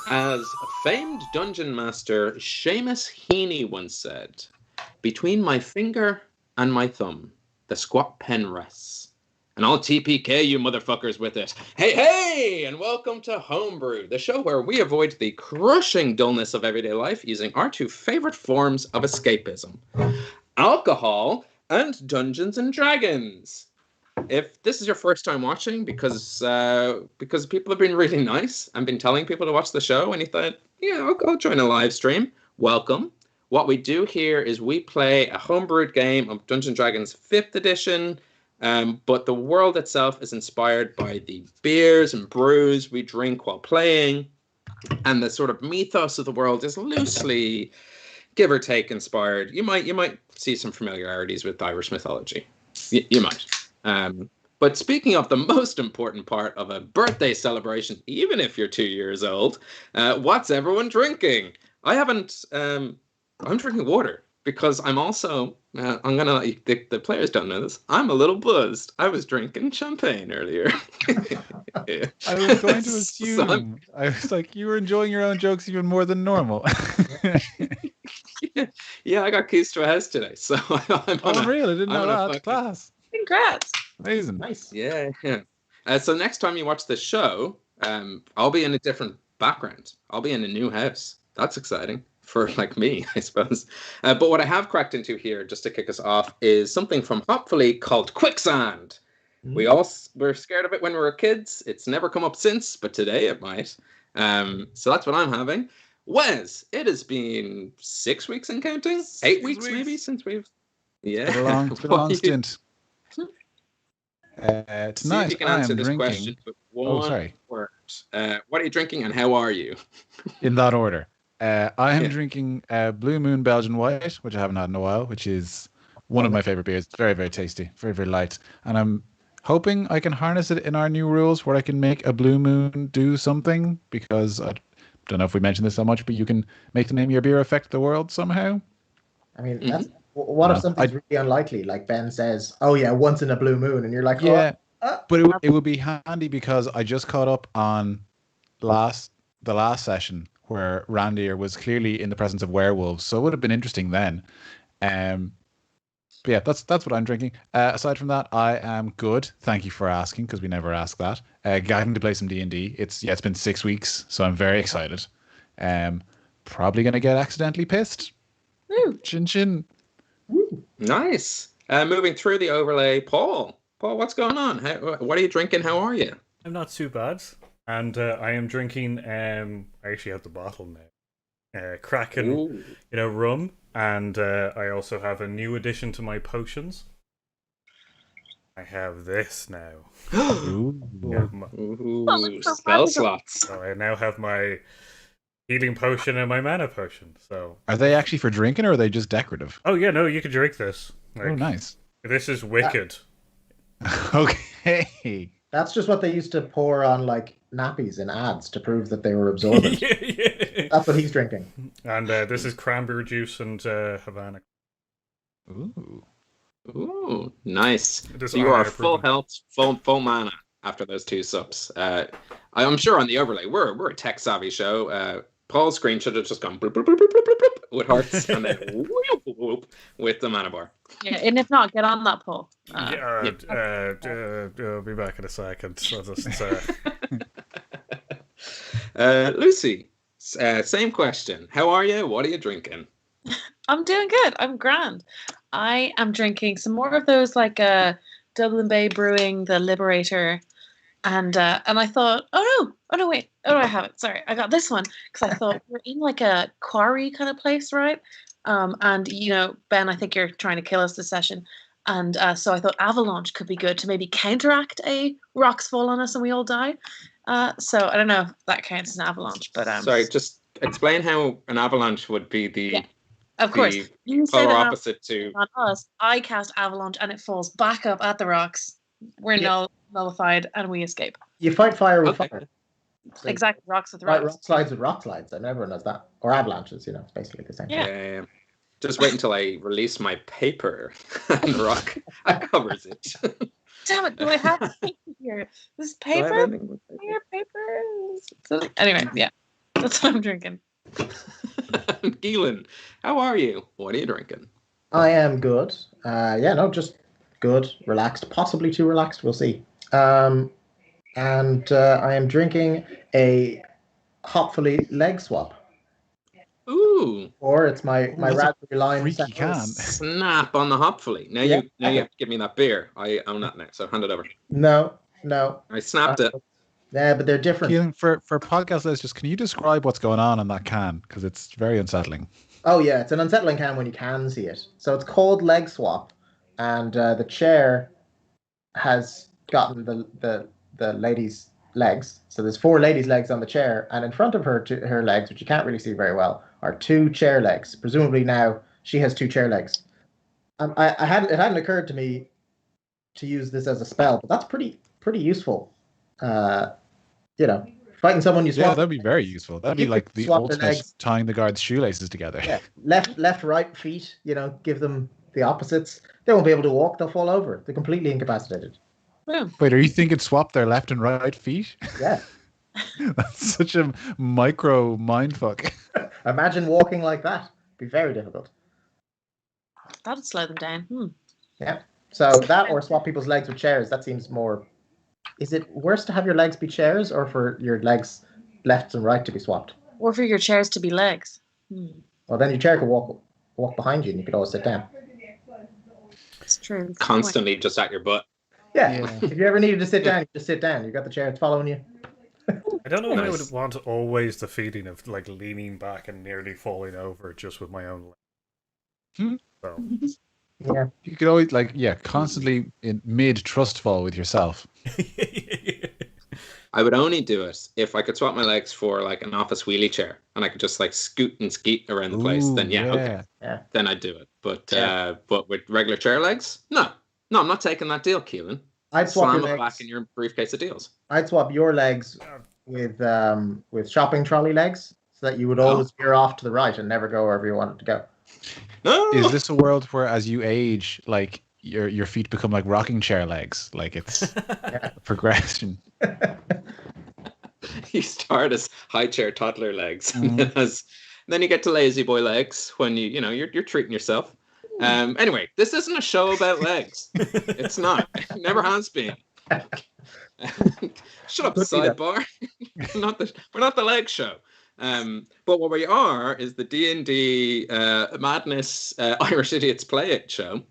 As famed dungeon master Seamus Heaney once said, between my finger and my thumb, the squat pen rests. And I'll TPK you motherfuckers with it. Hey, hey! And welcome to Homebrew, the show where we avoid the crushing dullness of everyday life using our two favorite forms of escapism alcohol and Dungeons and Dragons. If this is your first time watching, because people have been really nice and been telling people to watch the show, and you thought, yeah, I'll join a live stream. Welcome. What we do here is we play a homebrewed game of Dungeons and Dragons 5th edition, but the world itself is inspired by the beers and brews we drink while playing, and the sort of mythos of the world is loosely, give or take, inspired. You might see some familiarities with Irish mythology. You might. But speaking of the most important part of a birthday celebration, even if you're 2 years old, what's everyone drinking? I'm drinking water because I'm also, the players don't know this, I'm a little buzzed. I was drinking champagne earlier. Yeah. I was going to assume. I was like, you were enjoying your own jokes even more than normal. Yeah, I got keys to a house today, so I'm real? I didn't know that. Class. Congrats. Amazing. Nice. Yeah. So next time you watch the show, I'll be in a different background. I'll be in a new house. That's exciting for like me, I suppose. But what I have cracked into here, just to kick us off, is something from Hopefully called quicksand. We all were scared of it when we were kids. It's never come up since, but today it might. So that's what I'm having. Wes, it has been 6 weeks and counting? 8 weeks maybe since we've... Yeah. It's been a long stint. Tonight, you can answer this question with one word. What are you drinking and how are you? In that order. I am drinking Blue Moon Belgian White, which I haven't had in a while, which is one of my favorite beers. It's very, very tasty, very, very light. And I'm hoping I can harness it in our new rules where I can make a Blue Moon do something, because I don't know if we mentioned this so much, but you can make the name of your beer affect the world somehow. I mean, that's... What if something's really unlikely, like Ben says, oh yeah, once in a blue moon, and you're like, yeah, but it would be handy because I just caught up on the last session where Randir was clearly in the presence of werewolves, so it would have been interesting then. But yeah, that's what I'm drinking. Aside from that, I am good. Thank you for asking, because we never ask that. Getting to play some D&D. It's been 6 weeks, so I'm very excited. Probably gonna get accidentally pissed. Woo. Chin chin. Nice. Moving through the overlay, Paul. Paul, what's going on? What are you drinking? How are you? I'm not too bad, and I am drinking. I actually have the bottle now. Kraken, rum, and I also have a new addition to my potions. I have this now. Spell slots. So I now have my healing potion and my mana potion. So are they actually for drinking or are they just decorative? Oh yeah, no, you can drink this. Oh, nice. This is wicked. Okay. That's just what they used to pour on like nappies in ads to prove that they were absorbent. Yeah. That's what he's drinking. And this is cranberry juice and Havana. Ooh, nice. So you are full health, full mana after those 2 sups. I'm sure on the overlay, we're a tech savvy show. Paul's screen should have just gone bloop, bloop, bloop, bloop, bloop, bloop, with hearts and then whoop, whoop, with the mana bar. Yeah, and if not, get on that, Paul. I'll be back in a second. I'll just, Lucy, same question. How are you? What are you drinking? I'm doing good. I'm grand. I am drinking some more of those like Dublin Bay Brewing, the Liberator. And I thought, oh no, wait, I have it. Sorry, I got this one because I thought we're in like a quarry kind of place, right? And Ben, I think you're trying to kill us this session, and so I thought avalanche could be good to maybe counteract a rocks fall on us and we all die. So I don't know if that counts as an avalanche, but sorry, just explain how an avalanche would be the. Of course, you polar opposite to on us. I cast avalanche and it falls back up at the rocks. We're nullified and we escape. You fight fire with fire. So exactly, rocks with rocks. Rock slides with rock slides, and everyone knows that. Or avalanches, it's basically the same. Yeah. Just wait until I release my paper and rock covers it. Damn it, do I have paper here? This paper? Paper? So, anyway, yeah. That's what I'm drinking. Keelan, how are you? What are you drinking? I am good. Just good, relaxed, possibly too relaxed. We'll see. And I am drinking a hopfully leg swap. Ooh. Or it's my that's a raspberry lime. freaky can. Snap on the hopfully. Now you have to give me that beer. I own that now, so hand it over. No. I snapped it. Yeah, but they're different. Keelan, for podcast listeners, can you describe what's going on in that can? Because it's very unsettling. Oh yeah, it's an unsettling can when you can see it. So it's called Leg Swap, and the chair has gotten the lady's legs. So there's 4 ladies' legs on the chair, and in front of her legs, which you can't really see very well, are 2 chair legs. Presumably now she has 2 chair legs. It hadn't occurred to me to use this as a spell, but that's pretty useful. Fighting someone you swap. Yeah, that'd be very useful. That'd be like the ultimate tying the guards' shoelaces together. Yeah, left, right feet. Give them the opposites. They won't be able to walk. They'll fall over. They're completely incapacitated. Yeah. Wait, are you thinking swap their left and right feet? Yeah. That's such a micro mindfuck. Imagine walking like that. It'd be very difficult. That'd slow them down. Yeah. So that or swap people's legs with chairs. That seems more. Is it worse to have your legs be chairs or for your legs left and right to be swapped? Or for your chairs to be legs. Well, then your chair could walk behind you and you could always sit down. It's true. Constantly just at your butt. Yeah. If you ever needed to sit down, you just sit down. You got the chair, it's following you. I don't know if I would want always the feeling of like leaning back and nearly falling over just with my own leg. So. Yeah. You could always constantly in mid trust fall with yourself. I would only do it if I could swap my legs for like an office wheelie chair and I could just like scoot and skeet around the place. Then okay. Yeah. Then I'd do it. But with regular chair legs, no, I'm not taking that deal, Keelan. I'd swap your legs. legs Back in your briefcase of deals. I'd swap your legs with shopping trolley legs so that you would always veer off to the right and never go wherever you wanted to go. No. Is this a world where, as you age, like your feet become like rocking chair legs? Like it's a progression. You start as high chair toddler legs, and then you get to lazy boy legs when you're treating yourself. Anyway, this isn't a show about legs. It's not. It never has been. Shut up, sidebar. We're not the leg show. But what we are is the D&D Madness Irish Idiots Play It show.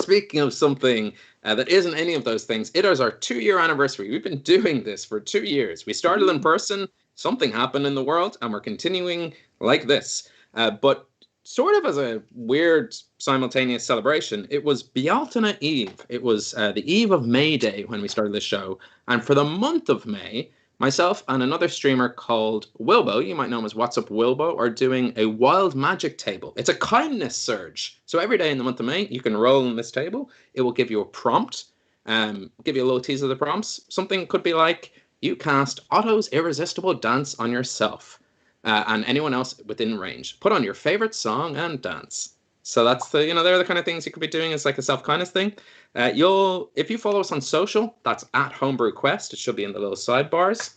Speaking of something that isn't any of those things, it is our 2-year anniversary. We've been doing this for 2 years. We started in person, something happened in the world, and we're continuing like this. But sort of as a weird simultaneous celebration, it was Bealtaine Eve. It was the eve of May Day when we started this show. And for the month of May, myself and another streamer called Wilbo, you might know him as What's Up Wilbo, are doing a wild magic table. It's a kindness surge. So every day in the month of May, you can roll on this table. It will give you a prompt, give you a little teaser of the prompts. Something could be like, you cast Otto's Irresistible Dance on yourself and anyone else within range. Put on your favorite song and dance. So that's they're the kind of things you could be doing as like a self-kindness thing. If you follow us on social, that's at Homebrew Quest. It should be in the little sidebars.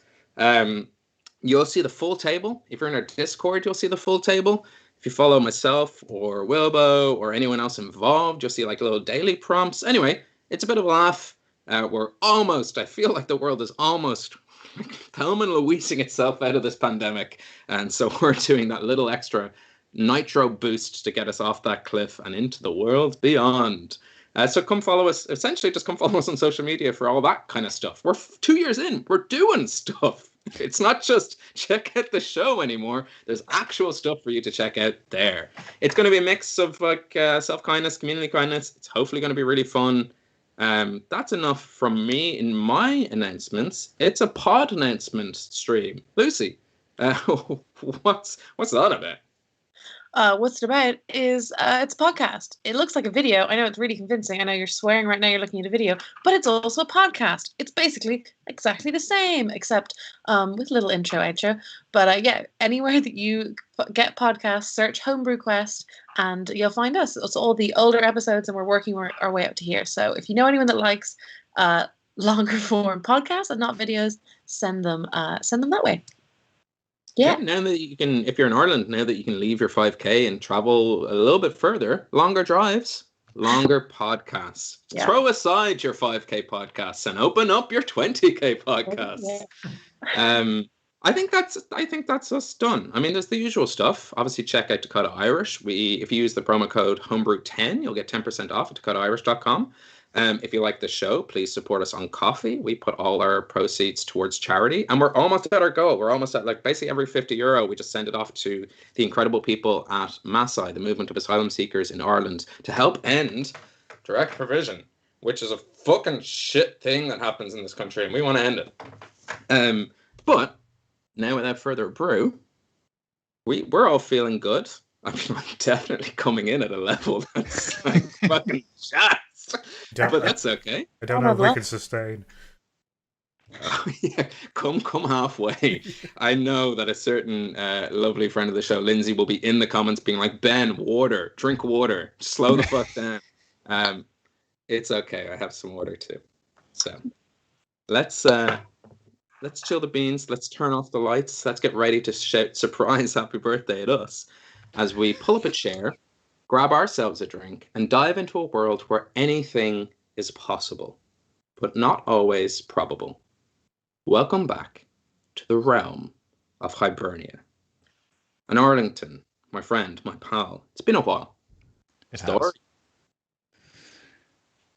You'll see the full table. If you're in our Discord, you'll see the full table. If you follow myself or Wilbo or anyone else involved, you'll see like little daily prompts. Anyway, it's a bit of a laugh. I feel like the world is almost Thelma and Louising itself out of this pandemic. And so we're doing that little extra nitro boost to get us off that cliff and into the world beyond. So come follow us. Essentially, just come follow us on social media for all that kind of stuff. We're 2 years in. We're doing stuff. It's not just check out the show anymore. There's actual stuff for you to check out there. It's going to be a mix of like self-kindness, community kindness. It's hopefully going to be really fun. That's enough from me in my announcements. It's a pod announcement stream. Lucy, what's that about? What's it about is it's a podcast. It looks like a video. I know it's really convincing. I know you're swearing right now you're looking at a video, but it's also a podcast. It's basically exactly the same, except with a little intro, outro. But anywhere that you get podcasts, search Homebrew Quest, and you'll find us. It's all the older episodes, and we're working our way up to here. So if you know anyone that likes longer form podcasts and not videos, send them that way. Yeah. Now that you can, if you're in Ireland, now that you can leave your 5K and travel a little bit further, longer drives, longer podcasts. Yeah. Throw aside your 5K podcasts and open up your 20K podcasts. I think that's us done. I mean, there's the usual stuff. Obviously, check out Dakota Irish. If you use the promo code Homebrew10, you'll get 10% off at dakotairish.com. If you like the show, please support us on Coffee. We put all our proceeds towards charity, and we're almost at our goal. We're almost at, like, basically every €50, we just send it off to the incredible people at MASI, the Movement of Asylum Seekers in Ireland, to help end direct provision, which is a fucking shit thing that happens in this country, and we want to end it. But now, without further ado, we're all feeling good. I mean, I'm definitely coming in at a level that's like fucking shots. But that's okay. I don't know if we can sustain. Oh, yeah, come halfway. I know that a certain lovely friend of the show, Lindsay, will be in the comments being like, Ben, water, drink water, slow the fuck down. It's okay. I have some water too. So let's chill the beans. Let's turn off the lights. Let's get ready to shout surprise happy birthday at us as we pull up a chair, grab ourselves a drink, and dive into a world where anything is possible, but not always probable. Welcome back to the realm of Hibernia. And Arlington, my friend, my pal, it's been a while. It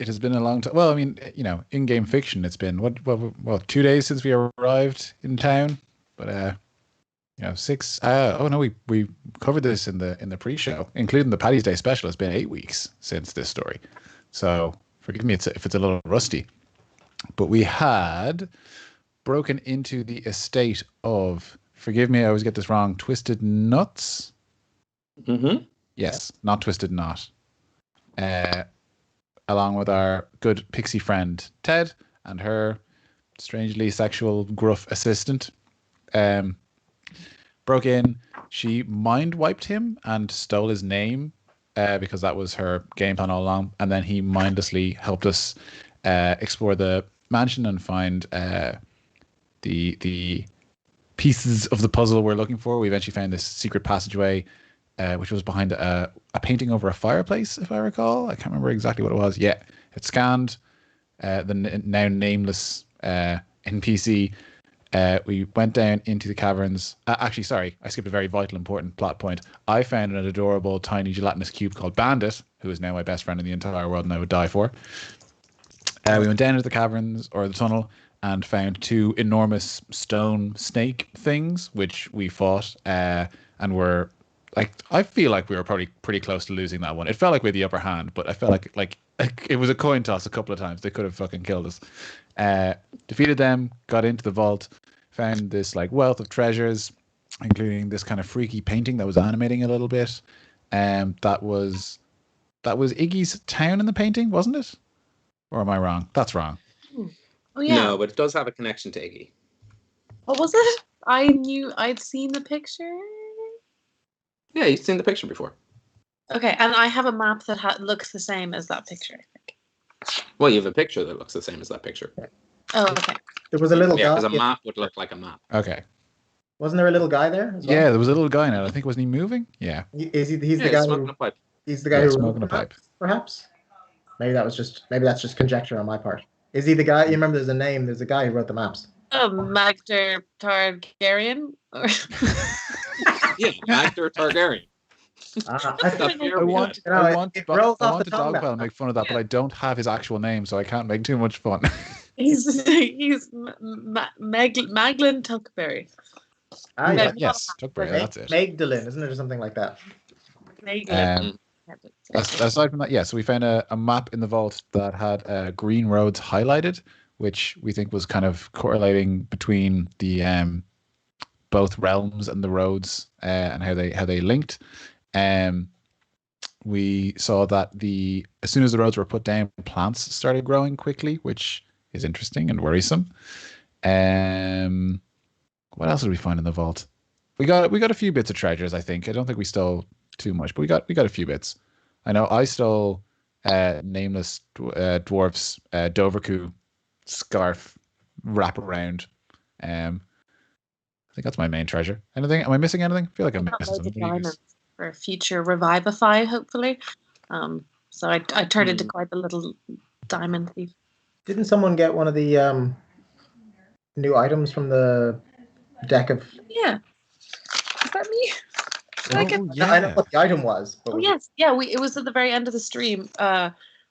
has been a long time. Well, I mean, in-game fiction, it's been, what 2 days since we arrived in town? But, 6, we covered this in the pre-show, including the Paddy's Day special. It's been 8 weeks since this story. So, forgive me if it's a little rusty. But we had broken into the estate of, forgive me, I always get this wrong, Twisted Nuts? Mm-hmm. Yes, not Twisted Knot. Along with our good pixie friend Ted and her strangely sexual gruff assistant. Broke in, she mind wiped him and stole his name because that was her game plan all along. And then he mindlessly helped us explore the mansion and find the pieces of the puzzle we're looking for. We eventually found this secret passageway, which was behind a painting over a fireplace, if I recall. I can't remember exactly what it was. Yeah, it scanned the now nameless NPC. We went down into the caverns. Actually, sorry, I skipped a very vital, important plot point. I found an adorable, tiny gelatinous cube called Bandit, who is now my best friend in the entire world and I would die for. We went down into the caverns, or the tunnel, and found 2 enormous stone snake things, which we fought, and were, like, I feel like we were probably pretty close to losing that one. It felt like we had the upper hand, but I felt like it was a coin toss a couple of times. They could have fucking killed us. Defeated them, got into the vault, found this like wealth of treasures, including this kind of freaky painting that was animating a little bit. That was Iggy's town in the painting, wasn't it? Or am I wrong? That's wrong. Oh yeah. No, but it does have a connection to Iggy. What was it? I knew I'd seen the picture. Yeah, you've seen the picture before. Okay, and I have a map that looks the same as that picture, I think. Well, you have a picture that looks the same as that picture. Oh, okay. There was a little Yeah, guy. because a map would look like a map. Okay. Wasn't there a little guy there as well? Yeah, there was a little guy in it. I think, wasn't he moving? Yeah. He's the guy smoking who, a pipe. he's the guy who smoking wrote a pipe. perhaps? Maybe that's just conjecture on my part. Is he the guy? You remember there's a name, there's a guy who wrote the maps. Oh, Magder Targaryen? Or... Yeah, Magder Targaryen. I want Dogpile to make fun of that, but I don't have his actual name, so I can't make too much fun. He's Maglin Tuckberry. Yes, Tuckberry, that's it. Magdalene, isn't it, or something like that? Aside from that, yeah, so we found a map in the vault that had green roads highlighted, which we think was kind of correlating between the both realms and the roads and how they linked. We saw that as soon as the roads were put down, plants started growing quickly, which is interesting and worrisome. What else did we find in the vault? We got a few bits of treasures, I think. I don't think we stole too much, but we got a few bits. I know I stole nameless dwarf's Dovercoo scarf wraparound. I think that's my main treasure. Anything? Am I missing anything? I feel like I'm Got missing loads of something. diamonds for future revivify, hopefully. So I turned into quite a little diamond thief. Didn't someone get one of the new items from the deck of? Yeah. Is that me? Oh, I know what the item was. But yes. Yeah, it was at the very end of the stream.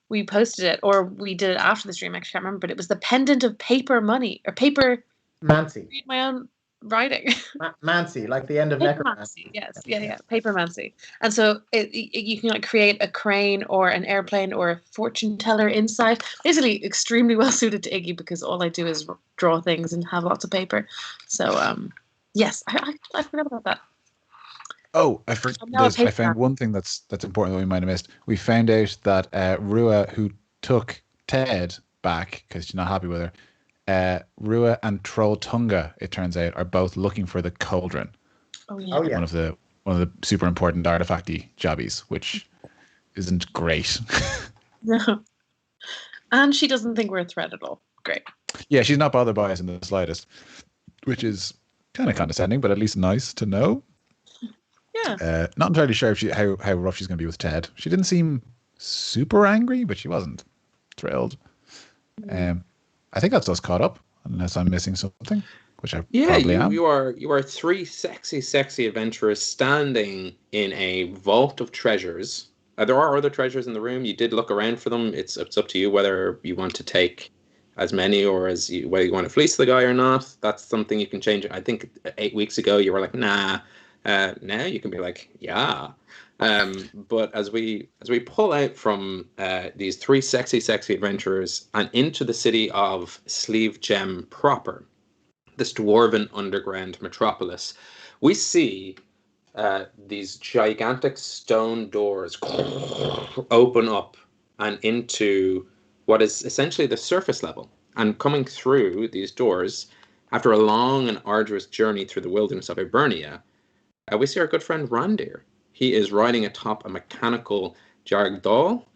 We posted it, or we did it after the stream. I can't remember, but it was the pendant of paper money or paper. Mancy. Read my own writing. Mancy, like the end of Papermancy. Yes, yeah, Papermancy. And so you can like create a crane or an airplane or a fortune teller inside. Basically, extremely well suited to Iggy because all I do is draw things and have lots of paper. So yes, I forgot about that. Oh, I found one thing that's important that we might have missed. We found out that Rua, who took Ted back because she's not happy with her, Rua and Trolltunga, it turns out, are both looking for the cauldron. Oh yeah. One of the super important artifacty jobbies, which isn't great. No. And she doesn't think we're a threat at all. Great. Yeah, she's not bothered by us in the slightest, which is kind of condescending, but at least nice to know. Yeah. Not entirely sure if how rough she's going to be with Ted. She didn't seem super angry, but she wasn't thrilled. I think that's us caught up, unless I'm missing something, which I probably am. You are three sexy adventurers standing in a vault of treasures. There are other treasures in the room. You did look around for them. It's up to you whether you want to take as many or whether you want to fleece the guy or not. That's something you can change. I think 8 weeks ago you were like, nah. Now you can be like, yeah. But as we pull out from these three sexy adventurers and into the city of Sleeve Gem proper, this dwarven underground metropolis, we see these gigantic stone doors open up and into what is essentially the surface level. And coming through these doors, after a long and arduous journey through the wilderness of Hibernia, we see our good friend Randir. He is riding atop a mechanical Jargdal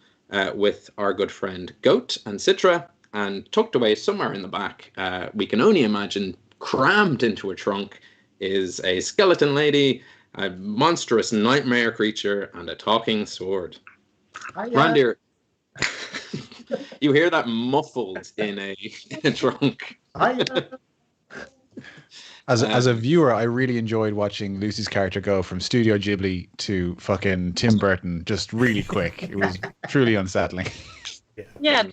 with our good friend Goat and Citra, and tucked away somewhere in the back, we can only imagine, crammed into a trunk, is a skeleton lady, a monstrous nightmare creature, and a talking sword. Randir, you hear that muffled in a trunk. As a viewer, I really enjoyed watching Lucy's character go from Studio Ghibli to fucking Tim Burton just really quick. It was truly unsettling. Yeah,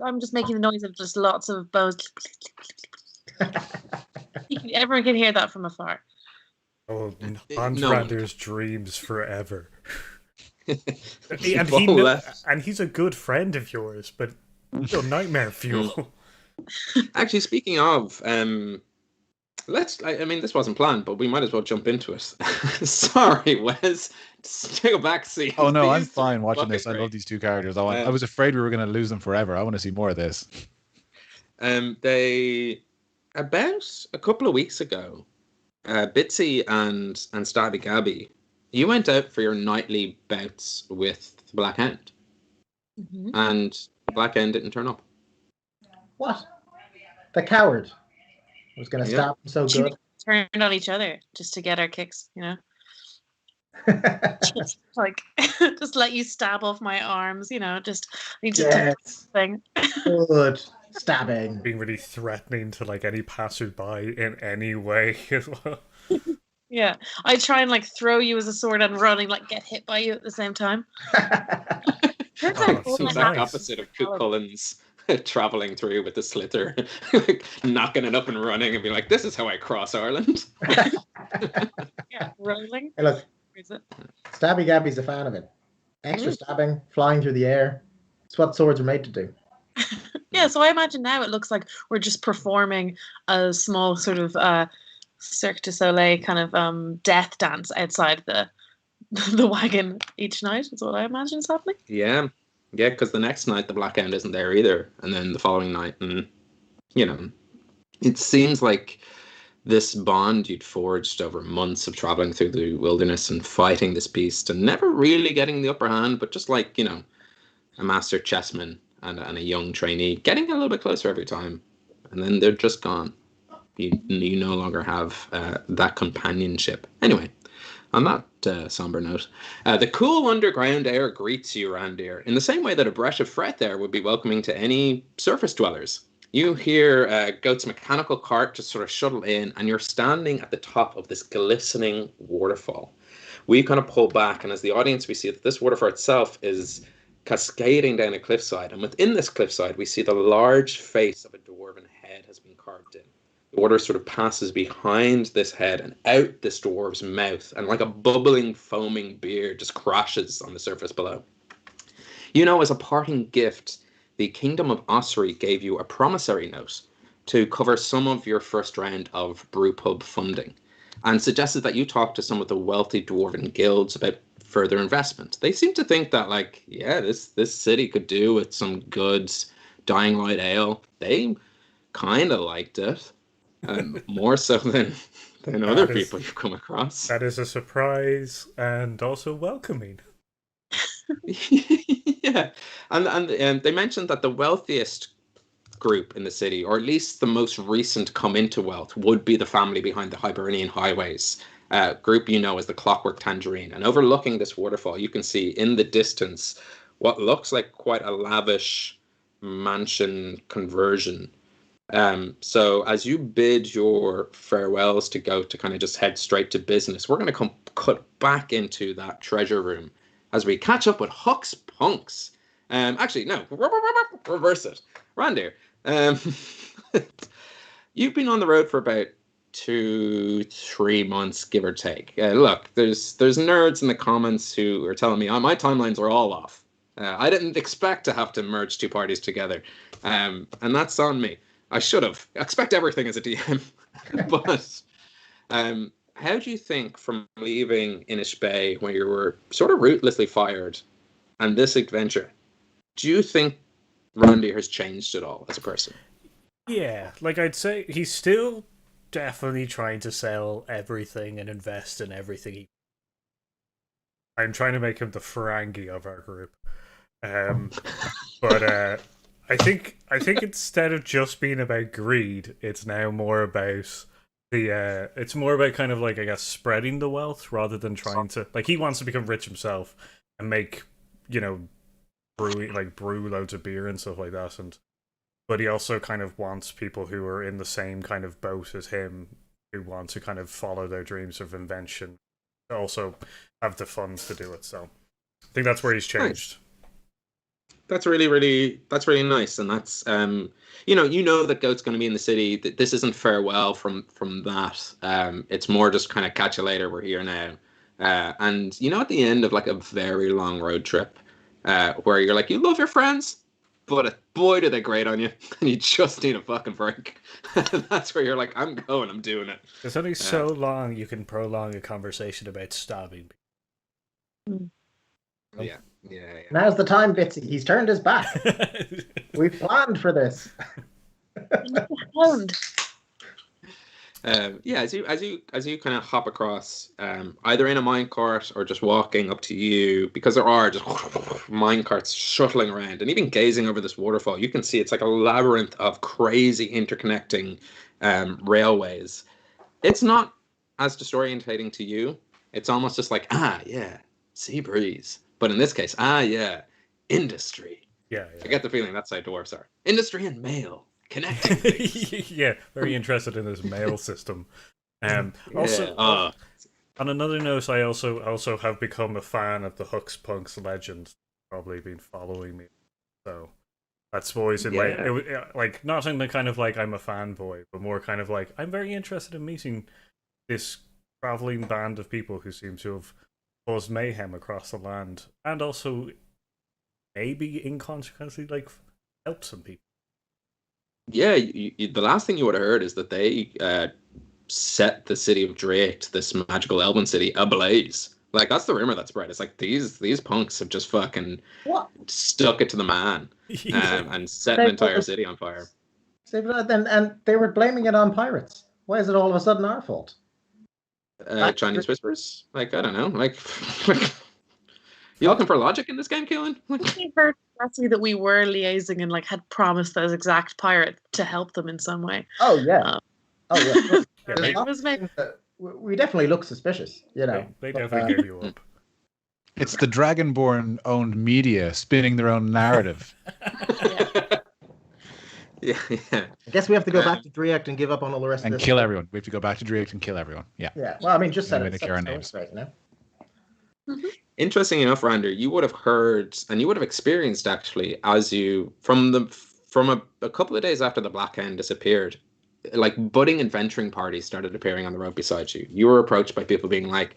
I'm just making the noise of just lots of bows. Everyone can hear that from afar. Oh, Randir's dreams forever. And he's a good friend of yours, but still nightmare fuel. Actually, speaking of, this wasn't planned, but we might as well jump into it. Sorry, Wes. Take a back seat. Oh no, I'm fine watching this. I love these two characters. I was afraid we were going to lose them forever. I want to see more of this. They, about a couple of weeks ago, Bitsy and Stabby Gabby, you went out for your nightly bouts with the Black Hound. Mm-hmm. And the Black Hound didn't turn up. What? The coward was going to stab him so good. Turned on each other just to get our kicks, you know? just let you stab off my arms, you know? Just need to thing. Good stabbing. Being really threatening to like any passerby in any way as well. Yeah, I try and like throw you as a sword and run and like get hit by you at the same time. So exact opposite of Cook Cullen's traveling through with the slither, like, knocking it up and running and be like, this is how I cross Ireland. Yeah, rolling. Hey, look, Stabby Gabby's a fan of it. Extra stabbing, flying through the air. It's what swords are made to do. Yeah, so I imagine now it looks like we're just performing a small sort of Cirque du Soleil kind of death dance outside the wagon each night. Is what I imagine is happening. Yeah, because the next night the Black Hound isn't there either, and then the following night, and you know, it seems like this bond you'd forged over months of traveling through the wilderness and fighting this beast and never really getting the upper hand, but just like, you know, a master chessman and a young trainee getting a little bit closer every time, and then they're just gone. You no longer have that companionship. Anyway, on that somber note, the cool underground air greets you, Randir, in the same way that a breath of fresh air would be welcoming to any surface dwellers. You hear Goat's mechanical cart just sort of shuttle in, and you're standing at the top of this glistening waterfall. We kind of pull back, and as the audience, we see that this waterfall itself is cascading down a cliffside, and within this cliffside, we see the large face of a dwarven head has been carved in. The water sort of passes behind this head and out this dwarf's mouth, and like a bubbling, foaming beard just crashes on the surface below. You know, as a parting gift, the Kingdom of Ossory gave you a promissory note to cover some of your first round of brewpub funding, and suggested that you talk to some of the wealthy dwarven guilds about further investment. They seem to think that, like, yeah, this city could do with some good Dying Light ale. They kind of liked it. More so than other people you've come across. That is a surprise and also welcoming. Yeah, and they mentioned that the wealthiest group in the city, or at least the most recent come into wealth, would be the family behind the Hibernian Highways. Group you know as the Clockwork Tangerine. And overlooking this waterfall, you can see in the distance what looks like quite a lavish mansion conversion. So as you bid your farewells to go to kind of just head straight to business, we're going to cut back into that treasure room as we catch up with Huck's punks. Actually, no, reverse it. Randir, you've been on the road for about 2-3 months, give or take. Look, there's nerds in the comments who are telling me my timelines are all off. I didn't expect to have to merge two parties together, and that's on me. I should have. Expect everything as a DM. But how do you think from leaving Inish Bay when you were sort of ruthlessly fired and this adventure, do you think Randir has changed at all as a person? Yeah, like I'd say he's still definitely trying to sell everything and invest in everything. I'm trying to make him the Ferengi of our group. But I think instead of just being about greed, it's now more about it's more about kind of like, I guess, spreading the wealth rather than trying to, like, he wants to become rich himself and make, you know, brew loads of beer and stuff like that, but he also kind of wants people who are in the same kind of boat as him, who want to kind of follow their dreams of invention, to also have the funds to do it. So I think that's where he's changed. Nice. That's really nice, and that's you know that Goat's going to be in the city. This isn't farewell from that. It's more just kind of catch you later. We're here now, and you know, at the end of like a very long road trip, where you're like, you love your friends, but boy do they grate on you, and you just need a fucking break. That's where you're like, I'm going, I'm doing it. It's only so long you can prolong a conversation about stabbing. Yeah. Now's the time, Bitsy. He's turned his back. We planned for this. As you kind of hop across, either in a minecart or just walking up to you, because there are just minecarts shuttling around, and even gazing over this waterfall, you can see it's like a labyrinth of crazy interconnecting railways. It's not as disorientating to you. It's almost just like, sea breeze. But in this case, industry. Yeah. I get the feeling that's how dwarves are. Industry and mail. Connecting things. Yeah, very interested in this mail system. Also, on another note, I also have become a fan of the Huck's Punks legend. Probably been following me. So that's always in like, not in the kind of like I'm a fanboy, but more kind of like I'm very interested in meeting this traveling band of people who seem to have caused mayhem across the land, and also maybe inconsequently like helped some people. Yeah, the last thing you would have heard is that they set the city of Drake, this magical elven city, ablaze. Like, that's the rumor that spread. It's like these punks have just fucking stuck it to the man and set an entire city on fire. And they were blaming it on pirates. Why is it all of a sudden our fault? Chinese whispers? Like, I don't know. Like, you looking for logic in this game, Keelan? I heard that we were liaising and like had promised those exact pirate to help them in some way. Oh yeah. Oh yeah. Yeah, There's they, It was made. things that we definitely look suspicious, you know. they But, definitely gave you up. It's the Dragonborn owned media spinning their own narrative. Yeah. I guess we have to go back to Driact and give up on all the rest And of this. kill everyone. We have to go back to Drake and kill everyone. Yeah. Yeah. Well, I mean, just set Anyway, it they care our set it names. straight, you know. Interesting enough, Randir, you would have heard and you would have experienced actually as you from a couple of days after the Black Hen disappeared, like budding adventuring parties started appearing on the road beside you. You were approached by people being like,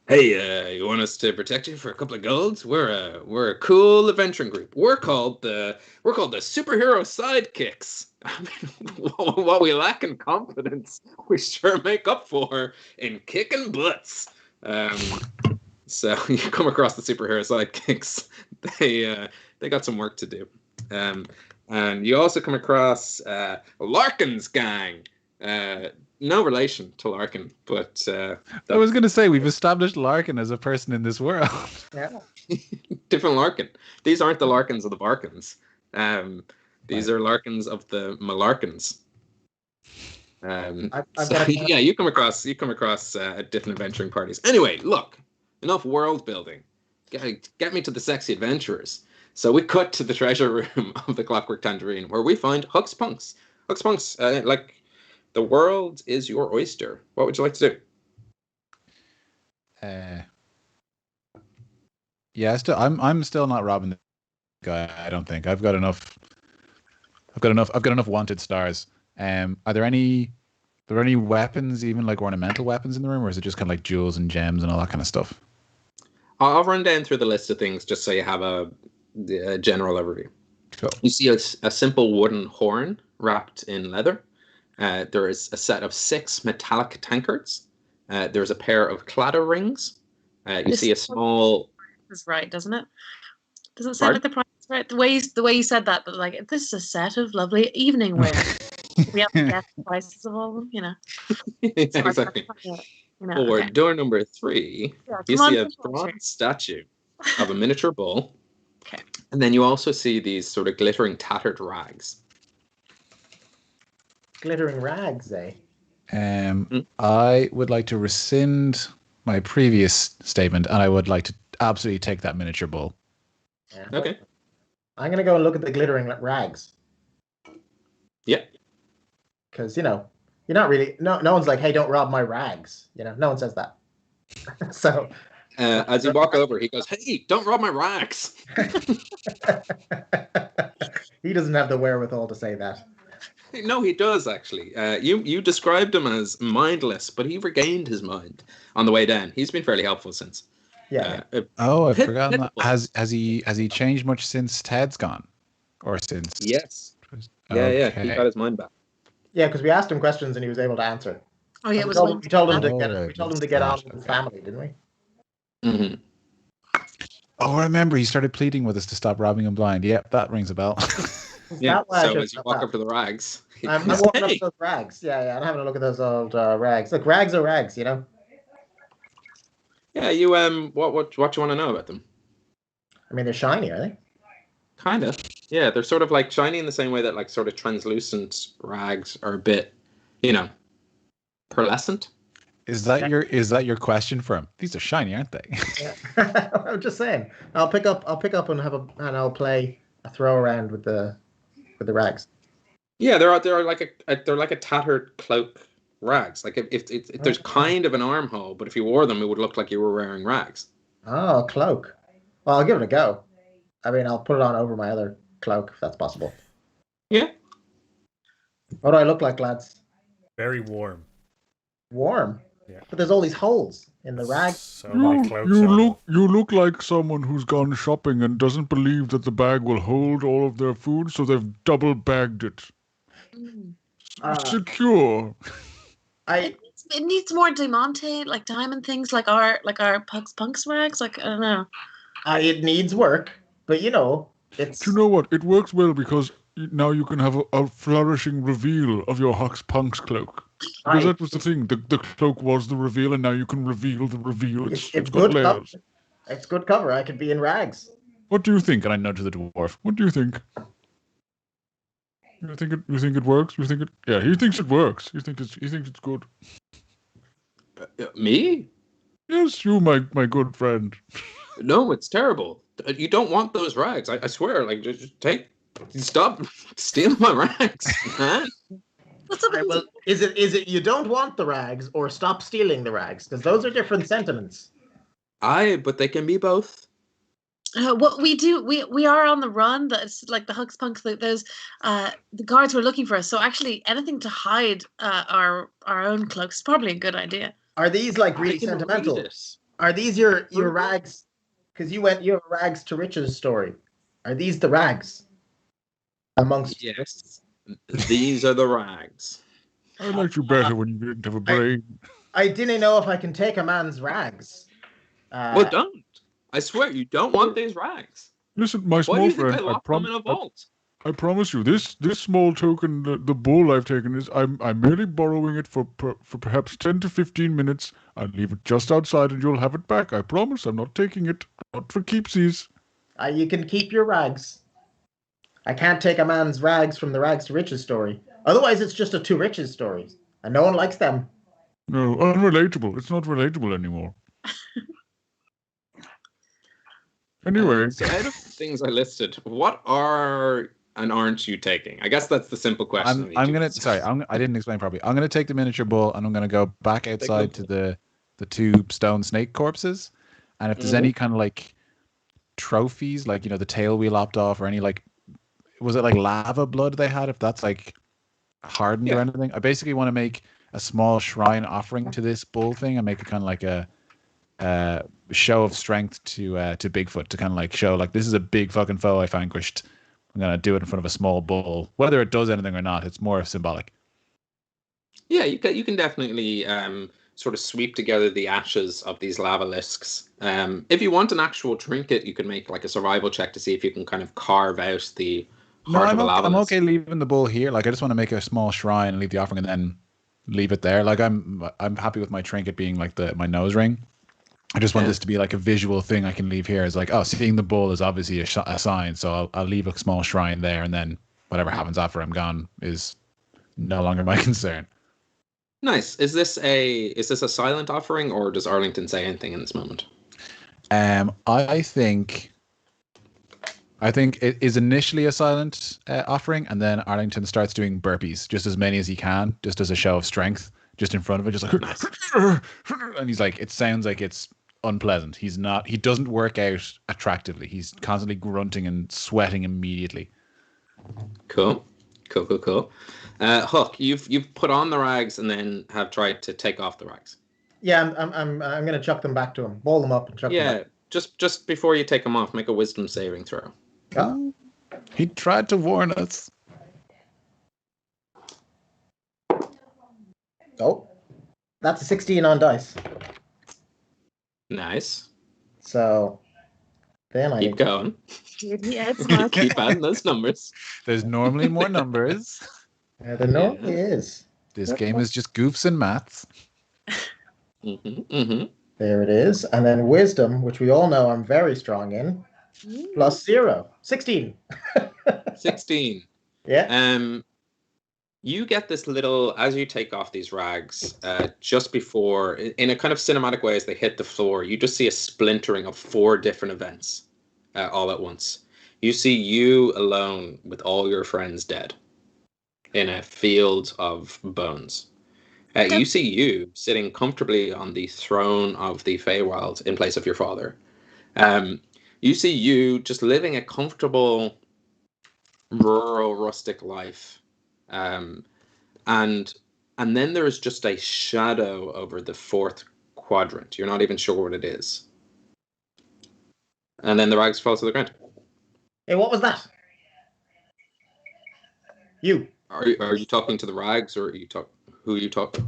"Hey, you want us to protect you for a couple of golds? We're a cool adventuring group. We're called the superhero sidekicks. I mean, what we lack in confidence, we sure make up for in kicking butts." So you come across the superhero sidekicks. They got some work to do. And you also come across Larkin's gang. No relation to Larkin, but I was going to say, we've established Larkin as a person in this world. Yeah. different Larkin. These aren't the Larkins of the Barkins. These Right. are Larkins of the Malarkins. I've So got a- yeah, you come across different adventuring parties. Anyway, look, enough world building. Get me to the sexy adventurers. So we cut to the treasure room of the Clockwork Tangerine, where we find Huck's Punks. Huck's Punks, like the world is your oyster. What would you like to do? Yeah, I'm still not robbing the guy. I don't think I've got enough. I've got enough wanted stars. Are there any weapons, even like ornamental weapons in the room, or is it just kind of like jewels and gems and all that kind of stuff? I'll run down through the list of things just so you have a general overview. Cool. You see a simple wooden horn wrapped in leather. There is a set of 6 metallic tankards. There's a pair of claddagh rings. You see a small. Is right, doesn't it? Doesn't it sound like the price is right? The way you said that, but like this is a set of lovely evening wear. We have to guess the prices of all of them, you know. Exactly. You know, For okay. door number 3, Yeah, you come see on, a come on, bronze statue of a miniature bull. Okay. And then you also see these sort of glittering, tattered rags. glittering rags, eh? I would like to rescind my previous statement, and I would like to absolutely take that miniature bull. Yeah. Okay. I'm gonna go and look at the glittering rags. Yeah. Because you're not really no one's like, hey, don't rob my rags. No one says that. So As you walk over, he goes, "Hey, don't rob my rags." he doesn't have the wherewithal to say that. No, he does actually. You described him as mindless, but he regained his mind on the way down. He's been fairly helpful since. Yeah. Oh, I've Pit- forgotten that. Pitbull. Has he changed much since Ted's gone, or since? Yes. Yeah. He Okay. got his mind back. Yeah, because we asked him questions and he was able to answer. Oh yeah, it we was told him, we told him to Oh, get right, we told him to that's get on that, with his okay. family, didn't we? Mm-hmm. Oh, I remember he started pleading with us to stop robbing him blind. Yep, that rings a bell. Yeah. That why I So should as you have walk that. up to the rags, he I'm goes, walking up "Hey." to those rags. Yeah, I'm having a look at those old rags. Look, rags are rags, Yeah. You what you want to know about them? I mean, they're shiny, are they? Kind of. Yeah, they're sort of like shiny in the same way that like sort of translucent rags are a bit, pearlescent. Is that your question for him? These are shiny, aren't they? Yeah. I'm just saying. I'll pick up and I'll play a throw around with the rags. Yeah, they're like a tattered cloak rags. Like if there's kind of an armhole, but if you wore them, it would look like you were wearing rags. Oh, a cloak. Well, I'll give it a go. I mean, I'll put it on over my other cloak if that's possible. Yeah. What do I look like, lads? Very warm. Warm. Yeah. But there's all these holes in the rag. So many cloaks on them. You look like someone who's gone shopping and doesn't believe that the bag will hold all of their food, so they've double bagged it. Secure. It needs more diamante, like diamond things, like our punks rags. Like I don't know. It needs work, but it's. Do you know what? It works well because now you can have a flourishing reveal of your Huck's Punks cloak. Because that was the thing. The cloak was the reveal, and now you can reveal the reveal. It's got good layers. cover. It's good cover. I could be in rags. What do you think? And I nudge the dwarf. What do you think? You think it works? You think it? Yeah, he thinks it works. He thinks it's good. Me? Yes, you, my good friend. No, it's terrible. You don't want those rags. I swear. Like, just stop stealing my rags, man. What's up? Right, well, is it you don't want the rags or stop stealing the rags? Because those are different sentiments. But they can be both. What we do, we are on the run. That's like the Hucks Punks. Those the guards were looking for us. So actually, anything to hide our own cloaks is probably a good idea. Are these like really I can sentimental? read it. Are these your rags? Because you went your rags to riches story. Are these the rags? Amongst Yes, these are the rags. I liked you better when you didn't have a brain. I didn't know if I can take a man's rags. Well, don't. I swear, you don't want these rags. Listen, my Why do small you think friend, I locked them in a vault? I promise you, this small token, the bull I've taken is, I'm merely borrowing it for perhaps 10 to 15 minutes. I'll leave it just outside and you'll have it back. I promise. I'm not taking it. Not for keepsies. You can keep your rags. I can't take a man's rags from the rags to riches story. Otherwise, it's just a two riches story, and no one likes them. No, unrelatable. It's not relatable anymore. Anyway. So out of the things I listed, what are and aren't you taking? I guess that's the simple question. I didn't explain properly. I'm gonna take the miniature bull and I'm gonna go back outside to the two stone snake corpses, and if there's any kind of like trophies, like the tail we lopped off, or any like, was it like lava blood they had? If that's like hardened or anything, I basically want to make a small shrine offering to this bull thing and make it kind of like a show of strength to Bigfoot, to kind of like show like this is a big fucking foe I vanquished. I'm gonna do it in front of a small bull. Whether it does anything or not, it's more symbolic. Yeah, you can definitely sort of sweep together the ashes of these lavalisks. If you want an actual trinket, you can make like a survival check to see if you can kind of carve out the heart of a lavalisk. I'm okay leaving the bull here. Like I just want to make a small shrine and leave the offering and then leave it there. Like I'm happy with my trinket being like my nose ring. I just want this to be like a visual thing I can leave here. It's like, oh, seeing the bull is obviously a sign, so I'll leave a small shrine there, and then whatever happens after I'm gone is no longer my concern. Nice. Is this a silent offering, or does Arlington say anything in this moment? I think it is initially a silent offering, and then Arlington starts doing burpees, just as many as he can, just as a show of strength, just in front of it, just like, nice. And he's like, it sounds like it's unpleasant. He doesn't work out attractively. He's constantly grunting and sweating immediately. Cool. Huck, you've put on the rags and then have tried to take off the rags. Yeah, I'm gonna chuck them back to him, ball them up and chuck them back. Just before you take them off, make a wisdom saving throw. Oh, he tried to warn us. Oh, that's a 16 on dice. Nice. So then keep going. Keep adding those numbers. There's normally more numbers. There normally is. This game is just goofs and maths. There it is. And then wisdom, which we all know I'm very strong in, plus 0. 16. 16. Yeah. You get this little, as you take off these rags, just before, in a kind of cinematic way, as they hit the floor, you just see a splintering of 4 different events all at once. You see you alone with all your friends dead in a field of bones. You see you sitting comfortably on the throne of the Feywild in place of your father. You see you just living a comfortable, rural, rustic life. And then there is just a shadow over the 4th quadrant. You're not even sure what it is. And then the rags fall to the ground. Hey, what was that? You. Are you talking to the rags, or who are you talking?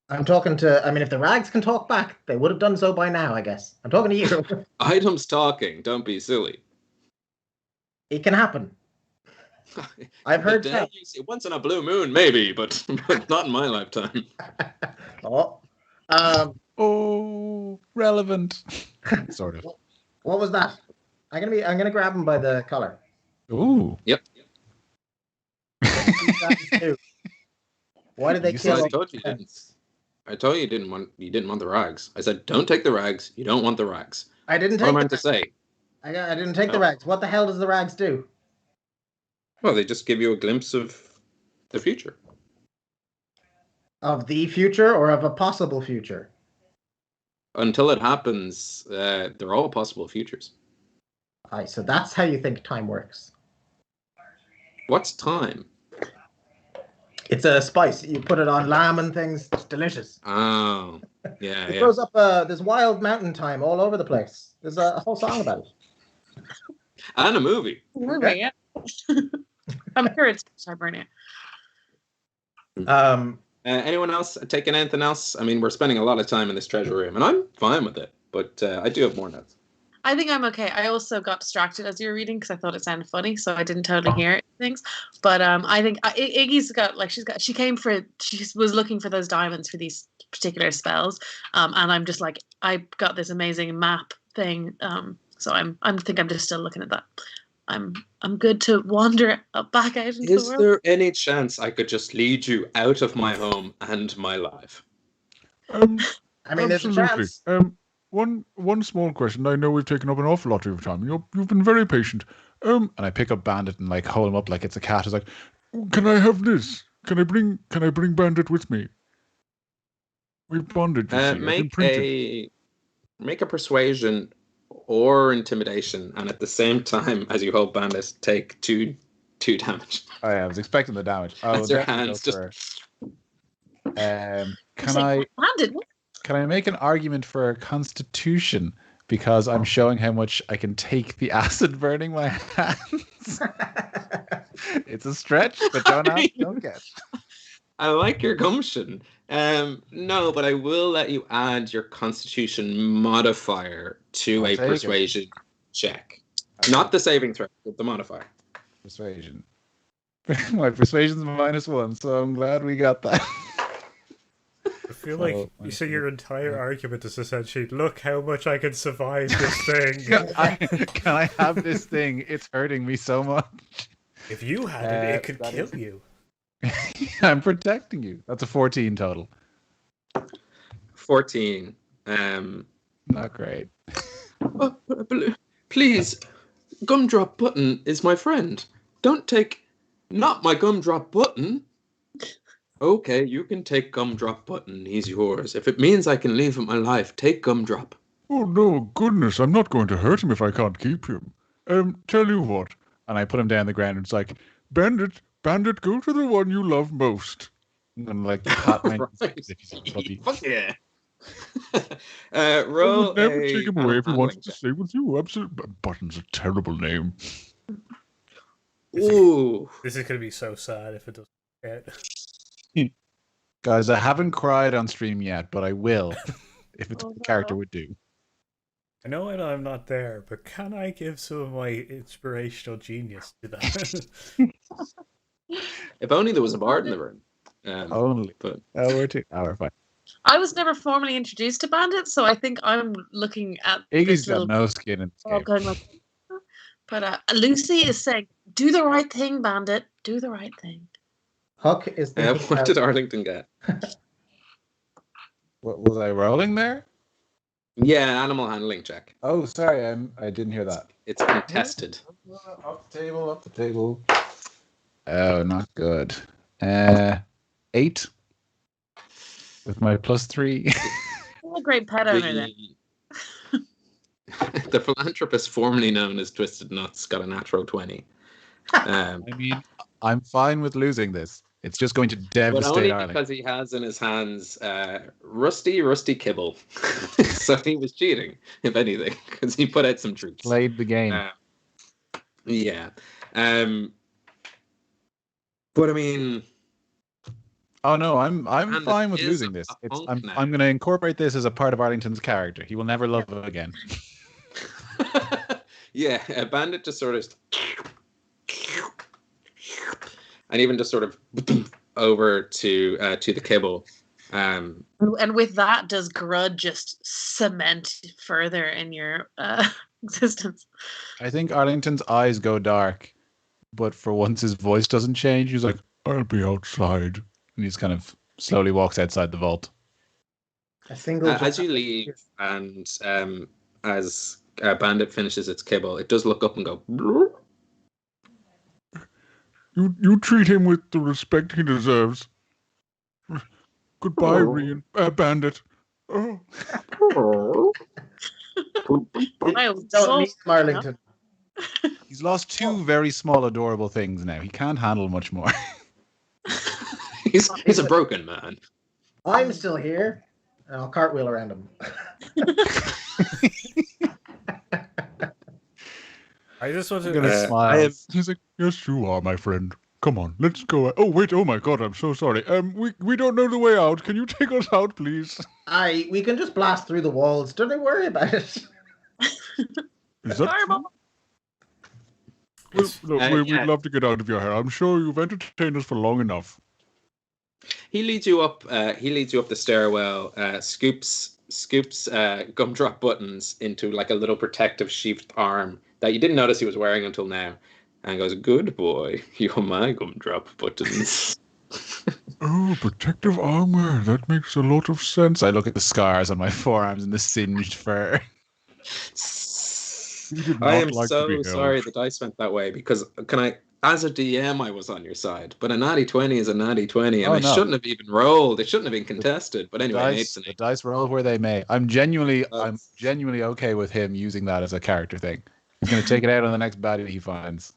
I'm talking to. I mean, if the rags can talk back, they would have done so by now, I guess. I'm talking to you. Items talking. Don't be silly. It can happen. I've heard that. Once in a blue moon, maybe, but not in my lifetime. Relevant. Sort of. What was that? I'm gonna grab him by the collar. Ooh. Yep. these guys do? Why did they You kill? said- I told you didn't. I told you didn't want the rags. I said don't take the rags. You don't want the rags. I didn't What take. am I to say? I didn't take the No. rags. What the hell does the rags do? Well, they just give you a glimpse of the future. Of the future or of a possible future? Until it happens, they're all possible futures. Aye, so that's how you think time works. What's time? It's a spice. You put it on lamb and things. It's delicious. Oh, yeah, It yeah. grows up. There's wild mountain thyme all over the place. There's a whole song about it. And a movie. Movie, yeah. I'm sure it's Hibernia. Anyone else taking anything else? I mean, we're spending a lot of time in this treasure room, and I'm fine with it. But I do have more notes. I think I'm okay. I also got distracted as you were reading because I thought it sounded funny, so I didn't totally hear things. But I think Iggy's got she was looking for those diamonds for these particular spells, and I'm just like I got this amazing map thing. So I think I'm just still looking at that. I'm good to wander back out into the Is world. there any chance I could just lead you out of my home and my life? I mean, there's a Absolutely. chance. One small question. I know we've taken up an awful lot of your time. You've been very patient. And I pick up Bandit and like hold him up like it's a cat. It's like, Can I have this? Can I bring Bandit with me? We've bonded. You see. I can Make print it. a persuasion or intimidation, and at the same time as you hold Bandit, take two damage. oh yeah, I was expecting the damage. As your hands Can I make an argument for Constitution because I'm showing how much I can take the acid burning my hands? It's a stretch, but don't get. I like your gumption. No, but I will let you add your Constitution modifier to I'll a take persuasion check. Not the saving throw, but the modifier. Persuasion. My persuasion's -1, so I'm glad we got that. I feel like you say your entire argument is essentially, look how much I can survive this thing. Can I have this thing? It's hurting me so much. If you had it could that kill is- you. I'm protecting you. That's a 14 total. 14. Not great. Please, Gumdrop Button is my friend. Don't take not my Gumdrop Button. Okay, you can take Gumdrop Button. He's yours. If it means I can leave him my life, take Gumdrop. Oh no, goodness! I'm not going to hurt him if I can't keep him. Tell you what. And I put him down on the ground and it's like, Bandit, go to the one you love most. and I'm like, pat my Right. as if he's a puppy. Fuck yeah. I Roll would never a take him away if he animal wanted to handling stay with you. Absolutely. Button's a terrible name. check. Ooh. This is going to be so sad if it doesn't get. Guys, I haven't cried on stream yet, but I will if it's Oh, a character no. would do. I know I'm not there, but can I give some of my inspirational genius to that? If only there was a bard in the room. Only. But Oh, we're fine. I was never formally introduced to Bandit, so I think I'm looking at Iggy's this got little no skin in this all game. going like. But Lucy is saying, "Do the right thing, Bandit. Do the right thing." Huck is thinking what did Arlington get? What was I rolling there? Yeah, animal handling check. Oh, sorry, I didn't hear that. It's contested. Up the table. Oh, not good. 8 with my +3. What a great pet owner then. The philanthropist formerly known as Twisted Nuts got a natural 20. I mean, I'm fine with losing this. It's just going to But devastate only Ireland. because he has in his hands rusty kibble. So he was cheating, if anything, because he put out some troops. Played the game. Yeah. But I mean, Oh no, I'm Bandit fine with is losing a this. punk I'm now. going to incorporate this as a part of Arlington's character. He will never love again. yeah, a bandit just sort of, and even just sort of over to the kibble. And with that, does Grud just cement further in your existence? I think Arlington's eyes go dark, but for once his voice doesn't change. He's like, I'll be outside. And he just kind of slowly walks outside the vault. A single. As you leave, and as Bandit finishes its kibble, it does look up and go. "Bloop." You treat him with the respect he deserves. Goodbye, Bandit. Oh. Don't need Marlington. He's lost two very small, adorable things now. He can't handle much more. He's a broken man. I'm still here. And I'll cartwheel around him. I just want I'm to. gonna smile. He's like, yes, you are, my friend. Come on, let's go. Oh, wait. Oh, my God. I'm so sorry. We don't know the way out. Can you take us out, please? We can just blast through the walls. Don't you worry about it. Is that true? Well, look, we'd love to get out of your hair. I'm sure you've entertained us for long enough. He leads you up. He leads you up the stairwell. Scoops gumdrop buttons into like a little protective sheathed arm that you didn't notice he was wearing until now, and goes, "Good boy, you're my gumdrop buttons." Oh, protective armor. That makes a lot of sense. I look at the scars on my forearms and the singed fur. I am so sorry the dice went that way, because as a DM, I was on your side, but a natty 20 is a natty 20, and shouldn't have even rolled. It shouldn't have been contested. But anyway, the dice roll where they may. I'm genuinely okay with him using that as a character thing. He's going to take it out on the next baddie he finds.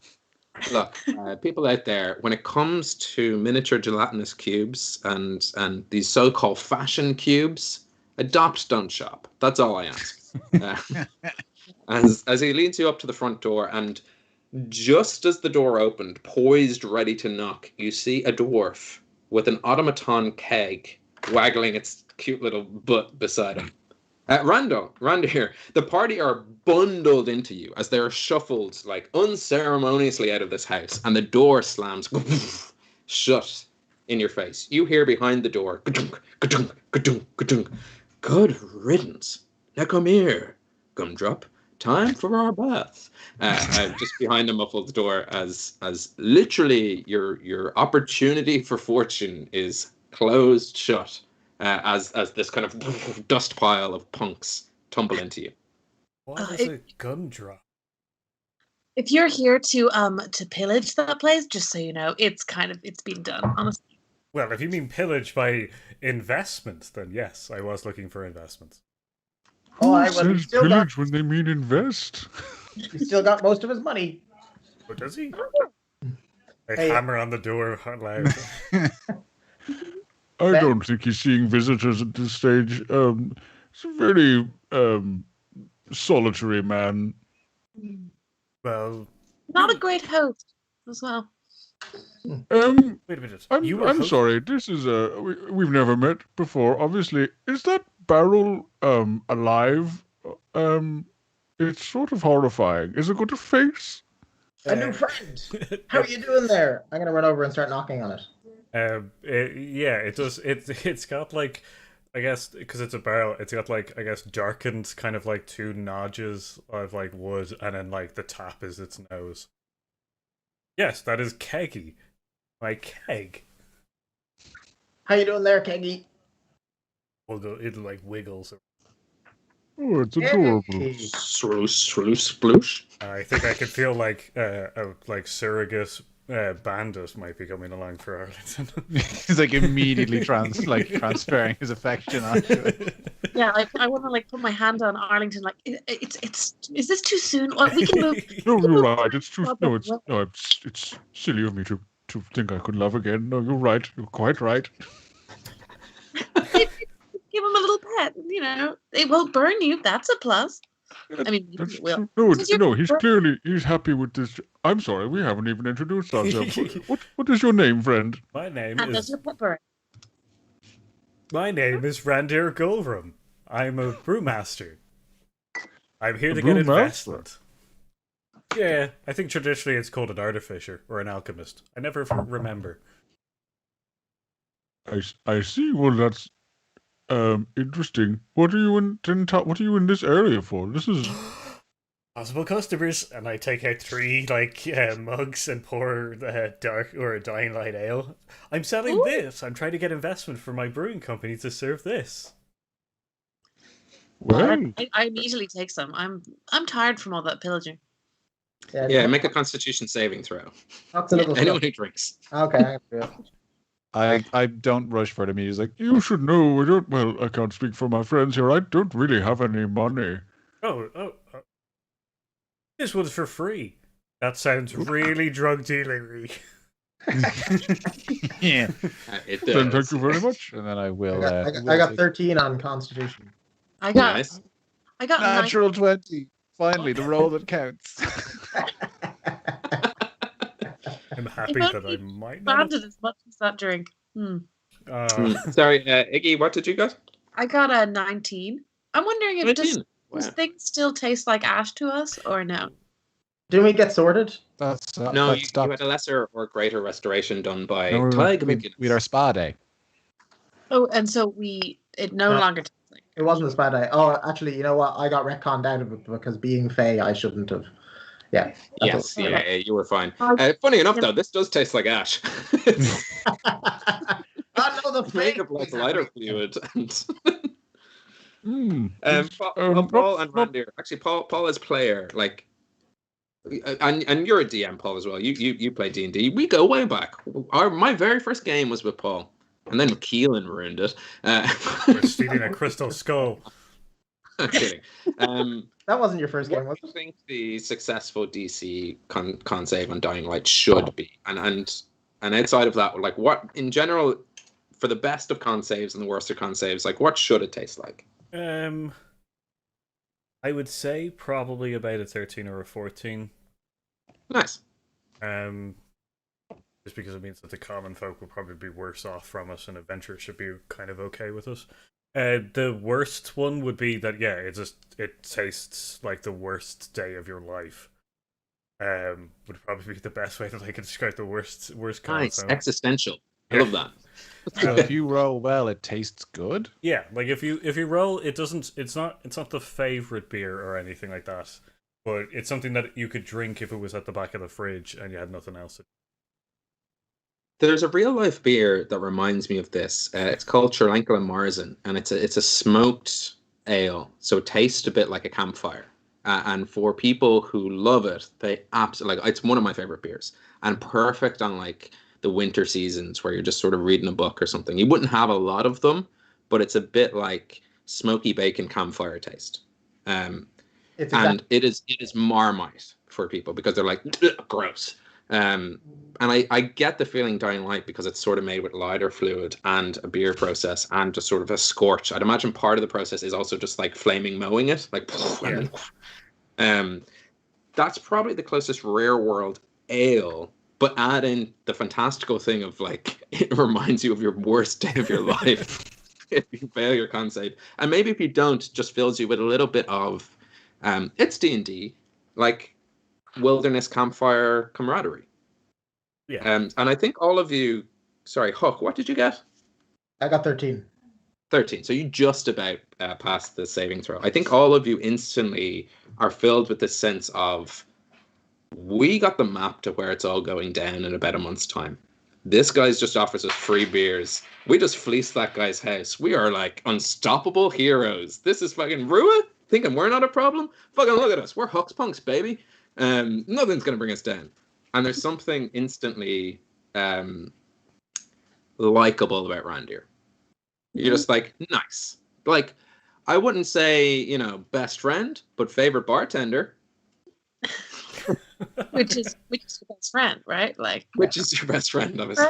Look, people out there, when it comes to miniature gelatinous cubes and these so-called fashion cubes, adopt, don't shop. That's all I ask. As he leads you up to the front door, and just as the door opened, poised, ready to knock, you see a dwarf with an automaton keg waggling its cute little butt beside him. Randir, the party are bundled into you as they are shuffled like unceremoniously out of this house, and the door slams shut in your face. You hear behind the door, ka-dunk, ka-dunk, ka-dunk, ka-dunk. Good riddance. Now come here, Gumdrop. Time for our bath. Just behind the muffled door, as literally your opportunity for fortune is closed shut. As this kind of dust pile of punks tumble into you. What is a gumdrop? If you're here to pillage that place, just so you know, it's been done, honestly. Well, if you mean pillage by investments, then yes, I was looking for investments. Who says pillage when they mean invest? He still got most of his money. What does he? Hammer on the door loud. I don't think he's seeing visitors at this stage. He's a very solitary man. Well, not a great host as well. Wait a minute. I'm sorry. This is we've never met before. Obviously, is that barrel alive? It's sort of horrifying. Is it got a face? A new friend. How are you doing there? I'm gonna run over and start knocking on it. It does. It's got like, I guess, because it's a barrel, it's got like, I guess, darkened kind of like two notches of like wood, and then like the top is its nose. Yes, that is Keggy, my keg. How you doing there, Keggy? It like wiggles. Oh, it's adorable. Sploosh. I think I could feel like a surrogate bandit might be coming along for Arlington. He's like immediately transferring his affection onto it. Yeah, I want to like put my hand on Arlington. Like, it's. Is this too soon? We can move. No, you're right. It's too. No, it's silly of me to think I could love again. No, you're right. You're quite right. Give him a little pet. You know, it won't burn you. That's a plus. I mean, it will. No, he's happy with this. I'm sorry, we haven't even introduced ourselves. What is your name, friend? My name and is Pepper. My name is Randir Golram. I'm a brewmaster. I'm here to get investment. Yeah, I think traditionally it's called an artificer or an alchemist. I never remember. I see. Well, that's interesting. What are you in this area for? This is. possible customers, and I take out 3 mugs and pour dark or a Dying Light ale. I'm selling this. I'm trying to get investment for my brewing company to serve this. Well, I immediately take some. I'm tired from all that pillaging. Yeah, make a Constitution saving throw. Huck's a little Anyone slow. who drinks. Okay, I can do it. I don't rush for the music. you should know. I can't speak for my friends here. I don't really have any money. Oh. This one's for free. That sounds really drug dealery. Yeah. It Then does. thank you very much. And then I will. I got 13 on Constitution. I got Nice. natural 20. Finally, the roll that counts. I'm happy If that only I might not. Branded as much as that drink. Sorry, Iggy, what did you get? I got a 19. I'm wondering if does 19. Wow. things still taste like ash to us or no? Didn't we get sorted? That's No, that you stopped. had a lesser or greater restoration done by No, Clegg we McGuinness. had our spa day. Oh, and so it no longer tastes like. It wasn't a bad day. Oh, actually, you know what? I got retconned out of it because being Faye, I shouldn't have. Yeah. Yes, yeah, you were fine. Oh, Funny enough, though, this does taste like ash. It's I know the made Faye. of like lighter fluid. Mm. Paul and not- Randir. Actually, Paul as player, like, and you're a DM, Paul, as well. You play D&D. We go way back. My very first game was with Paul, and then Keelan ruined it. We're stealing a crystal skull. I'm kidding. That wasn't your first game, was What do you it? think the successful DC con save on Dying Light should be? And outside of that, like, what in general, for the best of con saves and the worst of con saves, like, what should it taste like? I would say probably about a 13 or a 14. Nice. Just because it means that the common folk will probably be worse off from us, and adventure should be kind of okay with us. The worst one would be that it tastes like the worst day of your life. Would probably be the best way that I can describe the worst con. Nice. So, Existential. I love that. So if you roll well, it tastes good. yeah, like if you roll, it's not the favorite beer or anything like that, but it's something that you could drink if it was at the back of the fridge and you had nothing else. There's a real life beer that reminds me of this. It's called Sherlankel and Marzen, and it's a smoked ale, so it tastes a bit like a campfire. And for people who love it, they absolutely like. It's one of my favorite beers, and perfect on like the winter seasons where you're just sort of reading a book or something. You wouldn't have a lot of them, but it's a bit like smoky bacon campfire taste. It's It is Marmite for people because they're like gross. And I get the feeling Dying Light because it's sort of made with lighter fluid and a beer process and just sort of a scorch. I'd imagine part of the process is also just like flaming mowing it, like. Yeah. That's probably the closest rare world ale, but add in the fantastical thing of like it reminds you of your worst day of your life if you fail your con save, and maybe if you don't, just fills you with a little bit of it's D&D, like wilderness campfire camaraderie. Yeah. And I think all of you, sorry, Huck, what did you get? I got 13. 13. So you just about passed the saving throw. I think all of you instantly are filled with this sense of, we got the map to where it's all going down in about a month's time. This guy's just offers us free beers. We just fleeced that guy's house. We are like unstoppable heroes. This is fucking Rua thinking we're not a problem. Fucking look at us. We're Huck's punks, baby. Nothing's going to bring us down. And there's something instantly likable about Randir. You're just like, nice. Like, I wouldn't say, best friend, but favorite bartender. which is your best friend, right? Like, Which is your best friend, obviously.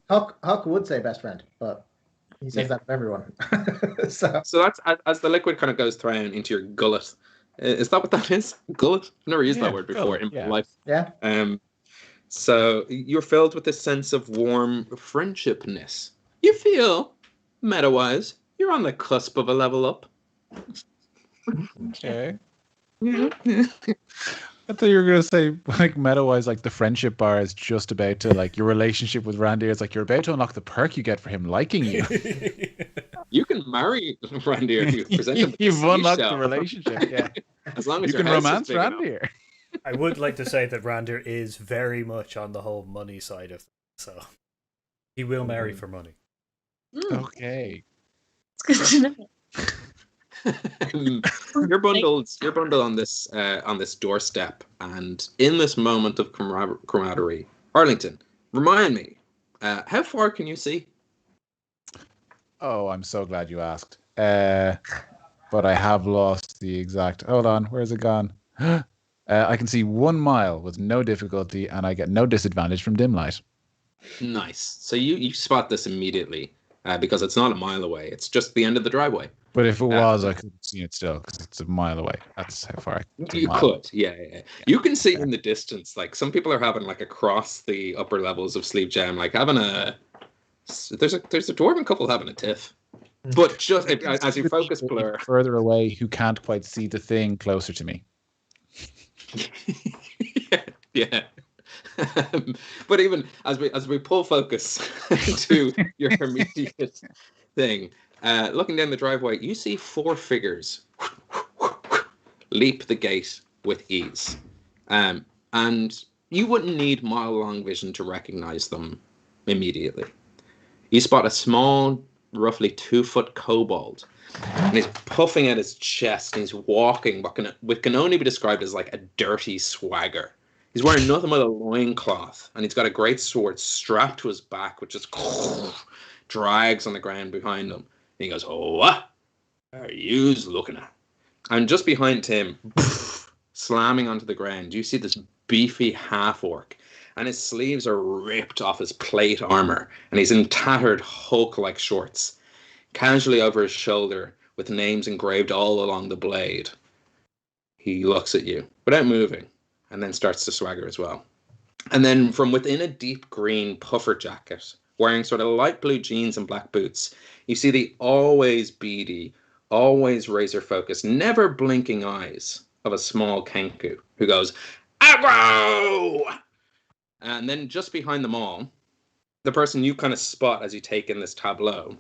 Huck would say best friend, but he says that of everyone. so that's as the liquid kind of goes down into your gullet. Is that what that is? Gullet? I've never used that word before in my life. yeah. So you're filled with this sense of warm friendshipness. You feel, meta-wise, you're on the cusp of a level up. Okay. I thought you were gonna say like meta-wise, like the friendship bar is just about to like your relationship with Randy is like you're about to unlock the perk you get for him liking you. You can marry Randir if you present him. You've unlocked the seashell. relationship. Yeah, As long as you your can house is romance big enough. Randir. I would like to say that Randir is very much on the whole money side of things, so he will marry for money. Okay. It's good to know. You're bundled on this doorstep, and in this moment of camaraderie, Arlington, remind me, how far can you see? Oh, I'm so glad you asked. But I have lost the exact. Hold on, where's it gone? I can see 1 mile with no difficulty, and I get no disadvantage from dim light. Nice. So you spot this immediately because it's not a mile away. It's just the end of the driveway. But if it was, I could see it still because it's a mile away. That's how far I can. You could, yeah. You can see in the distance. Like some people are having like across the upper levels of Sleep Jam, like having a. There's a dwarven couple having a tiff. But just as you focus blur further away, who can't quite see the thing closer to me. yeah. But even as we pull focus to your immediate thing, looking down the driveway, you see 4 figures leap the gate with ease, and you wouldn't need mile-long vision to recognize them immediately. You spot a small, roughly 2-foot kobold, and he's puffing at his chest, and he's walking what can only be described as like a dirty swagger. He's wearing nothing but a loincloth, and he's got a great sword strapped to his back, which just drags on the ground behind him. And he goes, "Oh, what are you looking at?" And just behind him, slamming onto the ground, you see this beefy half-orc, and his sleeves are ripped off his plate armor, and he's in tattered Hulk-like shorts, casually over his shoulder, with names engraved all along the blade. He looks at you without moving, and then starts to swagger as well. And then from within a deep green puffer jacket, wearing sort of light blue jeans and black boots, you see the always beady, always razor-focused, never blinking eyes of a small Kenku who goes, "Aggro!" And then just behind them all, the person you kind of spot as you take in this tableau,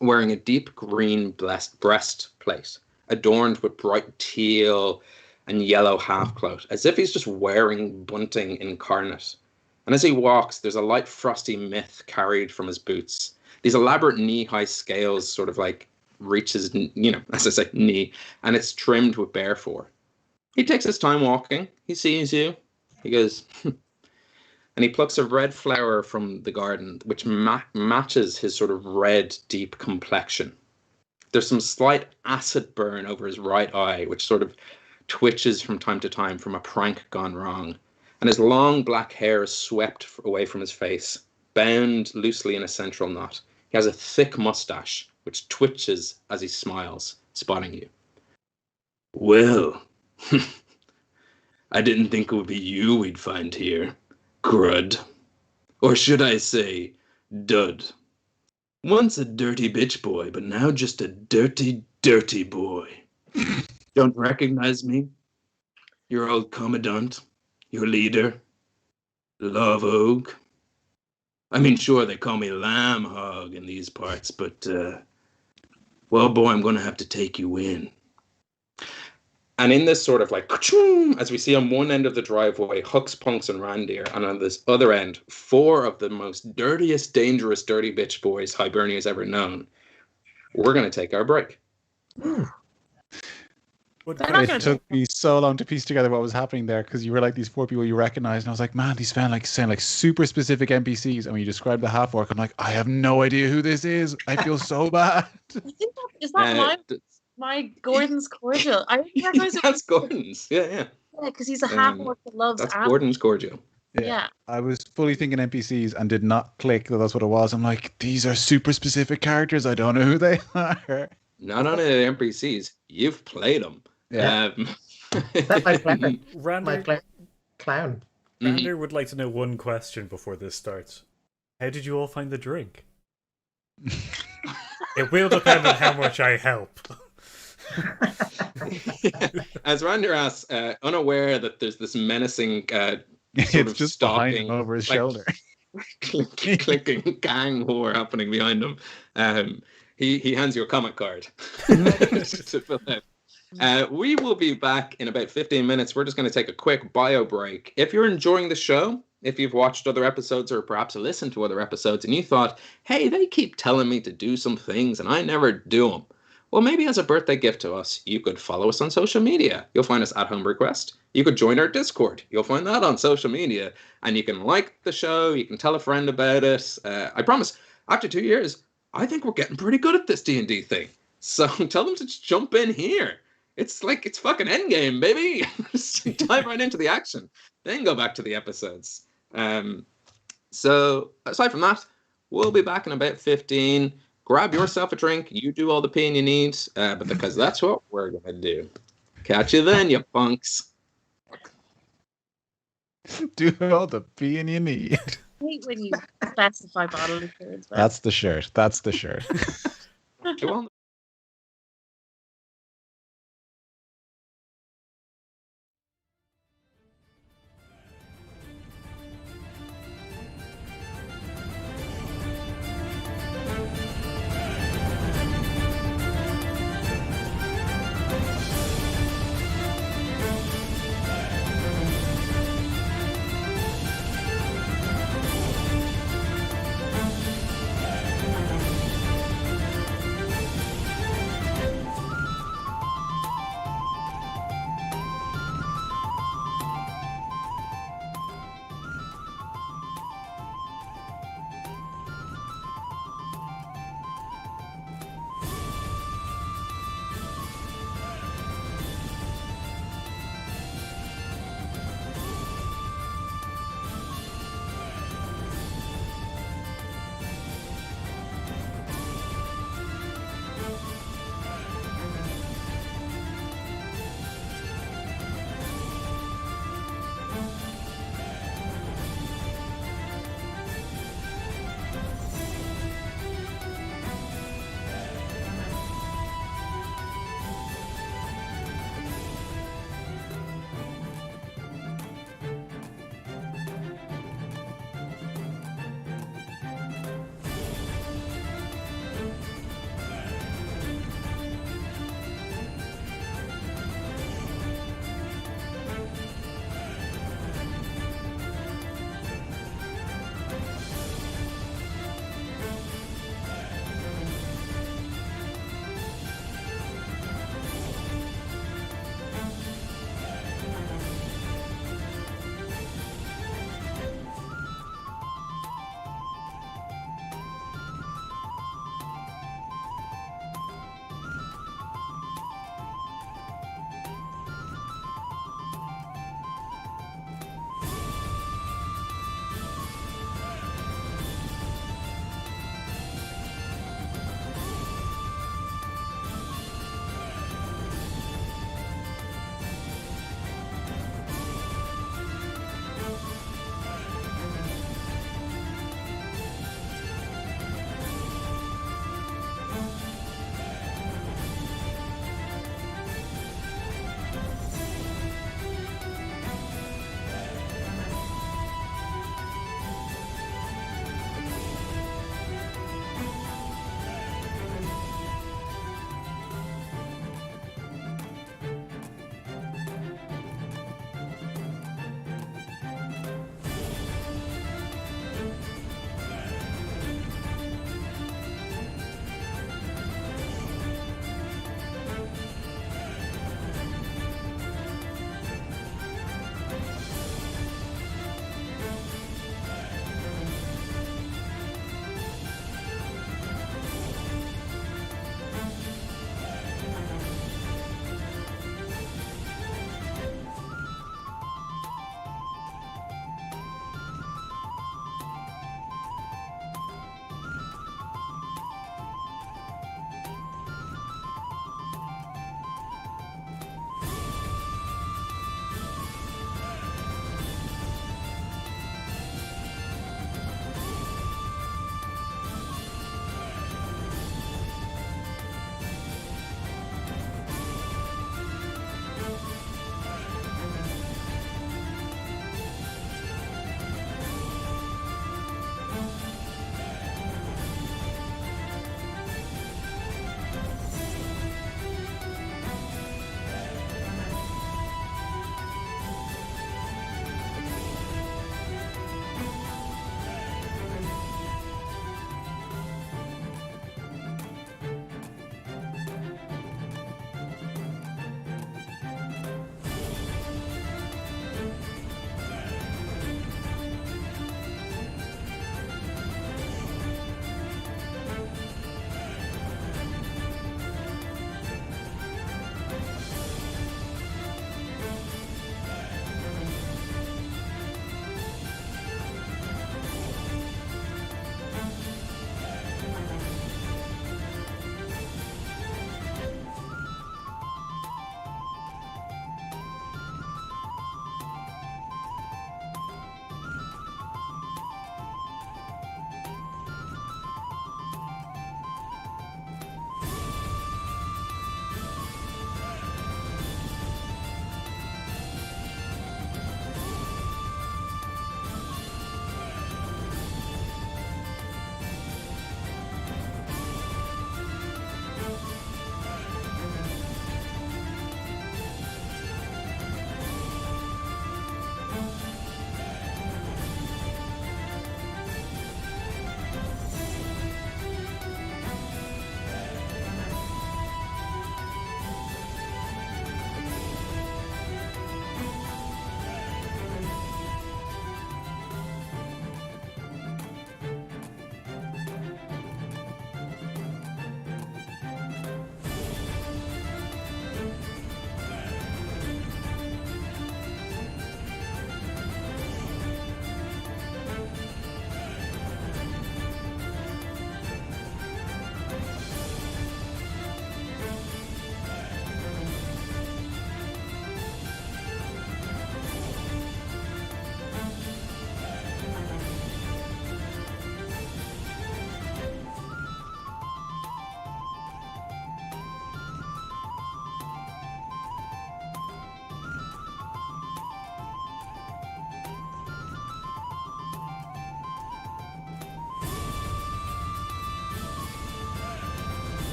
wearing a deep green breastplate, adorned with bright teal and yellow half-cloak, as if he's just wearing bunting incarnate. And as he walks, there's a light frosty mist carried from his boots. These elaborate knee-high scales sort of like reaches, as I say, knee, and it's trimmed with bear fur. He takes his time walking. He sees you. He goes, and he plucks a red flower from the garden, which matches his sort of red, deep complexion. There's some slight acid burn over his right eye, which sort of twitches from time to time from a prank gone wrong. And his long black hair is swept away from his face, bound loosely in a central knot. He has a thick mustache, which twitches as he smiles, spotting you. "Well, I didn't think it would be you we'd find here, Crud. Or should I say, Dud. Once a dirty bitch boy, but now just a dirty, dirty boy. Don't recognize me? Your old commandant? Your leader? Love Ogue? I mean, sure, they call me Lamb Hog in these parts, but, well, boy, I'm going to have to take you in." And in this sort of like, as we see on one end of the driveway, Huck's, Punks, and Randir, and on this other end, 4 of the most dirtiest, dangerous, dirty bitch boys Hibernia's ever known. We're going to take our break. It took me so long to piece together what was happening there because you were like these 4 people you recognized, and I was like, man, these sound like super specific NPCs. And when you described the half-orc, I'm like, I have no idea who this is. I feel so bad. I think is that my Gordon's cordial. I didn't recognize it. That's Gordon's. Yeah. Yeah, because he's a half-orc that loves That's apples. Gordon's cordial. Yeah. I was fully thinking NPCs and did not click that that's what it was. I'm like, these are super specific characters. I don't know who they are. Not only the NPCs, you've played them. Yeah. That's my clown. Randir, Clown. Randir would like to know one question before this starts. How did you all find the drink? It will depend on how much I help. As Randir asks, unaware that there's this menacing It's just behind him over his shoulder. clinking gang war happening behind him. He hands you a comment card to fill out. We will be back in about 15 minutes. We're just going to take a quick bio break. If you're enjoying the show, if you've watched other episodes or perhaps listened to other episodes and you thought, hey, they keep telling me to do some things and I never do them. Well, maybe as a birthday gift to us, you could follow us on social media. You'll find us at Homebrew Quest. You could join our Discord. You'll find that on social media. And you can like the show. You can tell a friend about it. I promise, after 2 years, I think we're getting pretty good at this D&D thing. So tell them to just jump in here. It's like, it's fucking endgame, baby. Just dive right into the action. Then go back to the episodes. So aside from that, we'll be back in about 15. Grab yourself a drink. You do all the peeing you need, but because that's what we're going to do. Catch you then, you punks. Do all the peeing you need. I hate when you specify bodily fluids. but- That's the shirt. That's the shirt. Go on.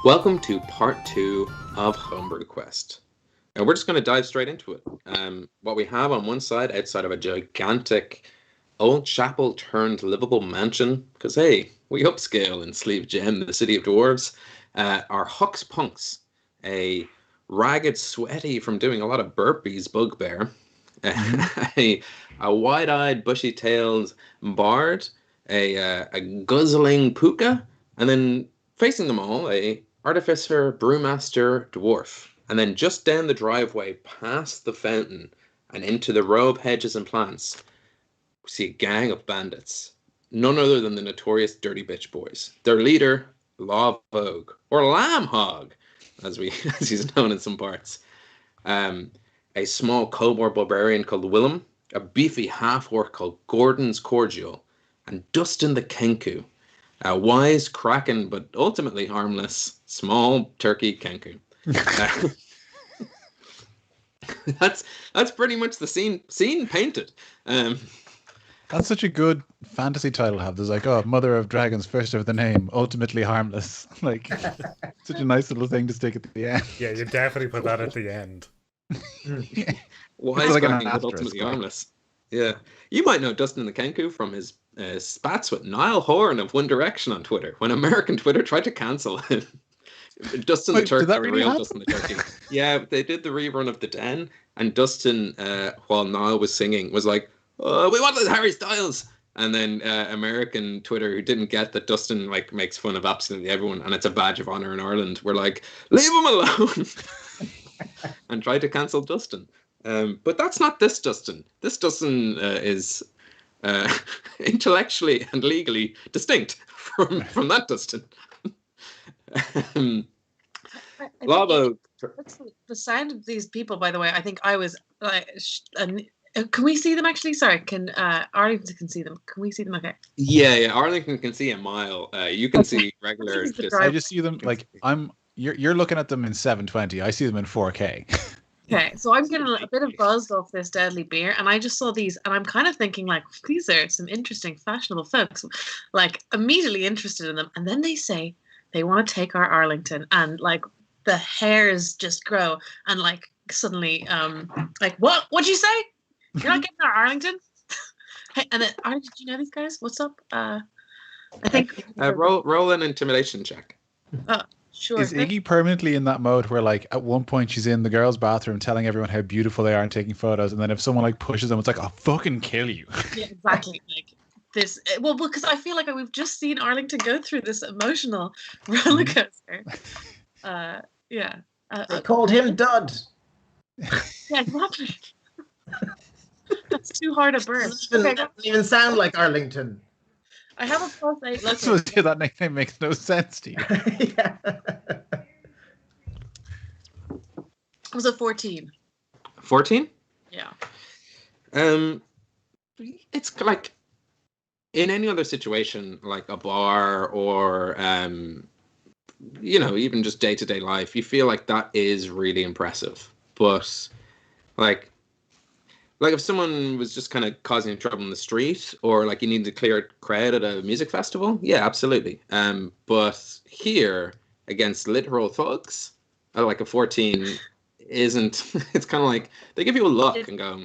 Welcome to part 2 of Homebrew Quest. And we're just going to dive straight into it. What we have on one side, outside of a gigantic old chapel turned livable mansion, because hey, we upscale in Sleeve Gem, the city of dwarves, are Huck's Punks, a ragged, sweaty from doing a lot of burpees bugbear, a wide-eyed, bushy-tailed bard, a guzzling puka, and then facing them all, a artificer, brewmaster, dwarf. And then just down the driveway, past the fountain, and into the row of hedges and plants, we see a gang of bandits. None other than the notorious Dirty Bitch Boys. Their leader, Law Vogue, or Lamb Hog, as he's known in some parts. A small kobold barbarian called Willem, a beefy half-orc called Gordon's Cordial, and Dustin the Kenku, a wise, kraken, but ultimately harmless, small turkey Kenku. That's pretty much the scene painted. That's such a good fantasy title to have. There's like, oh, Mother of Dragons, first of the name, ultimately harmless. Like, such a nice little thing to stick at the end. Yeah, you definitely put that at the end. Wise, like kraken, but ultimately harmless. Yeah, you might know Dustin the Kenku from his spats with Niall Horan of One Direction on Twitter when American Twitter tried to cancel him. Dustin the Turkey, did that really happen? Dustin the Turkey. Yeah, they did the rerun of The Den, and Dustin, while Niall was singing, was like, "Oh, we want this Harry Styles." And then American Twitter, who didn't get that Dustin like makes fun of absolutely everyone, and it's a badge of honor in Ireland, were like, "Leave him alone," and tried to cancel Dustin. But that's not this Dustin. This Dustin is intellectually and legally distinct from that Dustin. Lavo. The sound of these people, by the way, I think I was can we see them actually? Sorry, can Arlington can see them? Can we see them? Okay. Yeah. Arlington can see a mile. You can see regular. I just see them like you're looking at them in 720. I see them in 4K. Okay, so I'm getting a bit of buzzed off this deadly beer, and I just saw these, and I'm kind of thinking like, these are some interesting, fashionable folks, like immediately interested in them, and then they say they want to take our Arlington, and like the hairs just grow, and like suddenly, like what'd you say? You're not getting our Arlington? Hey, and then Arlington, do you know these guys? What's up? I think roll an intimidation check. Sure. Is Iggy permanently in that mode where, like, at one point she's in the girls' bathroom telling everyone how beautiful they are and taking photos, and then if someone like pushes them, it's like, I'll fucking kill you. Yeah, exactly. Like this. Well, because I feel like we've just seen Arlington go through this emotional roller coaster. Yeah. They called him Dud. Yeah, exactly. That's too hard a burn. Doesn't even sound like Arlington. I have a +8. That's what that nickname makes no sense to you. Yeah. It was a 14. 14? Yeah. It's like in any other situation, like a bar or even just day-to-day life, you feel like that is really impressive. But like if someone was just kind of causing trouble in the street, or like you need to clear a crowd at a music festival, yeah, absolutely. But here, against literal thugs, like a 14 isn't. It's kind of like they give you a look and go.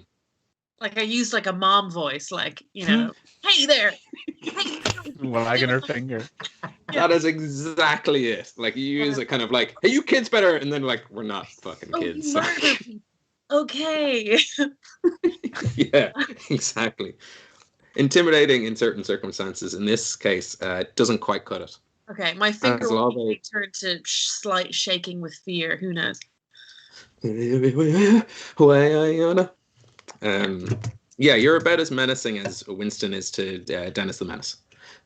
Like I used like a mom voice, like, hey there. Wagging her finger. That is exactly it. Like you use it kind of like, hey, you kids better, and then like, we're not fucking kids. Okay. Yeah, exactly. Intimidating in certain circumstances. In this case, doesn't quite cut it. Okay, my finger will turn to slight shaking with fear. Who knows? Yeah, you're about as menacing as Winston is to Dennis the Menace.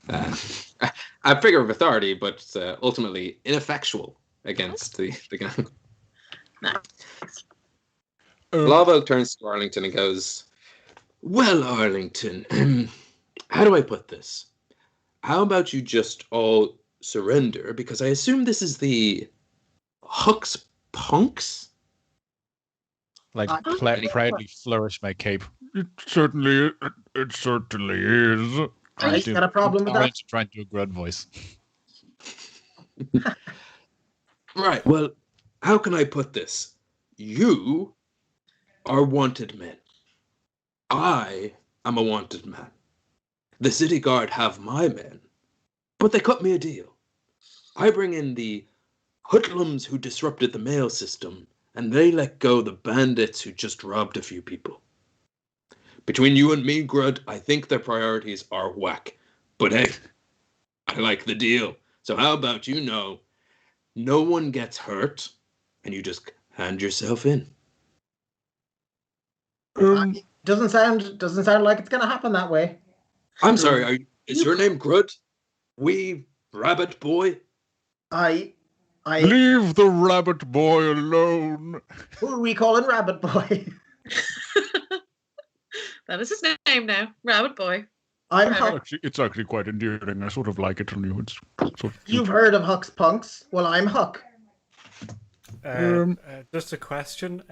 A figure of authority, but ultimately ineffectual against the gang. Nice. Lavo turns to Arlington and goes, "Well, Arlington, how do I put this? How about you just all surrender? Because I assume this is the Huck's Punks?" Like, proudly flourish my cape. It certainly is. He's got a problem with that. Trying to do a grunt voice. Right, well, how can I put this? You are wanted men. I am a wanted man. The city guard have my men, but they cut me a deal. I bring in the hoodlums who disrupted the mail system, and they let go the bandits who just robbed a few people. Between you and me, Grud, I think their priorities are whack. But hey, I like the deal. So how about no one gets hurt, and you just hand yourself in? Doesn't sound like it's gonna happen that way. I'm sorry, is your name Grud? Wee rabbit boy? I Leave the rabbit boy alone. Who are we calling Rabbit Boy? That is his name now, Rabbit Boy. I'm Forever. Huck. It's actually quite endearing. I sort of like it on you. It's sort of You've heard of Huck's Punks? Well, I'm Huck. Just a question.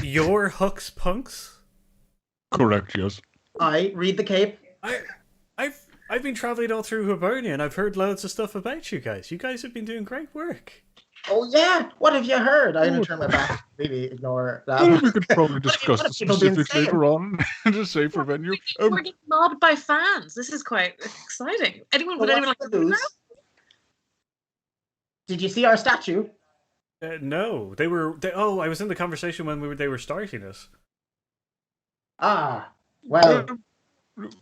You're Huck's Punks? correct, yes. I read the Cape. I've been traveling all through Hibernia and I've heard loads of stuff about you guys. You guys have been doing great work. Oh yeah, what have you heard? I'm gonna turn my back. Maybe ignore that. Well, we could probably What discuss have the people been specifics saying? later on in a safer venue. We're getting mobbed by fans. This is quite exciting. Would anyone like to do that? Did you see our statue? No, I was in the conversation when they were starting it. Ah, well,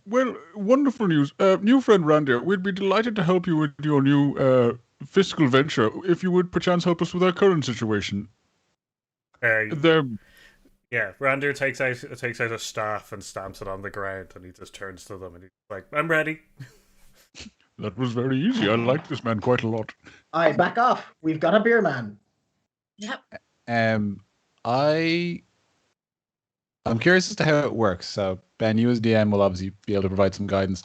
Well, wonderful news. New friend Randir, we'd be delighted to help you with your new fiscal venture if you would perchance help us with our current situation. Yeah, Randir takes out a staff and stamps it on the ground, and he just turns to them and he's like, "I'm ready." That was very easy. I like this man quite a lot. I back off. We've got a beer man. Yep. I'm curious as to how it works. So Ben, you as DM will obviously be able to provide some guidance.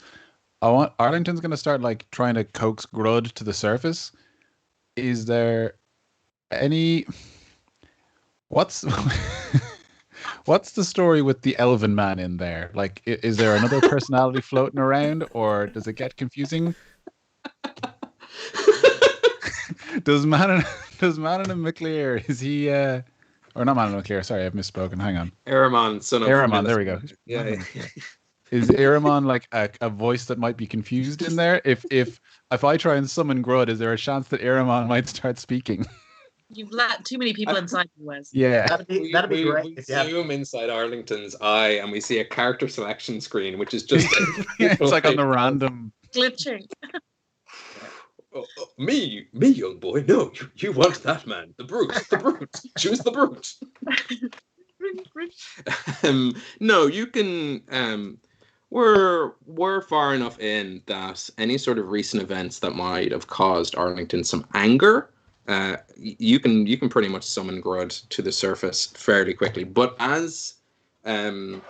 Arlington's going to start like trying to coax Grud to the surface. Is there any? What's the story with the Elven man in there? Like, is there another personality floating around, or does it get confusing? Does Manon and McClear, is he or not Manon McClear, sorry, I've misspoken. Hang on. Aramon, son of Aramon, there we go. Yeah. Is Aramon like a voice that might be confused in there? If I try and summon Grud, is there a chance that Aramon might start speaking? You've let too many people inside you, Wes. Yeah. That'd be great. We Yeah. zoom inside Arlington's eye and we see a character selection screen, which is just It's like on the random. Glitching. Me, young boy. No, you want that man, the brute. Choose the brute. No, you can. We're far enough in that any sort of recent events that might have caused Arlington some anger, you can pretty much summon Grud to the surface fairly quickly. But as Lavogue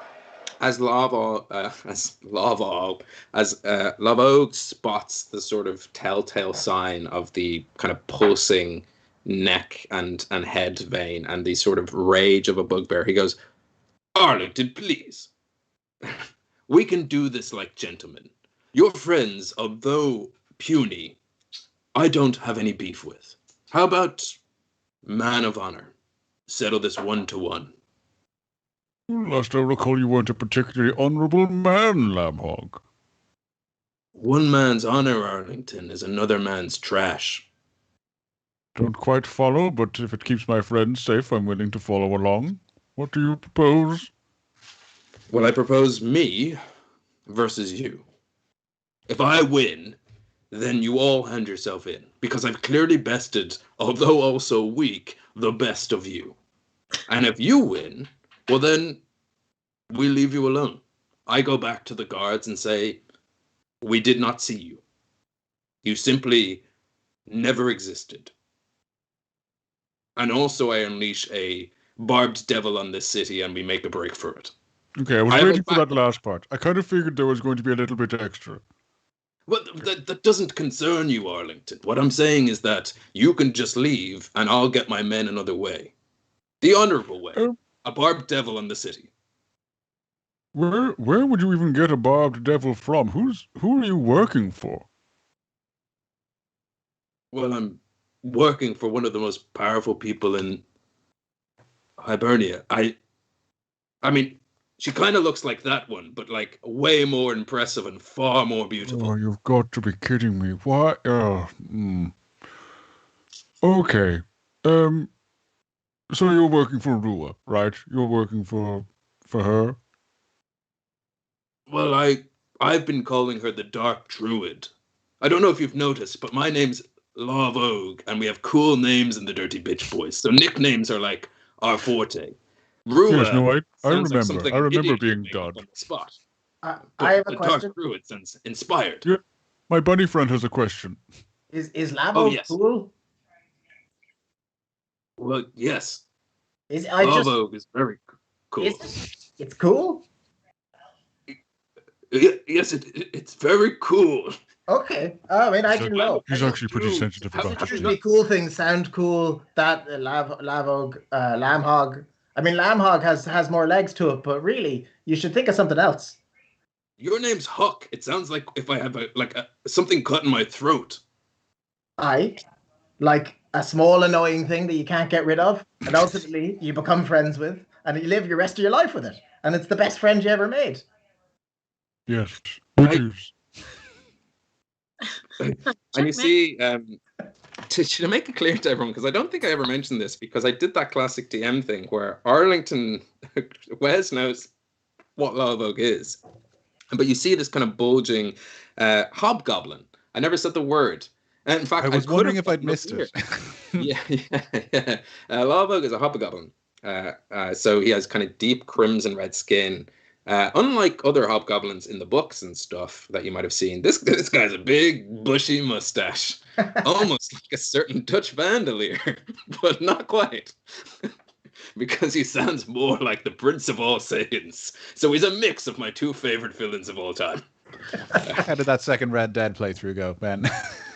spots the sort of telltale sign of the kind of pulsing neck and head vein and the sort of rage of a bugbear, he goes, "Arlington, please. We can do this like gentlemen. Your friends, although puny, I don't have any beef with. How about man of honor? Settle this 1-to-1. Last I recall, you weren't a particularly honourable man, Lambhog. One man's honor, Arlington, is another man's trash." Don't quite follow, but if it keeps my friends safe, I'm willing to follow along. What do you propose? Well, I propose me versus you. If I win, then you all hand yourself in, because I've clearly bested, although also weak, the best of you. And if you win, well then, we leave you alone. I go back to the guards and say, we did not see you. You simply never existed. And also I unleash a barbed devil on this city and we make a break for it. Okay, I was waiting for that last part. I kind of figured there was going to be a little bit extra. Well, that doesn't concern you, Arlington. What I'm saying is that you can just leave and I'll get my men another way. The honorable way. A barbed devil on the city. Where would you even get a barbed devil from? Who are you working for? Well, I'm working for one of the most powerful people in Hibernia. I mean, she kind of looks like that one, but like way more impressive and far more beautiful. Oh, you've got to be kidding me. Why? Okay. So you're working for Rua, right? You're working for her? Well, I've been calling her the Dark Druid. I don't know if you've noticed, but my name's La Vogue, and we have cool names in the Dirty Bitch Boys. So nicknames are like our forte. Rua Yes, no, I sounds remember. like something I an remember idiot would being make up dubbed. on the spot. I But have a the question. Dark Druid sounds inspired. Yeah. My bunny friend has a question. Is Lavo Oh, yes. cool? Well, yes. Is La Vogue is very cool. It's cool? Yes, it's very cool. Okay. I mean, I didn't know. He's actually pretty sensitive about this. Usually cool things sound cool. That Lamhog. I mean, Lamhog has more legs to it, but really, you should think of something else. Your name's Huck. It sounds like if I have something cut in my throat. Like a small annoying thing that you can't get rid of, and ultimately you become friends with, and you live your rest of your life with it, and it's the best friend you ever made. Yes, it is. And you see, to make it clear to everyone, because I don't think I ever mentioned this, because I did that classic DM thing where Arlington, Wes knows what Lavog is, but you see this kind of bulging hobgoblin. I never said the word. And in fact, I was wondering if I'd missed it. yeah. Lavog is a hobgoblin. So he has kind of deep crimson red skin. Unlike other hobgoblins in the books and stuff that you might have seen, this guy's a big bushy mustache, almost like a certain Dutch Vandalier, but not quite, because he sounds more like the Prince of All Saiyans. So he's a mix of my two favorite villains of all time. How did that second Red Dead playthrough go, Ben?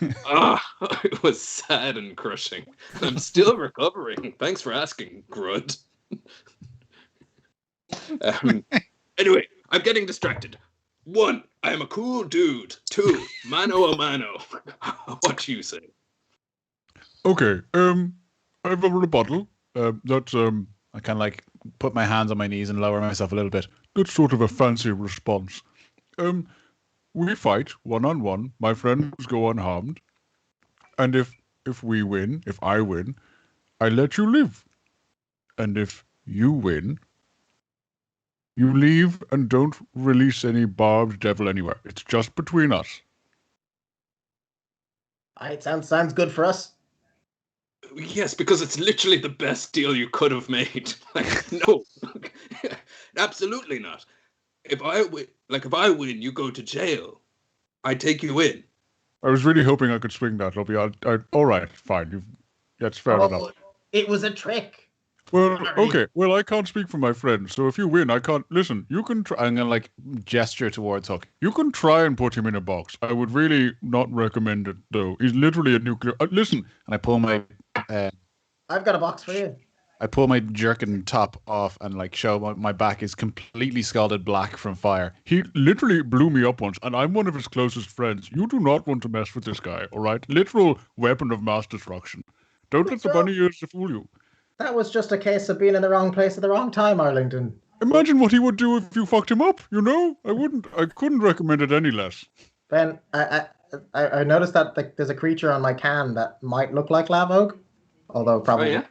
It was sad and crushing. I'm still recovering. Thanks for asking, Grud. Anyway, I'm getting distracted. 1, I am a cool dude. 2, mano a mano. What you say? Okay, I have a bottle. That's I kind of like put my hands on my knees and lower myself a little bit. That's sort of a fancy response. We fight 1-on-1. My friends go unharmed, and if we win, if I win, I let you live, and if you win, you leave and don't release any barbed devil anywhere. It's just between us. It sounds good for us. Yes, because it's literally the best deal you could have made. Like, no, absolutely not. If I win, you go to jail. I take you in. I was really hoping I could swing that. All right, fine. That's fair enough. It was a trick. Well, okay. Well, I can't speak for my friends, so if you win, I can't. Listen, you can try. I'm gonna like gesture towards Huck. You can try and put him in a box. I would really not recommend it, though. He's literally a nuclear. Listen, and I pull my. I've got a box for you. I pull my jerkin top off and like show my back is completely scalded black from fire. He literally blew me up once, and I'm one of his closest friends. You do not want to mess with this guy, all right? Literal weapon of mass destruction. Don't let the bunny ears fool you. That was just a case of being in the wrong place at the wrong time, Arlington. Imagine what he would do if you fucked him up, you know? I couldn't recommend it any less. Ben, I noticed that there's a creature on my can that might look like Lavog, although probably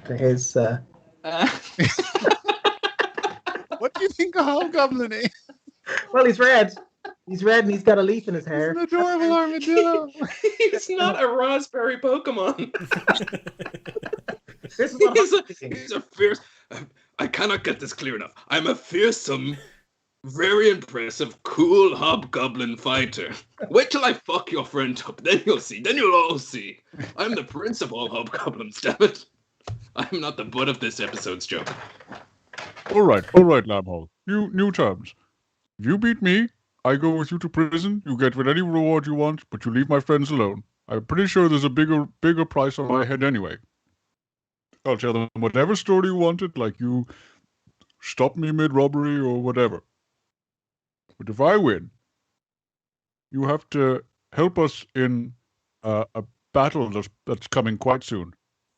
to his... What do you think a hobgoblin is? Well, he's red. He's red and he's got a leaf in his hair. It's an adorable armadillo. He's not a raspberry Pokemon. This is what he's a fierce. I cannot get this clear enough. I'm a fearsome, very impressive, cool hobgoblin fighter. Wait till I fuck your friend up, then you'll see. Then you'll all see. I'm the prince of all hobgoblins, damn it. I'm not the butt of this episode's joke. All right, Lambhole. New terms. You beat me, I go with you to prison. You get with any reward you want, but you leave my friends alone. I'm pretty sure there's a bigger price on my head anyway. I'll tell them whatever story you wanted, like you stop me mid-robbery or whatever. But if I win, you have to help us in a battle that's coming quite soon.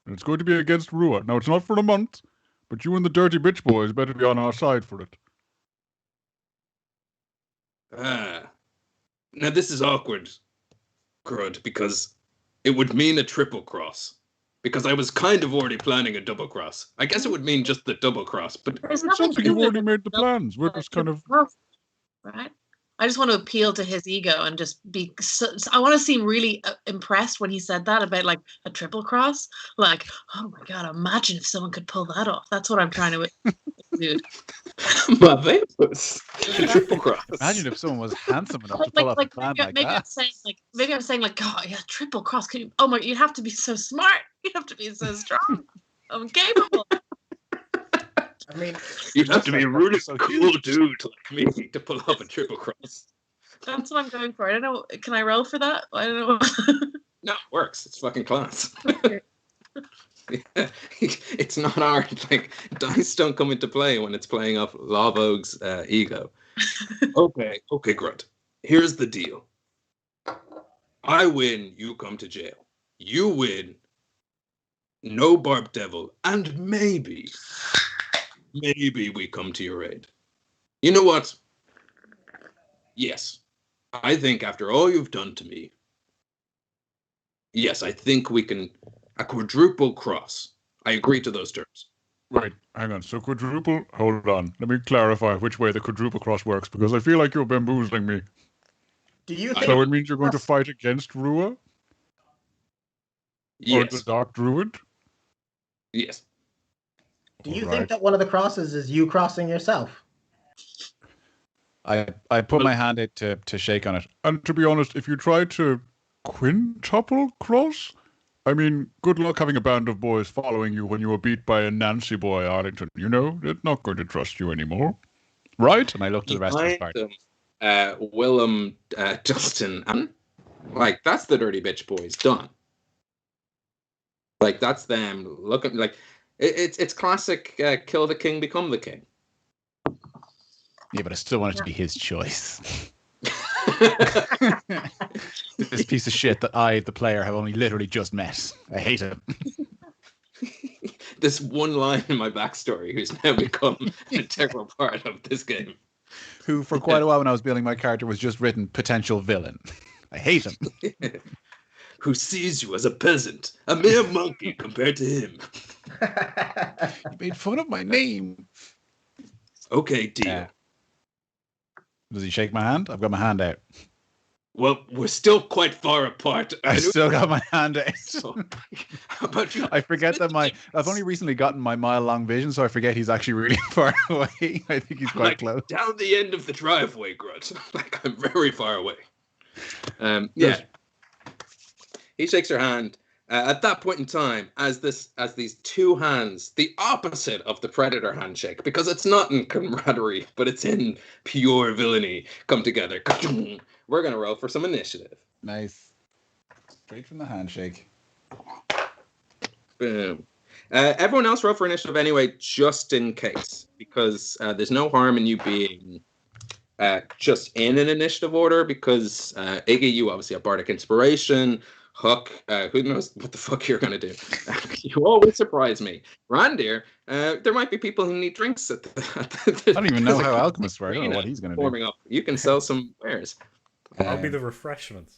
And it's going to be against Rua. Now, it's not for a month, but you and the dirty bitch boys better be on our side for it. Now this is awkward, Crud, because it would mean a triple cross. Because I was kind of already planning a double cross. I guess it would mean just the double cross, but There's It nothing sounds like to you've do already with made the plans. We're just kind of... right? I just want to appeal to his ego and just be. I want to seem really impressed when he said that about like a triple cross. Like, oh my god, imagine if someone could pull that off. That's what I'm trying to do. my Vapus, a triple cross. Imagine if someone was handsome enough to pull off a plan like maybe that. maybe I'm saying like, oh yeah, triple cross. Can you? Oh my, you'd have to be so smart. You'd have to be so strong. I'm capable. I mean, You'd have to be a really so cool dude like me to pull off a triple cross. That's what I'm going for. I don't know. Can I roll for that? I don't know. No, it works. It's fucking class. It's not hard. Like, dice don't come into play when it's playing off Lavog's ego. Okay, Grunt. Here's the deal. I win, you come to jail. You win, no Barb Devil, and maybe we come to your aid. You know what? Yes. I think after all you've done to me, yes, I think we can... A quadruple cross. I agree to those terms. Right, hang on. So quadruple... Hold on. Let me clarify which way the quadruple cross works, because I feel like you're bamboozling me. do you think? So it means you're going to fight against Rua? Or Yes. the Dark Druid? Yes. Do you Right. think that one of the crosses is you crossing yourself? I put my hand out to shake on it. And to be honest, if you try to quintuple cross, I mean, good luck having a band of boys following you when you were beat by a Nancy boy, Arlington. You know, they're not going to trust you anymore. Right? And I look to the rest of his Behind party. them, Willem, Justin, and like that's the dirty bitch boys done. Like that's them looking like it's classic. Kill the king, become the king. Yeah, but I still want it to be his choice. This piece of shit that I, the player, have only literally just met. I hate him. This one line in my backstory, who's now become an integral part of this game. Who, for quite a while when I was building my character, was just written potential villain. I hate him. Who sees you as a peasant, a mere monkey compared to him. You made fun of my name. Okay, deal. Does he shake my hand? I've got my hand out. Well, we're still quite far apart. I still got my hand out. So, how about you? I forget that I've only recently gotten my mile-long vision, so I forget he's actually really far away. I think he's quite like, close. Down the end of the driveway, Grunt. Like, I'm very far away. Yeah. He shakes her hand. At that point in time, as these two hands, the opposite of the Predator handshake, because it's not in camaraderie, but it's in pure villainy, come together. We're going to roll for some initiative. Nice. Straight from the handshake. Boom. Everyone else roll for initiative anyway, just in case, because there's no harm in you being just in an initiative order, because Iggy, you obviously have Bardic Inspiration. Huck, who knows what the fuck you're going to do. You always surprise me. Randir, there might be people who need drinks at the I don't even know how alchemists work. I don't know what he's going to do. Forming up. You can sell some wares. I'll be the refreshments.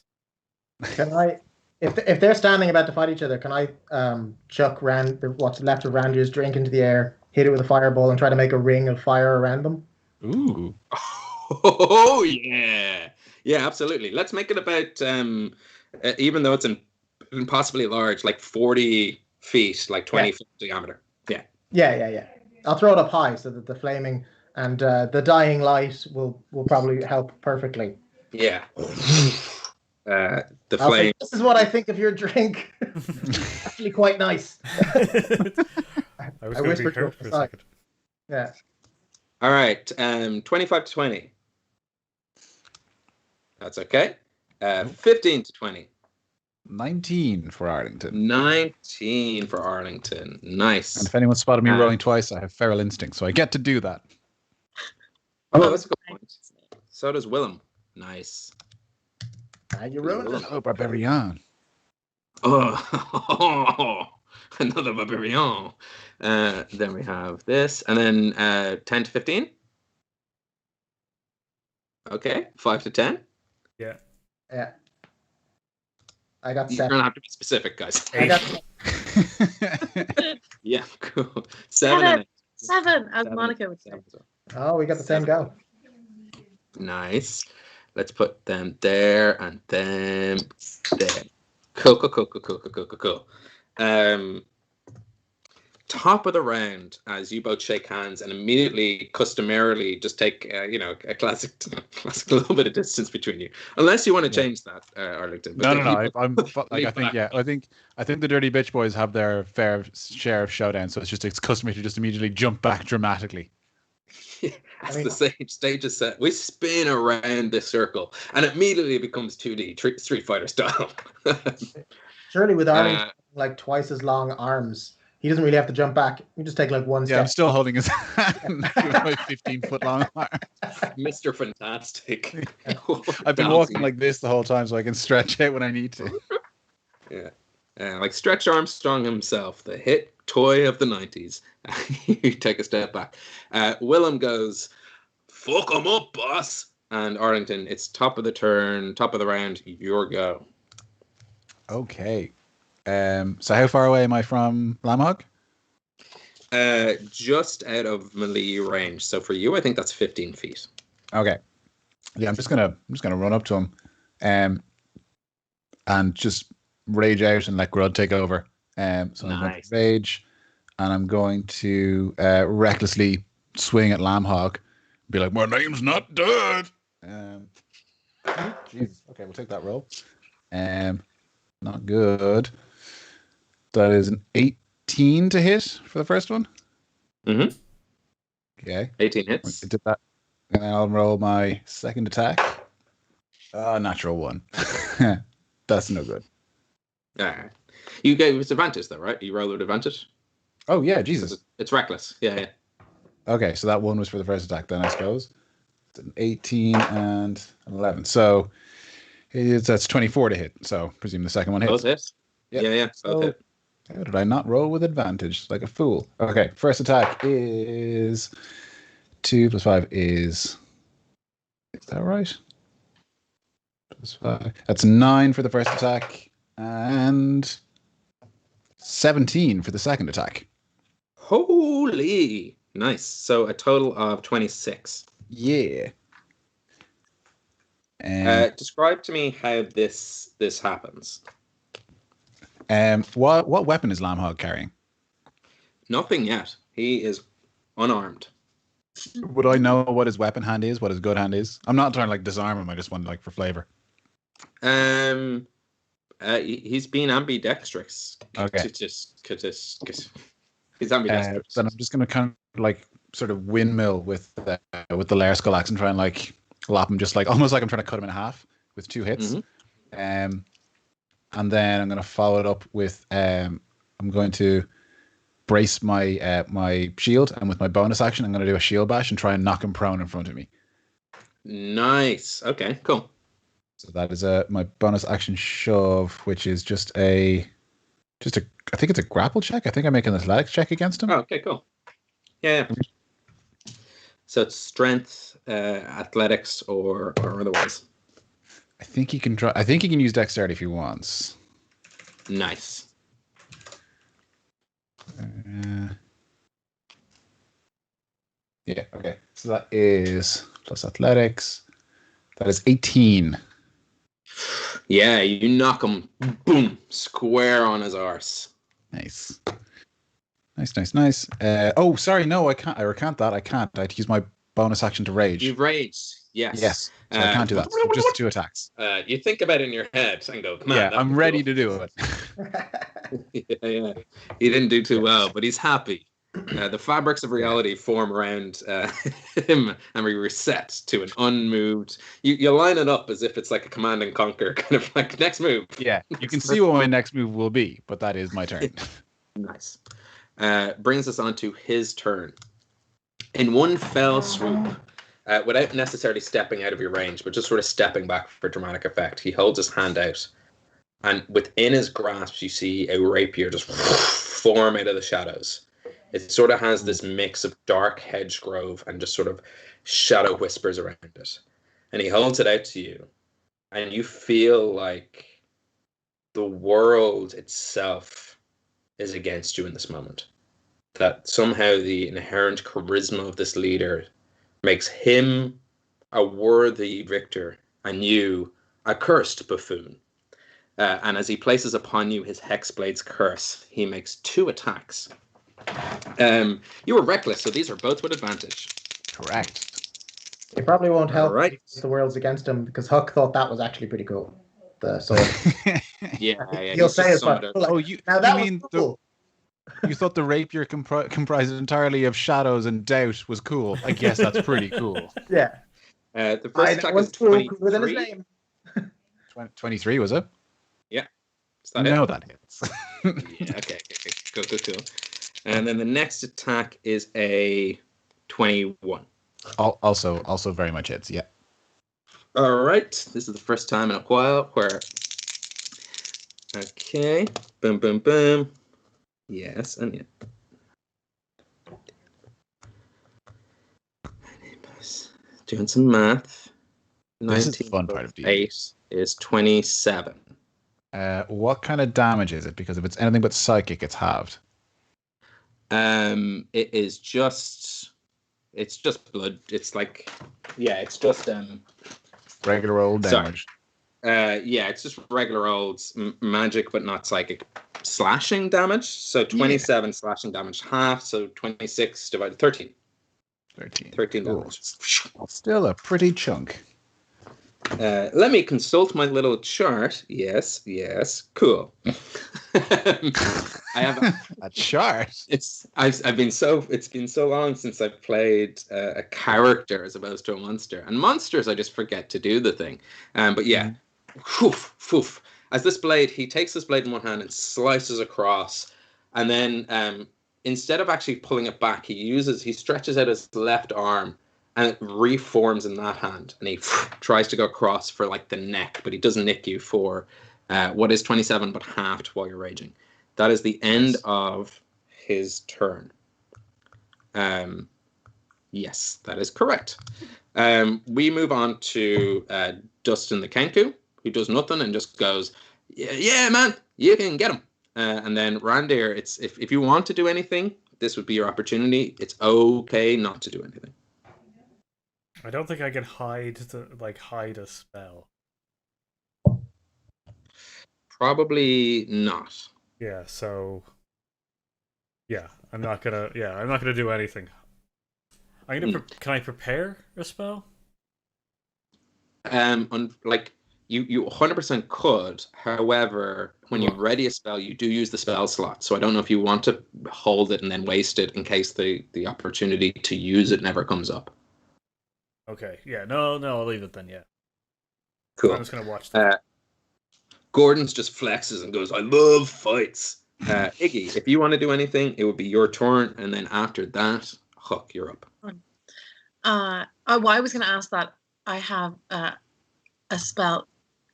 Can I, if they're standing about to fight each other, can I chuck what's left of Randir's drink into the air, hit it with a fireball, and try to make a ring of fire around them? Ooh. Oh, yeah. Yeah, absolutely. Let's make it about... even though it's impossibly large, like 40 feet, like 20 foot diameter. Yeah. Yeah. I'll throw it up high so that the flaming and the dying light will probably help perfectly. Yeah. The flame. This is what I think of your drink. Actually, quite nice. I was going to be hurt for a second. Yeah. All right. 25 to 20. That's okay. 15 to 20. 19 for Arlington. 19 for Arlington. Nice. And if anyone spotted me rolling twice, I have feral instinct, so I get to do that. Oh, that's a good point. So does Willem. Nice. You ruined it. Oh, Barbarian. Oh, another barbarian. Then we have this, and then 10 to 15. Okay, 5 to 10. Yeah. Yeah. I got You're 7. gonna have to be specific, guys. I got Yeah, cool. 7 and 8. 7, as 7, Monica would say. 7 as well. Oh, we got the same go. Nice. Let's put them there and then there. Cool. Top of the round, as you both shake hands and immediately, customarily, just take a classic little bit of distance between you, unless you want to change that, Arlington. No. I think the Dirty Bitch Boys have their fair share of showdowns, so it's customary to just immediately jump back dramatically. As the stage is set, we spin around this circle, and immediately it becomes 2D Street Fighter style. Surely with Arlington like twice as long arms, he doesn't really have to jump back. You just take like one step. Yeah, I'm still holding his hand with my 15-foot long arm. Mr. Fantastic. I've been walking like this the whole time so I can stretch out when I need to. Yeah. Like Stretch Armstrong himself, the hit toy of the 90s. You take a step back. Willem goes, "Fuck 'em up, boss." And Arlington, it's top of the turn, top of the round, your go. Okay. So how far away am I from Lamhog? Just out of melee range. So for you, I think that's 15 feet. Okay. Yeah, I'm just gonna run up to him, and just rage out and let Grud take over. So I'm going to rage, and I'm going to recklessly swing at Lamhog, be like, "My name's not dead." Jesus. Okay, we'll take that roll. Not good. That is an 18 to hit for the first one. Mm-hmm. Okay. 18 hits. I did that. And I'll roll my second attack. Natural 1. That's no good. All right. You gave us advantage, though, right? You roll with advantage? Oh, yeah, Jesus. It's reckless. Yeah. Okay, so that 1 was for the first attack then, I suppose. It's an 18 and an 11. So that's 24 to hit. So presume the second one hits. Both hits? Yep. Yeah. Both hit. How did I not roll with advantage? Like a fool. Okay, first attack is 2 plus 5 is that right? Plus 5. That's 9 for the first attack and 17 for the second attack. Holy! Nice. So a total of 26. Yeah. Describe to me how this happens. What weapon is Lamhog carrying? Nothing yet. He is unarmed. Would I know what his weapon hand is? What his good hand is? I'm not trying to disarm him. I just want for flavor. He's been ambidextrous. Okay. He's ambidextrous. Then I'm just gonna kind of sort of windmill with the Lair Skull axe and try and lop him, just almost like I'm trying to cut him in half with 2 hits. Mm-hmm. And then I'm going to follow it up with I'm going to brace my my shield, and with my bonus action I'm going to do a shield bash and try and knock him prone in front of me. Nice. Okay, cool. So that is my bonus action shove, which is just a I think it's a grapple check. I think I make an athletics check against him. Oh, okay, cool. Yeah. So it's strength, athletics, or otherwise. I think he can try. I think he can use dexterity if he wants. Nice. Yeah. Okay. So that is plus athletics. That is 18. Yeah, you knock him, boom, square on his arse. Nice. Oh, sorry. No, I can't. I recant that. I can't. I had to use my bonus action to rage. You've raged. Yes. Yes. So I can't do that. So just 2 attacks. You think about it in your head and go, come on. Yeah, I'm ready to do it. Yeah. He didn't do too well, but he's happy. The fabrics of reality form around him, and we reset to an unmoved. You line it up as if it's like a Command and Conquer kind of next move. Yeah, you can see what my next move will be, but that is my turn. Nice. Brings us on to his turn. In one fell swoop, without necessarily stepping out of your range, but just sort of stepping back for dramatic effect, he holds his hand out And within his grasp, you see a rapier just form out of the shadows. It sort of has this mix of dark hedgegrove and just sort of shadow whispers around it. And he holds it out to you, and you feel like the world itself is against you in this moment. That somehow the inherent charisma of this leader makes him a worthy victor and you a cursed buffoon. And as he places upon you his Hexblade's curse, he makes 2 attacks. You were reckless, so these are both with advantage. Correct. It probably won't help Right. if the world's against him, because Huck thought that was actually pretty cool. The sword. Yeah, He'll say as well. Oh, you mean cool. You thought the rapier comprised entirely of shadows and doubt was cool? I guess that's pretty cool. Yeah. The first attack is within his 23. name. 23, was it? Yeah. Is that No, it? that hits. Yeah, okay. Cool. And then the next attack is a 21. Also very much hits, yeah. All right. This is the first time in a while where... Okay. Boom. Yes, and yeah. Doing some math. This is the fun part of D&D. 8 is 27. What kind of damage is it? Because if it's anything but psychic, it's halved. It is just... It's just blood. It's like... Yeah, it's just... Regular old damage. Yeah, it's just regular old magic, but not psychic slashing damage. So 27 slashing damage half, so 26 divided 13. 13 damage. Still a pretty chunk. Let me consult my little chart. Yes, cool. I have a chart. It's been so long since I've played a character as opposed to a monster. And monsters, I just forget to do the thing. But yeah, Foof. As this blade, he takes this blade in one hand and slices across, and then instead of actually pulling it back, he stretches out his left arm, and it reforms in that hand, and he tries to go across for like the neck, but he doesn't nick you for what is 27, but halved while you're raging. That is the end of his turn. Yes, that is correct. We move on to Dustin the Kenku, who does nothing and just goes, yeah, man, you can get him. And then Randir, it's if you want to do anything, this would be your opportunity. It's okay not to do anything. I don't think I can hide a spell. Probably not. Yeah, so I'm not gonna do anything. Can I prepare a spell? You 100% could. However, when you ready a spell, you do use the spell slot. So I don't know if you want to hold it and then waste it in case the opportunity to use it never comes up. Okay. Yeah. No. I'll leave it then. Yeah. Cool. I'm just gonna watch that. Gordon's just flexes and goes, "I love fights." Iggy, if you want to do anything, it would be your turn, and then after that, Huck, you're up. I was going to ask that. I have a spell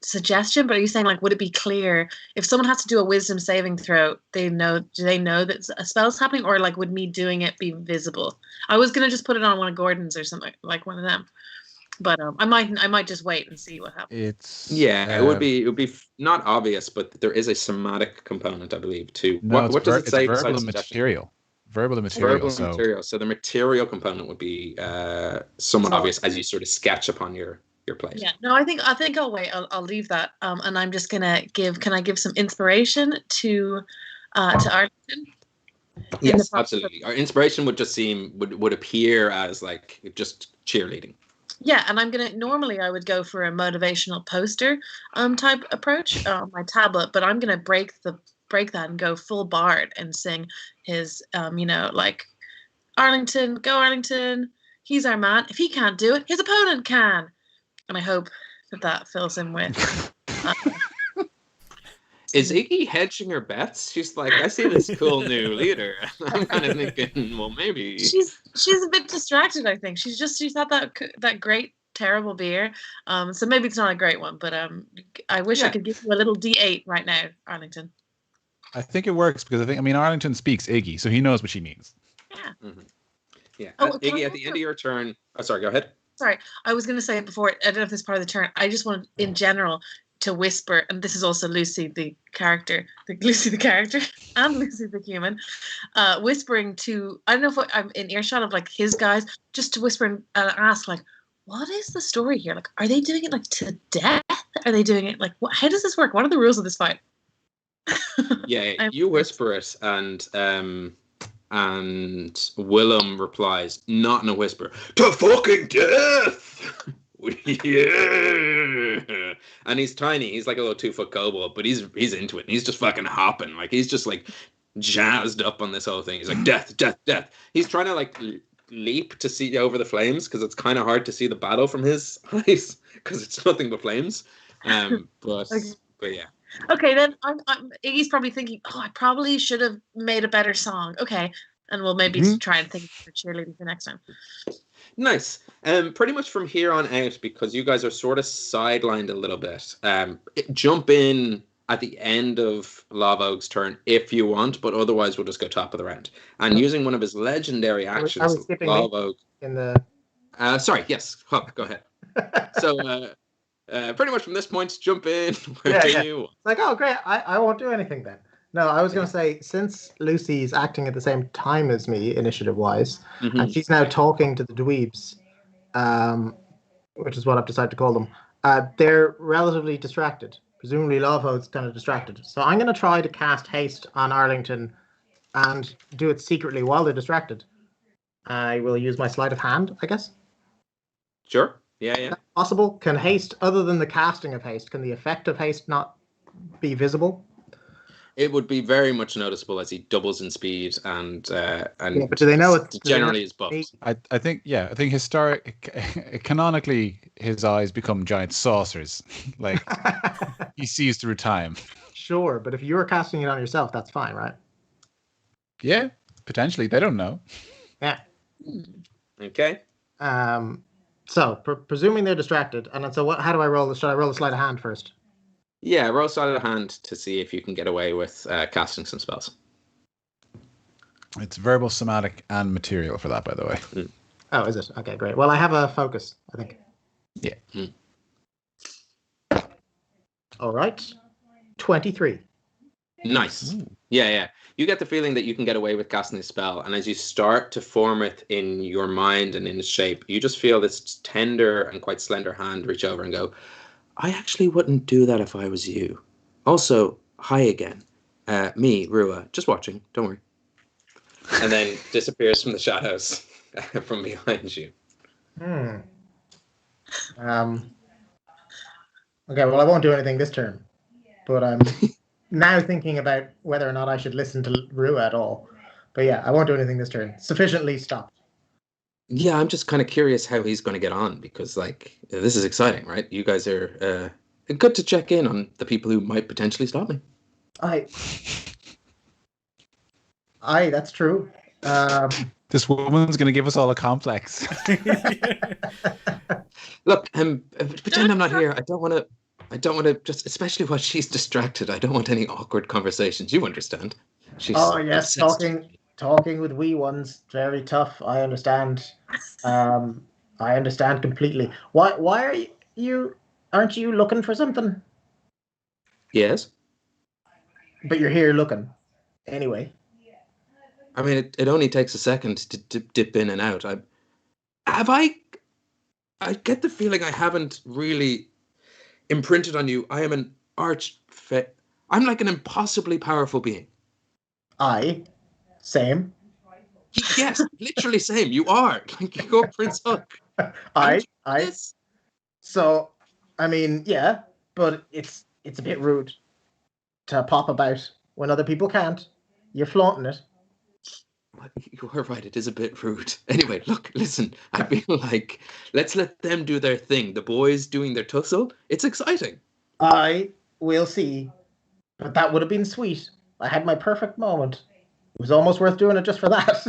suggestion, but are you saying would it be clear if someone has to do a wisdom saving throw? Do they know that a spell's happening, or would me doing it be visible? I was gonna just put it on one of Gordon's or something, like one of them, but I might just wait and see what happens. It would be not obvious, but there is a somatic component, I believe, too. No, what does it say? It's verbal material. Verbal material. So the material component would be somewhat obvious as you sort of sketch upon your plate. Yeah, no, I think I'll wait. I'll leave that. And I'm just gonna can I give some inspiration to Arlington? Yes, absolutely. Our inspiration would just would appear as just cheerleading. Yeah, and normally I would go for a motivational poster type approach on my tablet, but I'm gonna break that and go full bard and sing his Arlington, go Arlington, he's our man. If he can't do it, his opponent can. And I hope that fills him with. Is Iggy hedging her bets? She's like, I see this cool new leader. I'm kind of thinking, well, maybe she's a bit distracted. I think she's had that great terrible beer. So maybe it's not a great one, but I wish I could give you a little D8 right now, Arlington. I think it works because I mean Arlington speaks Iggy, so he knows what she means. Yeah. Mm-hmm. Yeah. Iggy, at the end of your turn. Oh, sorry. Go ahead. Sorry, I was going to say before. I don't know if this is part of the turn. I just wanted, in general, to whisper, and this is also Lucy the character, and Lucy the human, whispering to. I don't know if I'm in earshot of like his guys, just to whisper and ask like, what is the story here? Like, are they doing it like to death? Are they doing it like what? How does this work? What are the rules of this fight? Yeah, you whisper it, and Willem replies, not in a whisper, to fucking death. Yeah. And he's tiny. He's like a little 2-foot kobold, but he's into it. And he's just fucking hopping. Like he's just like jazzed up on this whole thing. He's like death, death, death. He's trying to like leap to see over the flames because it's kind of hard to see the battle from his eyes because it's nothing but flames. But yeah. Okay, then Iggy's probably thinking, oh, I probably should have made a better song. Okay, and we'll maybe try and think for cheerleading for next time. Nice. Pretty much from here on out, because you guys are sort of sidelined a little bit, jump in at the end of Lavog's turn if you want, but otherwise we'll just go top of the round. And using one of his legendary actions, I was skipping Lavog... in the... sorry, yes, Huck, go ahead. So... pretty much from this point, jump in. You It's like, oh, great. I won't do anything then. No, I was going to say, since Lucy's acting at the same time as me, initiative-wise, and she's now talking to the dweebs, which is what I've decided to call them, they're relatively distracted. Presumably Lavo's kind of distracted. So I'm going to try to cast haste on Arlington and do it secretly while they're distracted. I will use my sleight of hand, I guess. Sure. Yeah. Possible? Can haste, other than the casting of haste, can the effect of haste not be visible? It would be very much noticeable as he doubles in speed and but do they know it generally is buffed. I think canonically his eyes become giant saucers. Like he sees through time. Sure, but if you're casting it on yourself, that's fine, right? Yeah, potentially. They don't know. Yeah. Okay. So, presuming they're distracted, and so how do I roll? Should I roll a sleight of hand first? Yeah, roll sleight of hand to see if you can get away with casting some spells. It's verbal, somatic, and material for that, by the way. Oh, is it? Okay, great. Well, I have a focus, I think. Yeah. All right. 23. Nice. Ooh. Yeah. You get the feeling that you can get away with casting this spell, and as you start to form it in your mind and in its shape, you just feel this tender and quite slender hand reach over and go, I actually wouldn't do that if I was you. Also, hi again. Me, Rua, just watching, don't worry. And then disappears from the shadows from behind you. Okay, well, I won't do anything this turn, but I'm now thinking about whether or not I should listen to Rua at all. But yeah, I won't do anything this turn. Sufficiently stopped. Yeah, I'm just kind of curious how he's going to get on because, like, this is exciting, right? You guys are good to check in on the people who might potentially stop me. That's true. This woman's going to give us all a complex. Look, pretend I'm not here. I don't want to just, especially while she's distracted. I don't want any awkward conversations. You understand? She's yes, talking with wee ones, very tough. I understand. I understand completely. Why are you? Aren't you looking for something? Yes. But you're here looking, anyway. I mean, it only takes a second to dip in and out. I get the feeling I haven't really imprinted on you. I am an I'm like an impossibly powerful being. Same. Yes, literally same. You are. Like you're Prince Huck. So, I mean, yeah, but it's a bit rude to pop about when other people can't. You're flaunting it. You are right. It is a bit rude. Anyway, look, listen. I feel like let's let them do their thing. The boys doing their tussle. It's exciting. We'll see. But that would have been sweet. I had my perfect moment. It was almost worth doing it just for that.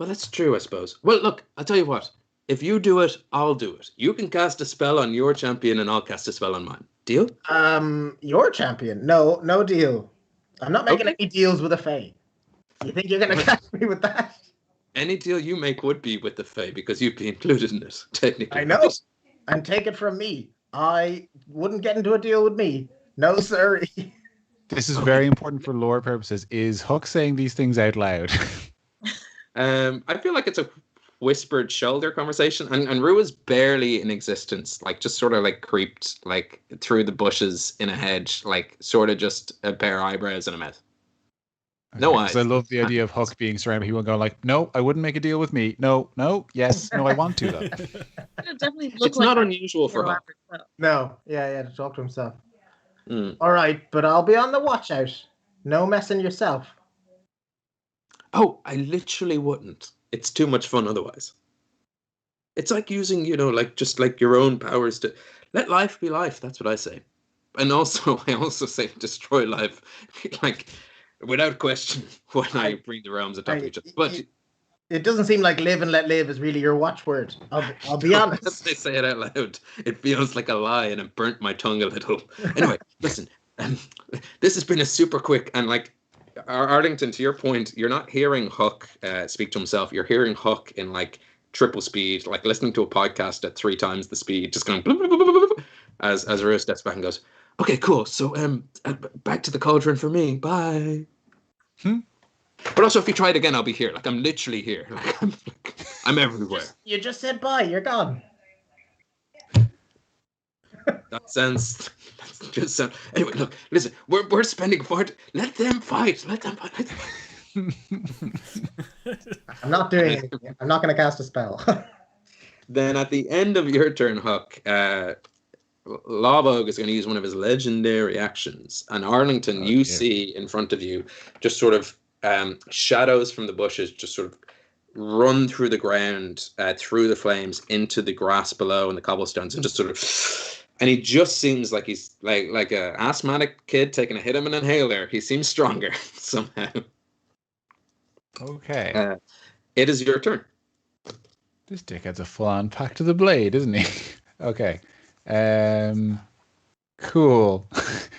Well, that's true, I suppose. Well, look, I'll tell you what. If you do it, I'll do it. You can cast a spell on your champion, and I'll cast a spell on mine. Deal? Your champion? No deal. I'm not making Okay. any deals with a Fae. You think you're gonna catch me with that? Any deal you make would be with the Fae because you'd be included in it, technically. I know. And take it from me. I wouldn't get into a deal with me. No, sir. This is very important for lore purposes. Is Huck saying these things out loud? I feel like it's a whispered shoulder conversation, and Rue is barely in existence, like just sort of like creeped like through the bushes in a hedge, like sort of just a pair of eyebrows and a mouth. No eyes. I love the idea of Huck being surrounded by people going like, no, I wouldn't make a deal with me. No, yes, no, I want to though. It definitely look It's like not that. unusual for Huck. No. Yeah, to talk to himself. Mm. All right, but I'll be on the watch out. No messing yourself. Oh, I literally wouldn't. It's too much fun otherwise. It's like using, like just like your own powers to let life be life. That's what I say. And also, I also say destroy life, like without question when I bring the realms atop each other. But it doesn't seem like live and let live is really your watchword. I'll be honest. As I say it out loud, it feels like a lie, and it burnt my tongue a little. Anyway, listen, this has been a super quick and like. Arlington, to your point, you're not hearing Huck speak to himself. You're hearing Huck in like triple speed, like listening to a podcast at 3 times the speed, just going blah, blah, blah, blah, blah, as Rue steps back and goes, "Okay, cool. So back to the cauldron for me. Bye." But also, if you try it again, I'll be here. Like I'm literally here. Like I'm everywhere. You just said bye. You're gone. That sounds. Just sound. Anyway, look, listen. We're spending Let them fight. Let them fight. I'm not doing anything. I'm not going to cast a spell. Then at the end of your turn, Huck, Lawbog is going to use one of his legendary actions. And Arlington, you see in front of you just sort of shadows from the bushes just sort of run through the ground, through the flames, into the grass below and the cobblestones, and just sort of... And he just seems like he's like a asthmatic kid taking a hit of an inhaler. He seems stronger somehow. Okay. It is your turn. This dickhead's a full-on pack to the blade, isn't he? Okay. Cool.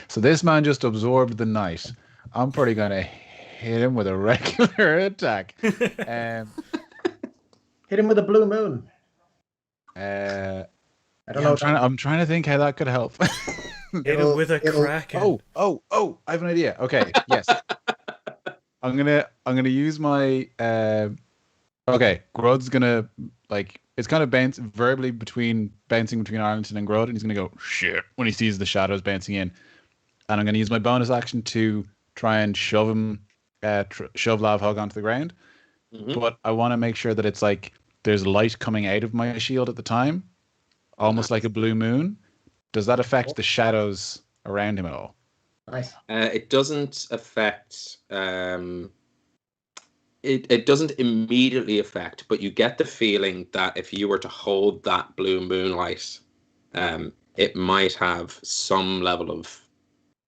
So this man just absorbed the night. I'm probably going to hit him with a regular attack. Hit him with a blue moon. I don't know. I'm trying to think how that could help. Hit him with a kraken. Oh! I have an idea. Okay, yes. I'm gonna use my. Okay, Grud's gonna it's kind of bouncing between Arlington and Grud, and he's gonna go shit when he sees the shadows bouncing in, and I'm gonna use my bonus action to try and shove him, shove Lav Hug onto the ground. Mm-hmm. But I want to make sure that it's like there's light coming out of my shield at the time. Almost like a blue moon. Does that affect the shadows around him at all? Nice. It doesn't affect. It doesn't immediately affect, but you get the feeling that if you were to hold that blue moonlight, it might have some level of,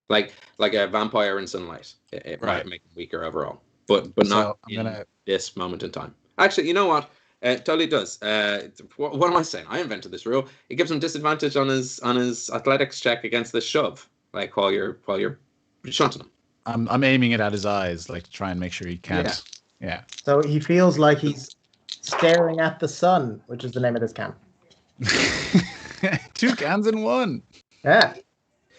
like a vampire in sunlight. It might make it weaker overall, but not in this moment in time. Actually, you know what? It totally does. What am I saying? I invented this rule. It gives him disadvantage on his athletics check against the shove, like while you're shunting him. I'm aiming it at his eyes, like to try and make sure he can't. Yeah. So he feels like he's staring at the sun, which is the name of this can. 2 cans in 1. Yeah.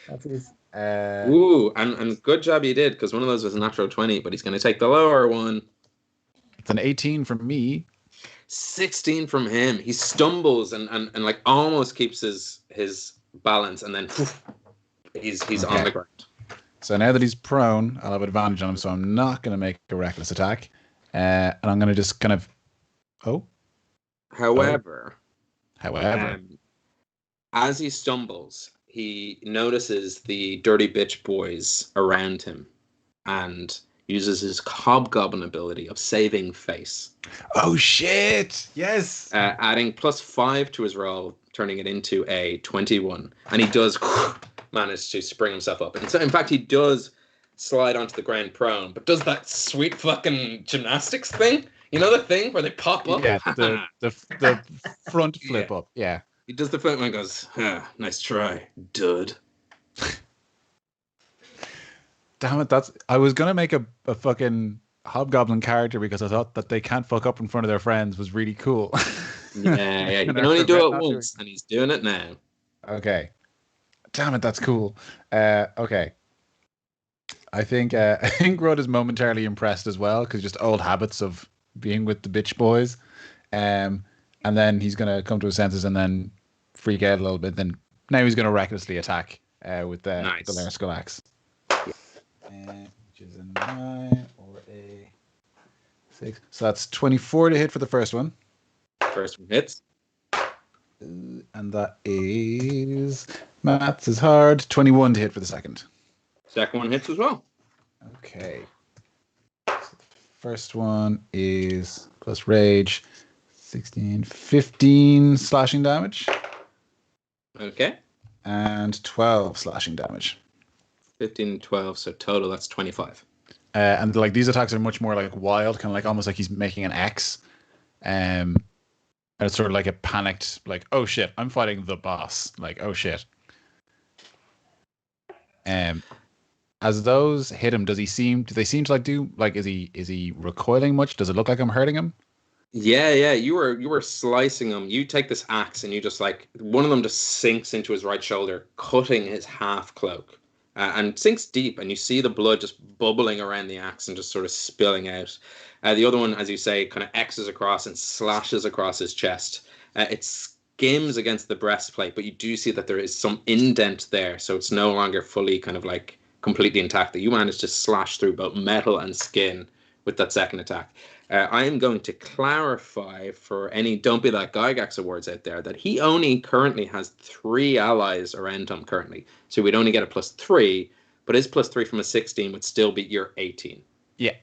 That's his. Ooh, and good job you did, because one of those was a natural 20, but he's going to take the lower one. It's an 18 from me. 16 from him. He stumbles and like almost keeps his balance, and then he's on the ground. So now that he's prone, I'll have advantage on him, so I'm not going to make a reckless attack. And I'm going to just kind of... However, as he stumbles, he notices the dirty bitch boys around him and uses his hobgoblin ability of saving face. Oh, shit! Yes! Adding +5 to his roll, turning it into a 21. And he does manage to spring himself up. And so, in fact, he does slide onto the ground prone, but does that sweet fucking gymnastics thing. You know the thing where they pop up? Yeah, the front flip up. Yeah. He does the flip and goes, nice try, dud. Damn it, I was gonna make a fucking hobgoblin character because I thought that they can't fuck up in front of their friends was really cool. Yeah. You can only do it once, and he's doing it now. Okay. Damn it, that's cool. Okay. I think Rod is momentarily impressed as well because just old habits of being with the bitch boys, and then he's gonna come to his senses and then freak out a little bit. Then now he's gonna recklessly attack with the Lair Skull Axe, which is a 9 or a 6. So that's 24 to hit for the first one. First one hits, and that is maths is hard. 21 to hit for the second. Second one hits as well. Okay. So the first one is plus rage, 16, 15 slashing damage. Okay. And 12 slashing damage. 15 and 12, so total that's 25. And like these attacks are much more like wild, kind of like almost like he's making an X. And it's sort of like a panicked, like, oh shit, I'm fighting the boss. Like, oh shit. As those hit him, do they seem to is he recoiling much? Does it look like I'm hurting him? Yeah, you were slicing him. You take this axe and you just like one of them just sinks into his right shoulder, cutting his half cloak, and sinks deep, and you see the blood just bubbling around the axe and just sort of spilling out. The other one, as you say, kind of X's across and slashes across his chest. It skims against the breastplate, but you do see that there is some indent there, so it's no longer fully kind of like completely intact. That you managed to slash through both metal and skin with that second attack. I am going to clarify for any Don't Be That Gygax awards out there that he only currently has 3 allies around him currently. So we'd only get a +3, but his +3 from a 16 would still beat your 18. Yeah.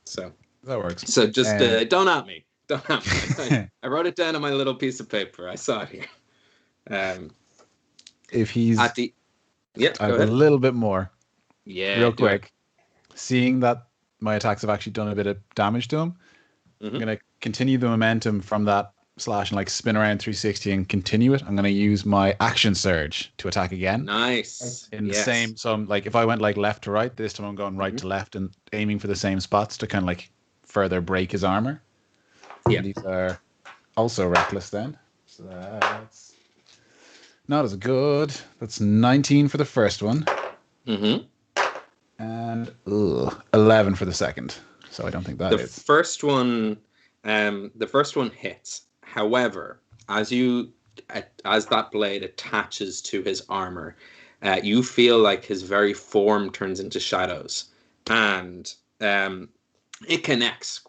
So that works. So just don't at me. Don't at me. I wrote it down on my little piece of paper. I saw it here. If he's at the... Yeah, I have a little bit more. Yeah. Real quick. Seeing that my attacks have actually done a bit of damage to him, I'm going to continue the momentum from that slash and like spin around 360 and continue it. I'm going to use my action surge to attack again. Nice. In the same, so I'm like, if I went like left to right, this time I'm going right to left and aiming for the same spots to kind of like further break his armor. Yeah. And these are also reckless then. So that's not as good. That's 19 for the first one. And 11 for the second. So I don't think that is. The first one hits. However, as that blade attaches to his armor, you feel like his very form turns into shadows, and it connects.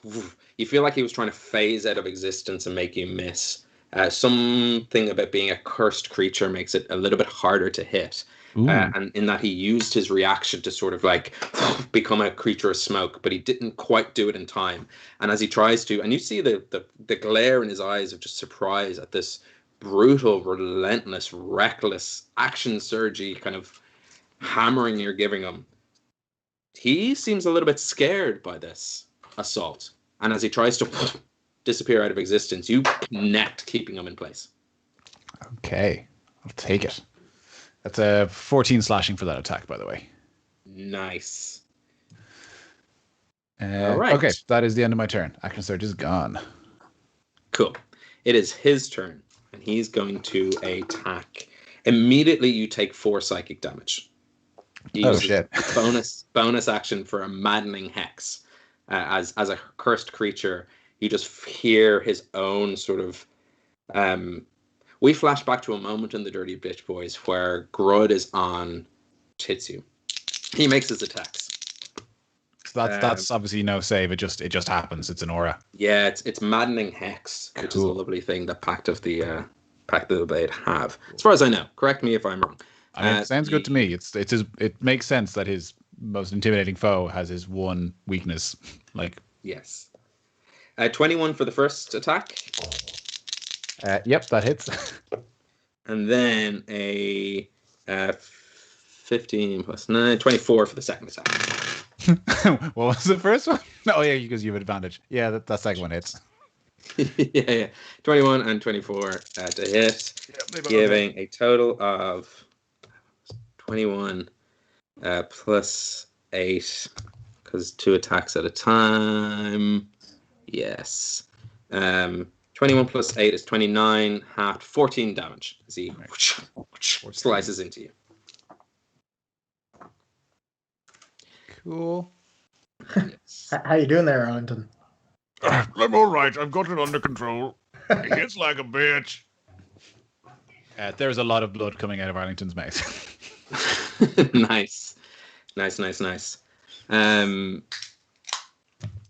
You feel like he was trying to phase out of existence and make you miss. Something about being a cursed creature makes it a little bit harder to hit. And in that he used his reaction to sort of like become a creature of smoke, but he didn't quite do it in time. And as he tries to, and you see the glare in his eyes of just surprise at this brutal, relentless, reckless action surgy kind of hammering you're giving him. He seems a little bit scared by this assault. And as he tries to disappear out of existence, you connect, keeping him in place. Okay, I'll take it. That's a 14 slashing for that attack, by the way. Nice. All right. Okay, that is the end of my turn. Action surge is gone. Cool. It is his turn, and he's going to attack. Immediately, you take 4 psychic damage. Oh shit! bonus action for a maddening hex. As a cursed creature, you just hear his own sort of. We flash back to a moment in the Dirty Bitch Boys where Grud is on Titsu. He makes his attacks. So that's obviously no save. It just happens. It's an aura. Yeah, it's maddening hex, which is a lovely thing that Pact of the Blade have, as far as I know. Correct me if I'm wrong. I mean, it sounds good to me. It makes sense that his most intimidating foe has his one weakness. Like yes, 21 for the first attack. Yep, that hits. And then a 15 plus 9, 24 for the second attack. What was the first one? Oh yeah, because you have advantage. Yeah, that second one hits. Yeah. 21 and 24 to hit, giving a total of 21 plus 8, because 2 attacks at a time. Yes. 21 plus 8 is 29, half 14 damage as he slices into you. Cool. Yes. How you doing there, Arlington? I'm all right. I've got it under control. He hits like a bitch. There's a lot of blood coming out of Arlington's mouth. Nice.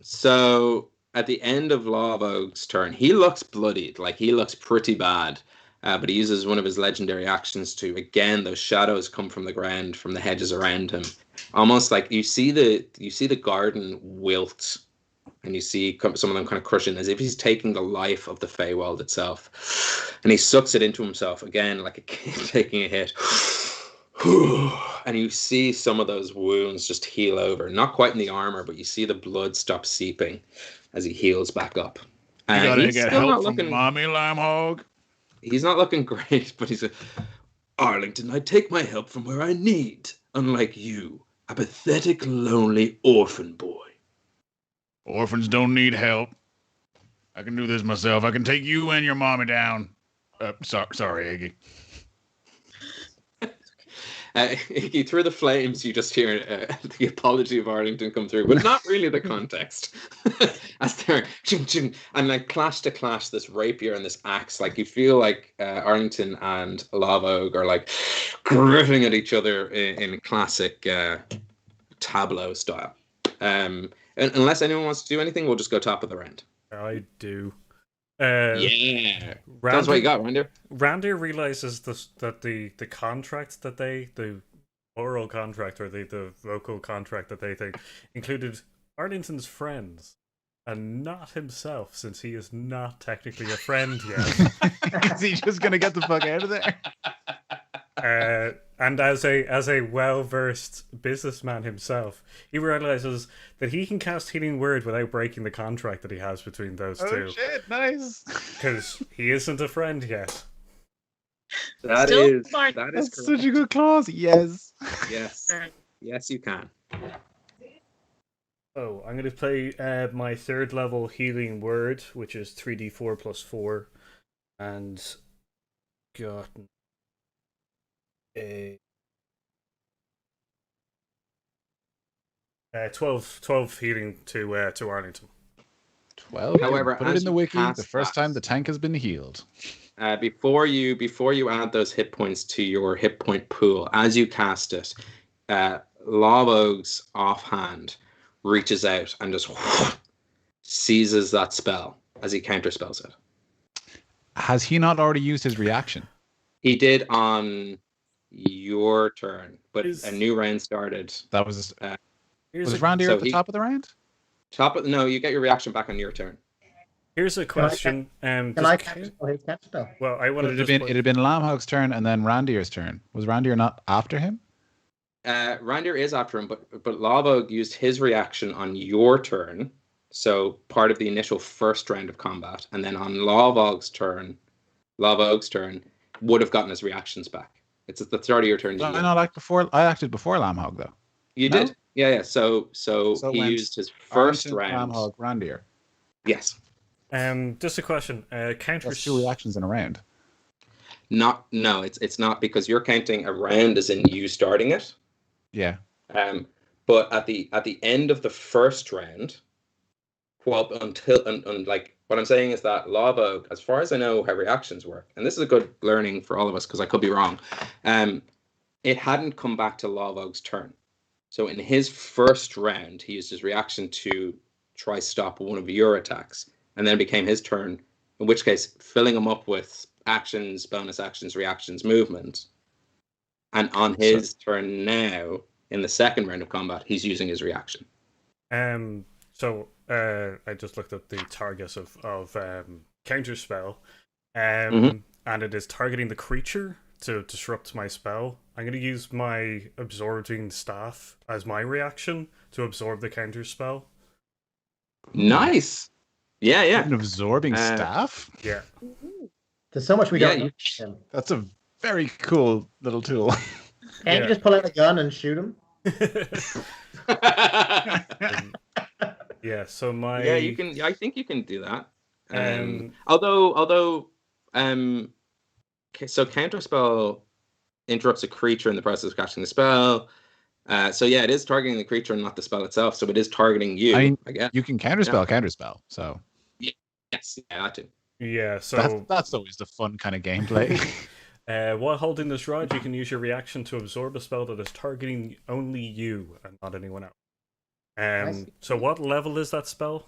So at the end of Lavog's turn, he looks bloodied, like he looks pretty bad. But he uses one of his legendary actions to, again, those shadows come from the ground, from the hedges around him. Almost like you see the garden wilt, and you see some of them kind of crushing, as if he's taking the life of the Feywild itself. And he sucks it into himself again, like a kid taking a hit. And you see some of those wounds just heal over. Not quite in the armor, but you see the blood stop seeping as he heals back up. You gotta he's get still help not from looking, Mommy Lamhog. he's not looking great, but he's a Arlington, I take my help from where I need, unlike you, a pathetic, lonely orphan boy. Orphans don't need help. I can do this myself. I can take you and your mommy down. Sorry, Iggy. Through the flames, you just hear the apology of Arlington come through, but not really the context. As they're and like clash to clash, this rapier and this axe, like you feel like Arlington and Lavog are like gritting at each other in classic tableau style. Unless anyone wants to do anything, we'll just go top of the round. I do. Yeah. Tell us what you got, Randir. Randir realizes that the contract that the oral contract or the vocal contract that they think included Arlington's friends and not himself, since he is not technically a friend yet. Is he just gonna get the fuck out of there? And as a well-versed businessman himself, he realizes that he can cast Healing Word without breaking the contract that he has between those two. Oh shit, nice. Because he isn't a friend yet. That Still is smart. that is That's correct. such a good clause. Yes. Yes, you can. Oh, I'm going to play my 3rd level Healing Word, which is 3d4 plus 4. And got a 12 healing to Arlington. 12. However, put it as in the you wiki. cast The first that- time the tank has been healed. Before you add those hit points to your hit point pool, as you cast it, Lavog's offhand reaches out and just seizes that spell as he counterspells it. Has he not already used his reaction? He did on your turn, but a new round started. That was Here's was a, Randir so at the top of the round? No, you get your reaction back on your turn. here's a question. Can I counterspell his counterspell? Well, I want But to it had been Lamhog's turn and then Randir's turn. Was Randir not after him? Randir is after him, but Lavog used his reaction on your turn, so part of the initial first round of combat, and then on Lavog's turn would have gotten his reactions back. It's at the start of your turn. I not act before. I acted before Lamhog though. You No? did, yeah. So he went used his first Arlington, round. Lamhog, Randir. Yes. just a question. That's 2 reactions in a round. No, it's not, because you're counting a round as in you starting it. Yeah. But at the end of the first round, well, like what I'm saying is that Lavog, as far as I know how reactions work, and this is a good learning for all of us because I could be wrong, it hadn't come back to Lavog's turn. So in his first round, he used his reaction to try stop one of your attacks, and then it became his turn, in which case filling him up with actions, bonus actions, reactions, movement. And on his turn now, in the second round of combat, he's using his reaction. So I just looked up the target of counterspell, and it is targeting the creature to disrupt my spell, I'm going to use my absorbing staff as my reaction to absorb the counter spell. Nice. Yeah, yeah. An absorbing staff? Yeah. There's so much we Yeah, don't know. Him. That's a very cool little tool. Can't you just pull out a gun and shoot him? Yeah, so my... Yeah, you can. I think you can do that. Although, so counterspell interrupts a creature in the process of casting the spell. So yeah, it is targeting the creature and not the spell itself. So it is targeting you. I guess you can counterspell. So yes, yeah, that too. Yeah, so that's always the fun kind of gameplay. While holding this rod, you can use your reaction to absorb a spell that is targeting only you and not anyone else. So what level is that spell?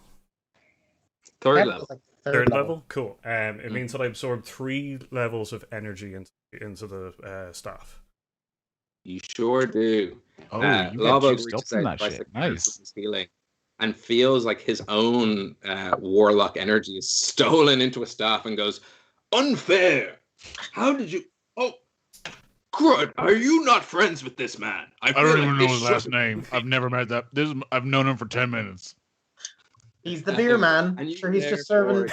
Third level. Like Third level? Cool. It means that I absorb 3 levels of energy into the staff. You sure do. Oh, you get juiced up from that shit. Nice. Healing, and feels like his own warlock energy is stolen into a staff and goes, unfair! How did you... Oh, crud, are you not friends with this man? I don't even know his last name. I've never met that. I've known him for 10 minutes. He's the beer man. And sure, he's just serving.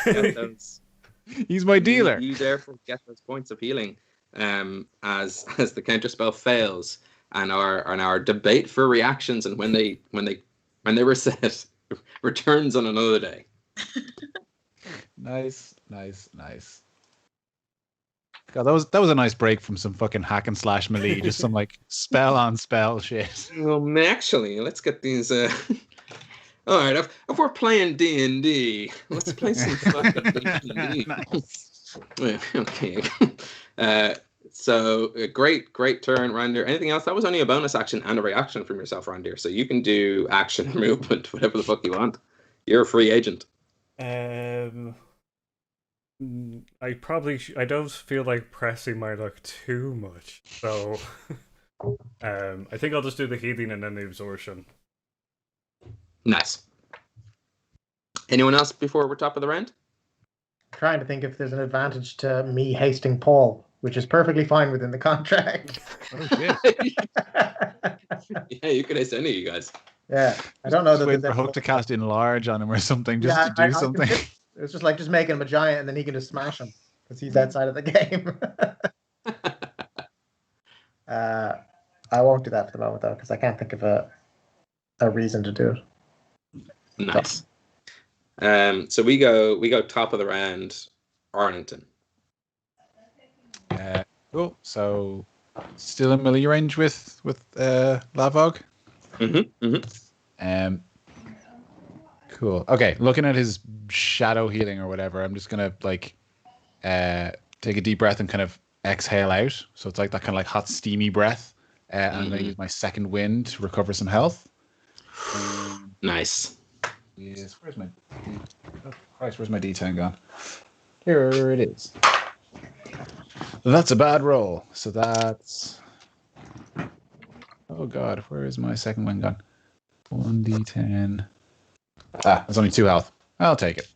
He's my dealer. You therefore get those points of healing as the counterspell fails, and our debate for reactions and when they reset returns on another day. Nice. God, that was a nice break from some fucking hack and slash melee, just some like spell on spell shit. Well, actually, let's get these. All right, if we're playing D&D, let's play some fucking D&D. Nice. Okay. So great turn, Randir. Anything else? That was only a bonus action and a reaction from yourself, Randir. So you can do action, movement, whatever the fuck you want. You're a free agent. I probably I don't feel like pressing my luck too much, so I think I'll just do the healing and then the absorption. Nice. Anyone else before we're top of the round? Trying to think if there's an advantage to me hasting Paul, which is perfectly fine within the contract. Oh shit! Yeah, you could haste any of you guys. Yeah, I don't know that. Wait for Huck to cast enlarge on him or something, just to do something. It's just like making him a giant, and then he can just smash him because he's outside of the game. I won't do that for the moment though, because I can't think of a reason to do it. Nice. So we go top of the round, Arlington. Cool. So still in melee range with Lavog. Cool. Okay, looking at his shadow healing or whatever, I'm just gonna take a deep breath and kind of exhale out. So it's like that kind of like hot, steamy breath. And I'm gonna use my second wind to recover some health. Nice. Yes. Where's my D10 gone? Here it is. That's a bad roll. So that's... Oh god, where is my second wind gone? 1d10. That's only 2 health. I'll take it.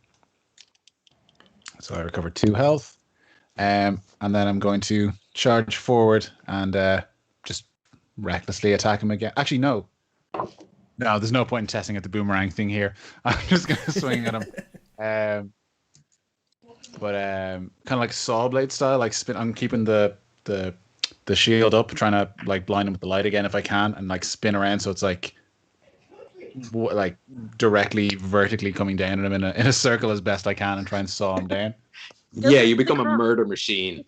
So I recovered 2 health. And then I'm going to charge forward and just recklessly attack him again. Actually, no. No, there's no point in testing at the boomerang thing here. I'm just going to swing at him. Kind of like saw blade style, like spin. I'm keeping the shield up, trying to like blind him with the light again if I can, and like spin around so it's like directly vertically coming down at him in a circle as best I can and try and saw him down. Yeah, you become a murder machine.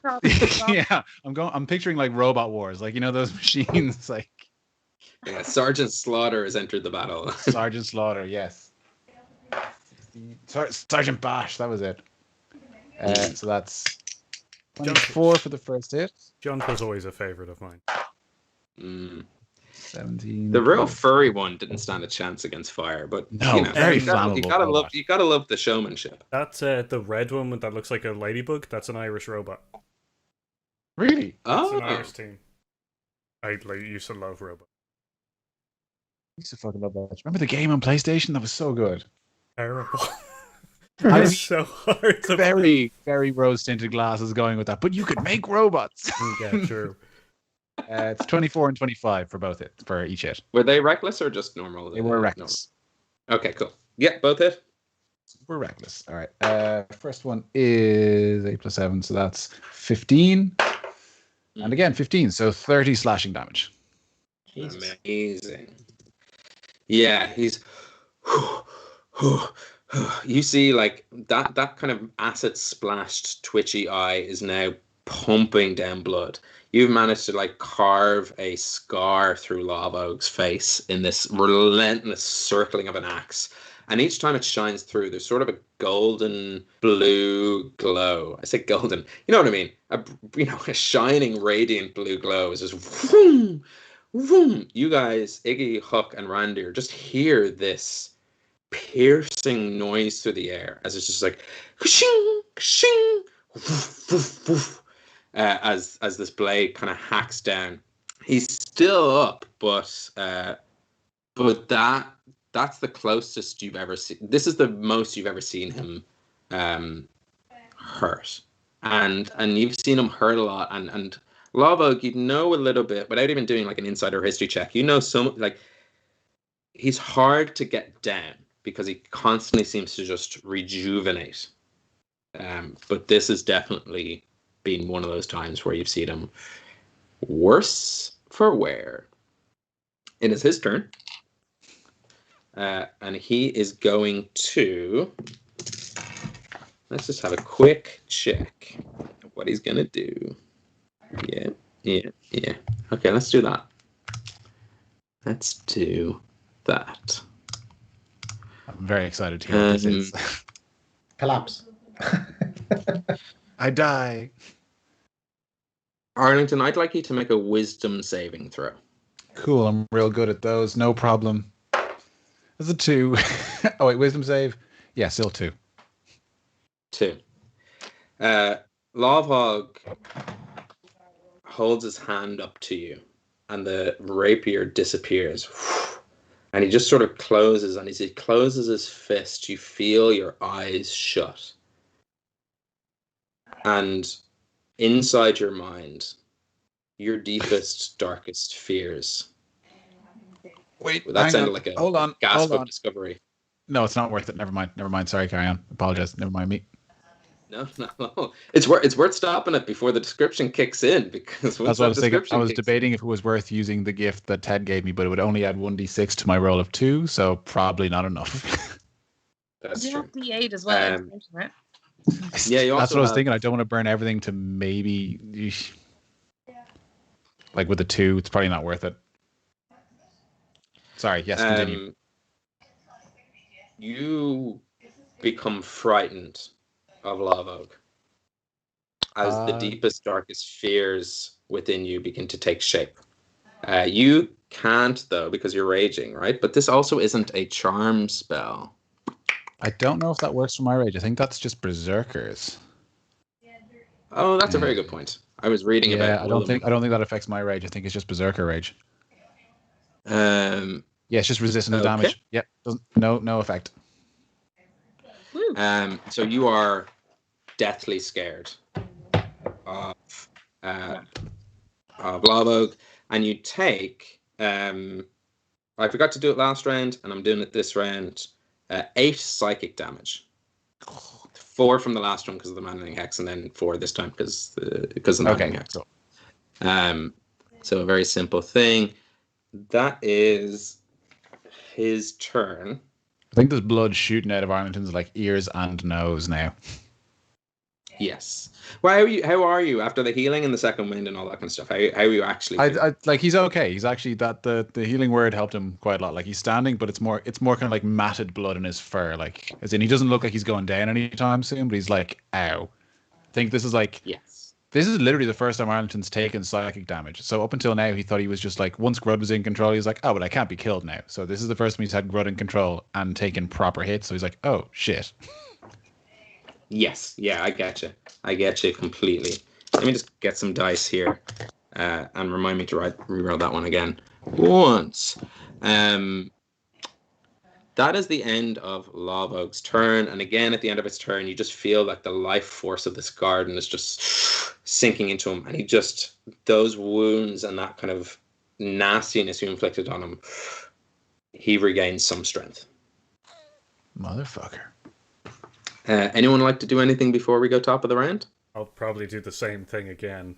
Yeah, I'm picturing like Robot Wars, like those machines, like. Yeah, Sergeant Slaughter has entered the battle. Sergeant Slaughter, yes. Sergeant Bash, that was it. So that's 24 for the first hit. Jump was always a favorite of mine. 17. The real furry one didn't stand a chance against fire, but no, very flammable. You gotta love the showmanship. That's the red one that looks like a ladybug. That's an Irish robot. Really? It's an Irish team. I used to love robots. I used to fucking love that. Remember the game on PlayStation? That was so good. Terrible. I mean, It's so hard to very, very rose-tinted glasses going with that. But you could make robots. Yeah, true. It's 24 and 25 for each hit. Were they reckless or just normal? They were reckless. Normal? Okay, cool. Yeah, both hit. We're reckless. All right. First one is 8 plus 7, so that's 15. And again, 15, so 30 slashing damage. Jesus. Amazing. Yeah, he's. You see, like that kind of acid splashed, twitchy eye is now pumping down blood. You've managed to like carve a scar through Lavog's face in this relentless circling of an axe. And each time it shines through, there's sort of a golden blue glow. I say golden, you know what I mean? A shining, radiant blue glow is just vroom, vroom. You guys, Iggy, Huck, and Randir, just hear this piercing noise through the air as it's just like shing, shing, woof, woof, woof, as this blade kind of hacks down. He's still up, but that's the closest you've ever seen. This is the most you've ever seen him hurt, and you've seen him hurt a lot. And Lavog, you know a little bit without even doing like an insider history check. You know, some like he's hard to get down because he constantly seems to just rejuvenate. But this has definitely been one of those times where you've seen him worse for wear. It is his turn. And he is going to... Let's just have a quick check of what he's going to do. Yeah. Okay, let's do that. Let's do that. I'm very excited to hear what this is. Collapse. I die. Arlington, I'd like you to make a wisdom saving throw. Cool, I'm real good at those. No problem. That's a 2. Oh, wait, wisdom save? Yeah, still 2. 2. Lavog holds his hand up to you, and the rapier disappears. And he just sort of closes, and as he closes his fist, you feel your eyes shut. And inside your mind, your deepest, darkest fears. Wait, that sounded like a gasp of on. discovery. No, it's not worth it. Never mind. Sorry, carry on. Apologize. Never mind me. No. It's worth stopping it before the description kicks in, because that's what I was thinking. I was debating if it was worth using the gift that Ted gave me, but it would only add 1d6 to my roll of 2, so probably not enough. That's you true. have D8 as well, right? Yeah, you also that's what I was thinking. I don't want to burn everything to maybe like with a 2. It's probably not worth it. Sorry. Yes, continue. You become frightened of Lavog as the deepest, darkest fears within you begin to take shape. You can't, though, because you're raging, right? But this also isn't a charm spell. I don't know if that works for my rage. I think that's just berserkers. Oh, that's a very good point. I was reading about it. I don't think that affects my rage. I think it's just berserker rage. Yeah, it's just resistant to damage. Yep. No effect. So you are deathly scared of Lavog, and you take I forgot to do it last round, and I'm doing it this round. 8 psychic damage. 4 from the last one because of the Manling Hex, and then 4 this time because of the Manling Hex. Cool. So a very simple thing. That is his turn. I think there's blood shooting out of Arlington's like ears and nose now. Yes. Well, how are you after the healing and the second wind and all that kind of stuff? How are you actually? I like he's okay. He's actually the healing word helped him quite a lot. Like he's standing, but it's more kind of like matted blood in his fur. Like as in he doesn't look like he's going down anytime soon, but he's like, ow. I think this is like This is literally the first time Arlington's taken psychic damage. So up until now, he thought he was just like, once Grud was in control, he was like, oh, but I can't be killed now. So this is the first time he's had Grud in control and taken proper hits. So he's like, oh, shit. Yes. Yeah, I get you completely. Let me just get some dice here and remind me to reroll that one again. Once. that is the end of Lavog's turn. And again, at the end of its turn, you just feel like the life force of this garden is just sinking into him. And he just, those wounds and that kind of nastiness you inflicted on him, he regains some strength. Motherfucker. Anyone like to do anything before we go top of the round? I'll probably do the same thing again.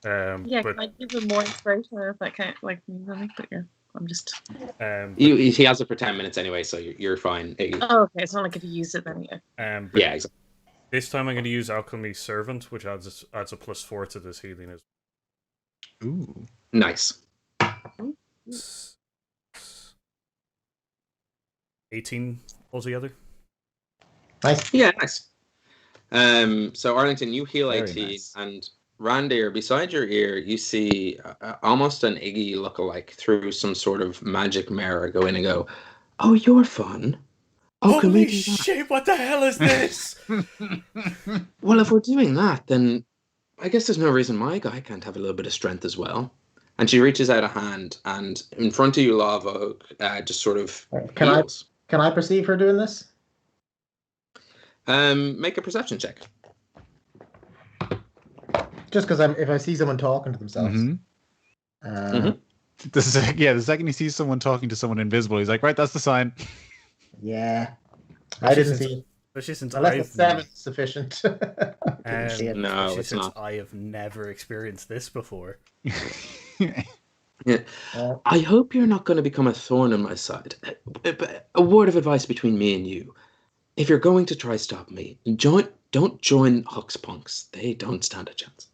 Yeah, but can I give him more inspiration if that can't like mean anything? But yeah, I'm just. He has it for 10 minutes anyway, so you're fine. Oh, okay. It's not like if you use it, then yeah. Yeah, exactly. This time I'm going to use Alchemy Servant, which adds a +4 to this healing. Ooh. Nice. 18 altogether. Nice. Yeah, nice. So Arlington, you heal Very 18, nice. and Randir, beside your ear, you see almost an Iggy lookalike through some sort of magic mirror go in and go, "Oh, you're fun. Oh, can we Holy do that?" shit, what the hell is this? Well, if we're doing that, then I guess there's no reason my guy can't have a little bit of strength as well. And she reaches out a hand, and in front of you, Lava just sort of heals. Can I perceive her doing this? Make a perception check. Just because if I see someone talking to themselves. Mm-hmm. The second he sees someone talking to someone invisible, he's like, right, that's the sign. Yeah. I didn't see it. Especially since Unless the 7 is sufficient. No, it's not. I have never experienced this before. Yeah. I hope you're not going to become a thorn in my side. A word of advice between me and you. If you're going to try stop me, don't join Huck's punks. They don't stand a chance.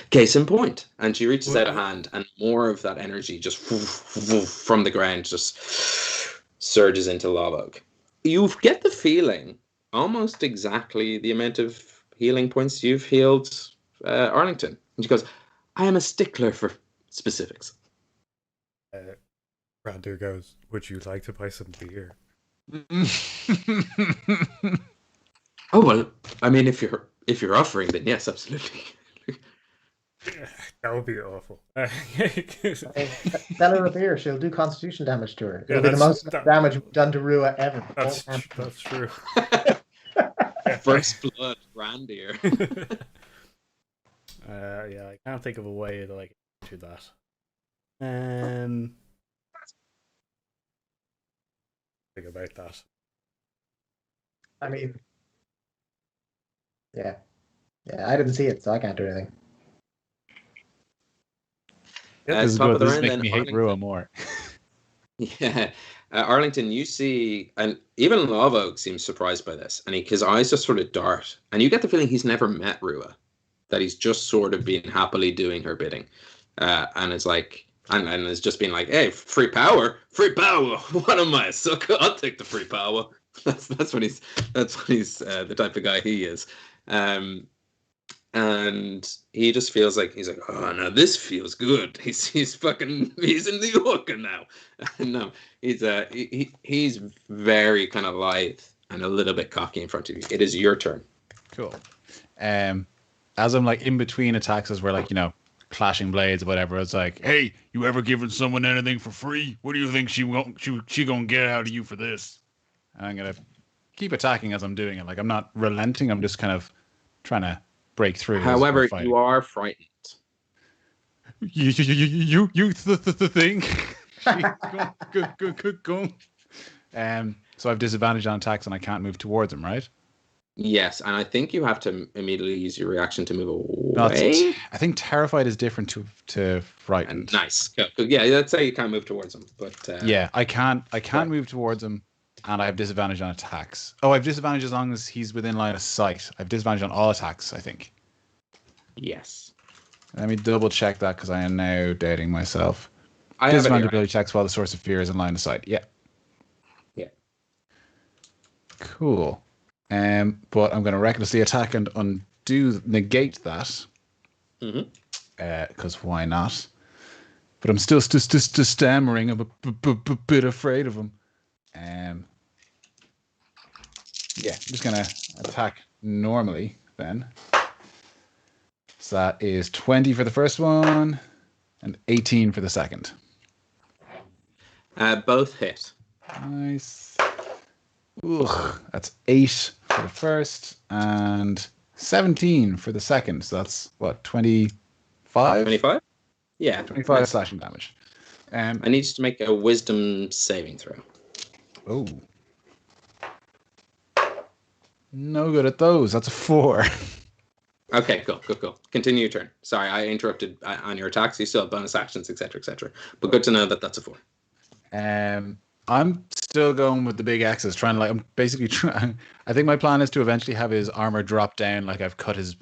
Case in point. And she reaches out a hand, and more of that energy just from the ground just surges into Lavog. You get the feeling almost exactly the amount of healing points you've healed Arlington. And she goes, I am a stickler for specifics. Randir goes, would you like to buy some beer? Oh, well, I mean, if you're offering, then yes, absolutely. That would be awful. Tell her a beer, she'll do constitution damage to her. Yeah, It'll be the most damage done to Rua ever. That's true. First blood, Randir. Yeah, I can't think of a way to do that. Think about that. I mean, yeah, I didn't see it, so I can't do anything. This is good. This makes me hate Rua more. Yeah, Arlington, you see, and even Lavog seems surprised by this, and his eyes just sort of dart, and you get the feeling he's never met Rua, that he's just sort of been happily doing her bidding, and it's like, and it's just been like, hey, free power, what am I, a sucker? I'll take the free power. That's what he's the type of guy he is, and he just feels like he's like, oh no, this feels good. He's in the orca now. No, he's very kind of lithe and a little bit cocky in front of you. It is your turn. Cool. As I'm like in between attacks, as we're like, clashing blades or whatever, it's like, hey, you ever given someone anything for free? What do you think she gonna get out of you for this? And I'm gonna keep attacking as I'm doing it. Like, I'm not relenting. I'm just kind of trying to break through. However, you are frightened. You the thing. Go. So I've disadvantage on attacks and I can't move towards him, right? Yes, and I think you have to immediately use your reaction to move away. No, I think terrified is different to frightened. Nice. Cool. Yeah, let's say you can't move towards him, but yeah, I can't move towards him, and I have disadvantage on attacks. Oh, I have disadvantage as long as he's within line of sight. I have disadvantage on all attacks, I think. Yes. Let me double check that because I am now doubting myself. I have disadvantage ability checks while the source of fear is in line of sight. Yeah. Yeah. Cool. But I'm going to recklessly attack and negate that. Because why not? But I'm still stammering. I'm a bit afraid of him. Yeah, I'm just going to attack normally then. So that is 20 for the first one and 18 for the second. Both hit. Nice. Ugh, that's 8 for the first and 17 for the second. So that's what, 25? 25? Yeah. 25 Nice. slashing damage. I need you to make a wisdom saving throw. Oh. No good at those. That's a 4. Okay, cool. Continue your turn. Sorry, I interrupted on your attacks. You still have bonus actions, etc., etc. But good to know that that's a 4. I'm still going with the big X's, trying to I'm basically trying. I think my plan is to eventually have his armor drop down, like I've cut his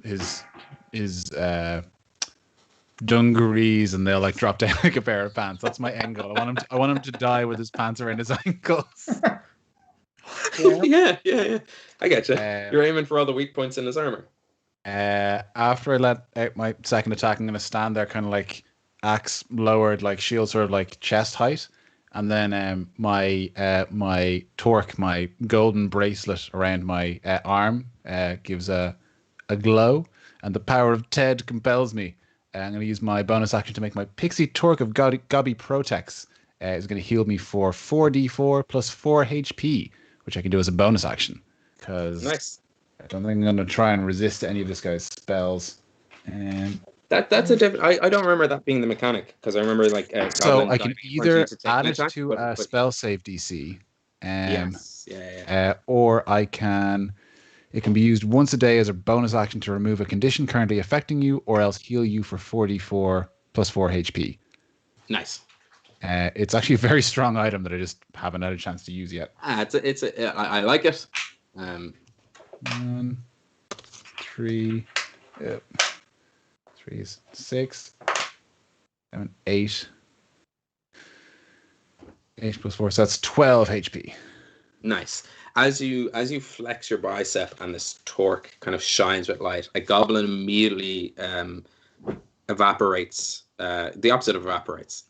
dungarees, and they'll like drop down like a pair of pants. That's my end goal. I want him to die with his pants around his ankles. Yeah. I get you. You're aiming for all the weak points in his armor. After I let out my second attack, I'm going to stand there, kind of like axe lowered, like shield sort of like chest height, and then my torque, my golden bracelet around my arm, gives a glow, and the power of Ted compels me. I'm going to use my bonus action to make my pixie torque of Gobby Protex. Is going to heal me for 4d4 plus 4 HP, which I can do as a bonus action. Because nice. I don't think I'm going to try and resist any of this guy's spells. That's a different. I don't remember that being the mechanic, because I remember like. So I can either add it attack, to a spell save DC. Yes. Yeah. Or I can. It can be used once a day as a bonus action to remove a condition currently affecting you, or else heal you for 4d4 plus 4 HP. Nice. It's actually a very strong item that I just haven't had a chance to use yet. I like it. 1, 3, 3 is 6, 7, 8. 8 plus 4, so that's 12 HP. Nice. As you flex your bicep and this torque kind of shines with light, a goblin immediately evaporates. The opposite of evaporates.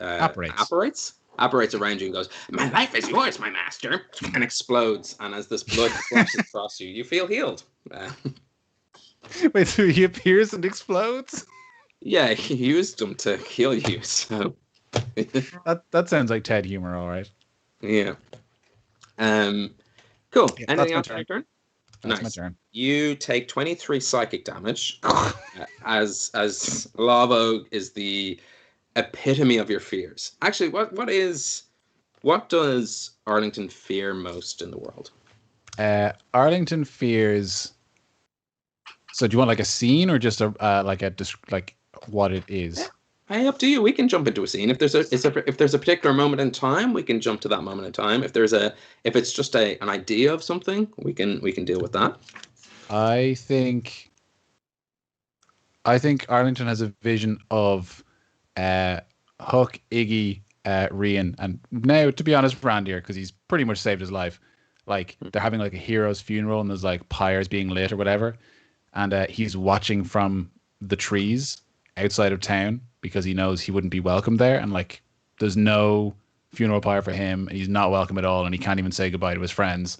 Apparates around you and goes, "My life is yours, my master," and explodes. And as this blood flashes across you, you feel healed. Wait, so he appears and explodes? Yeah, he used them to heal you. So that sounds like Ted humor, all right. Yeah. Cool. Yeah, Anything else on your turn? That's nice. my turn. You take 23 psychic damage. As Lavo is the epitome of your fears. Actually, what does Arlington fear most in the world? Arlington fears. So, do you want like a scene or just like what it is? Hey, up to you. We can jump into a scene. If there's a particular moment in time, we can jump to that moment in time. If it's just an idea of something, we can deal with that. I think Arlington has a vision of Huck, Iggy, Rian, and now, to be honest, Randir, because he's pretty much saved his life. Like they're having like a hero's funeral, and there's like pyres being lit or whatever, and he's watching from the trees outside of town because he knows he wouldn't be welcome there, and like there's no funeral pyre for him, and he's not welcome at all, and he can't even say goodbye to his friends.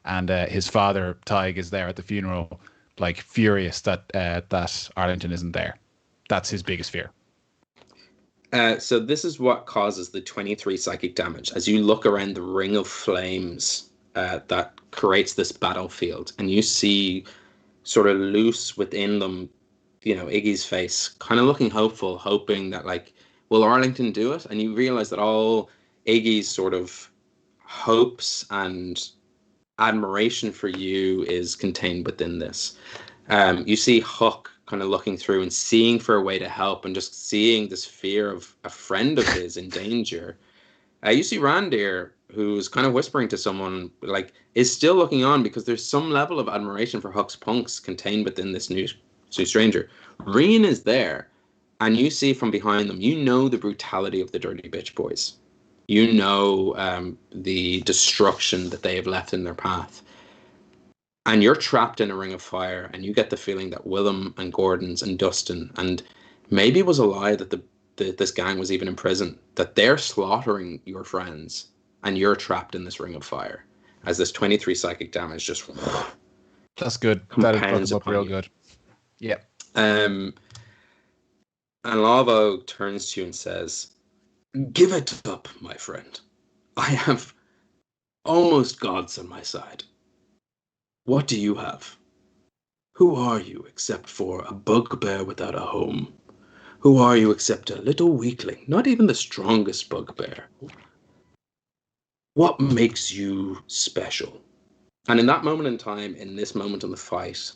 And his father Tig is there at the funeral, like furious that Arlington isn't there. That's his biggest fear. So this is what causes the 23 psychic damage. As you look around the ring of flames that creates this battlefield, and you see sort of loose within them, Iggy's face, kind of looking hopeful, hoping that like, will Arlington do it? And you realize that all Iggy's sort of hopes and admiration for you is contained within this. You see Huck kind of looking through and seeing for a way to help, and just seeing this fear of a friend of his in danger. You see Randir, who's kind of whispering to someone, like, is still looking on because there's some level of admiration for Huck's punks contained within this new stranger. Reen is there, and you see from behind them, the brutality of the Dirty Bitch Boys. The destruction that they have left in their path. And you're trapped in a ring of fire, and you get the feeling that Willem and Gordon's and Dustin, and maybe it was a lie that this gang was even in prison, that they're slaughtering your friends, and you're trapped in this ring of fire. As this 23 psychic damage just... That's good. That'll fuck them up real good. Yeah. And Lavo turns to you and says, "Give it up, my friend. I have almost gods on my side. What do you have? Who are you except for a bugbear without a home? Who are you except a little weakling, not even the strongest bugbear? What makes you special? And in that moment in time, in this moment of the fight,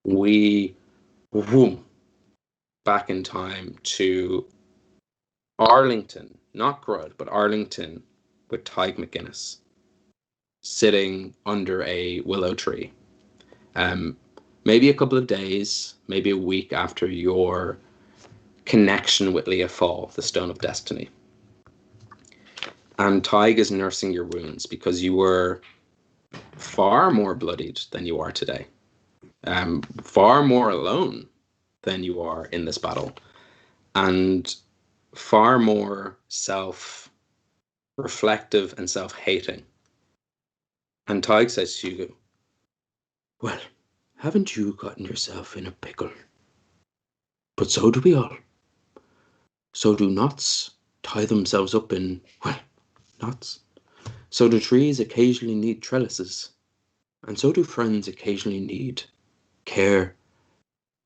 we whoom, back in time to Arlington, not Grud, but Arlington with Tig McGinnis sitting under a willow tree. Maybe a couple of days, maybe a week after your connection with Leah Fall, the Stone of Destiny. And Tig is nursing your wounds because you were far more bloodied than you are today. Far more alone than you are in this battle. And far more self-reflective and self-hating. And Tig says to you, well, haven't you gotten yourself in a pickle? But so do we all. So do knots tie themselves up in, well, knots. So do trees occasionally need trellises. And so do friends occasionally need care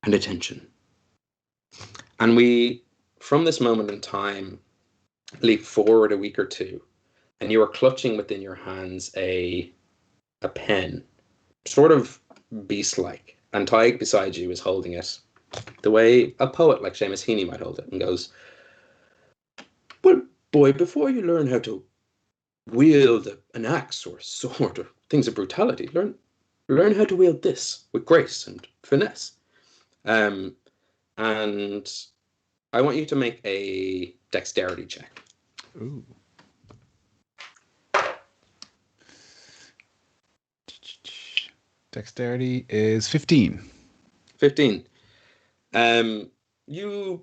and attention. And we, from this moment in time, leap forward a week or two, and you are clutching within your hands a pen, sort of beast-like. And Tig beside you is holding it the way a poet like Seamus Heaney might hold it, and goes, well, boy, before you learn how to wield an axe or a sword or things of brutality, learn how to wield this with grace and finesse. And I want you to make a dexterity check. Ooh. Dexterity is 15. 15. You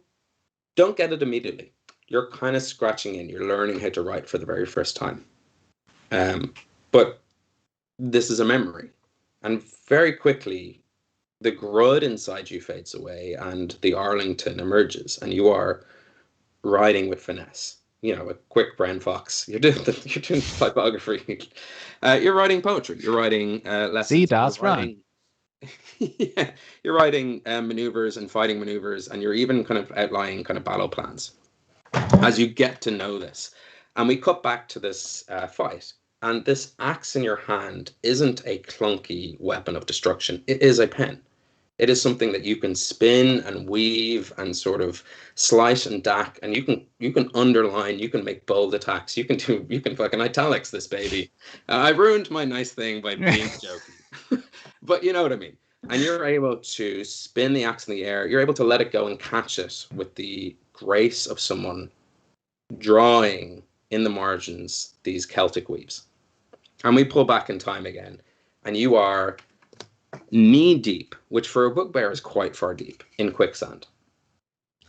don't get it immediately. You're kind of scratching in. You're learning how to write for the very first time. But this is a memory. And very quickly, the Grud inside you fades away and the Arlington emerges, and you are writing with finesse. You know, a quick brown fox. You're doing typography. You're writing poetry. You're writing lessons. See, that's right. Yeah, you're writing maneuvers and fighting maneuvers, and you're even kind of outlining kind of battle plans as you get to know this. And we cut back to this fight, and this axe in your hand isn't a clunky weapon of destruction. It is a pen. It is something that you can spin and weave and sort of slice and dack, and you can underline, you can make bold attacks, you can fucking italics this baby. I ruined my nice thing by being joking, but you know what I mean. And you're able to spin the axe in the air. You're able to let it go and catch it with the grace of someone drawing in the margins these Celtic weaves. And we pull back in time again, and you are knee deep, which for a bugbear is quite far deep, in quicksand.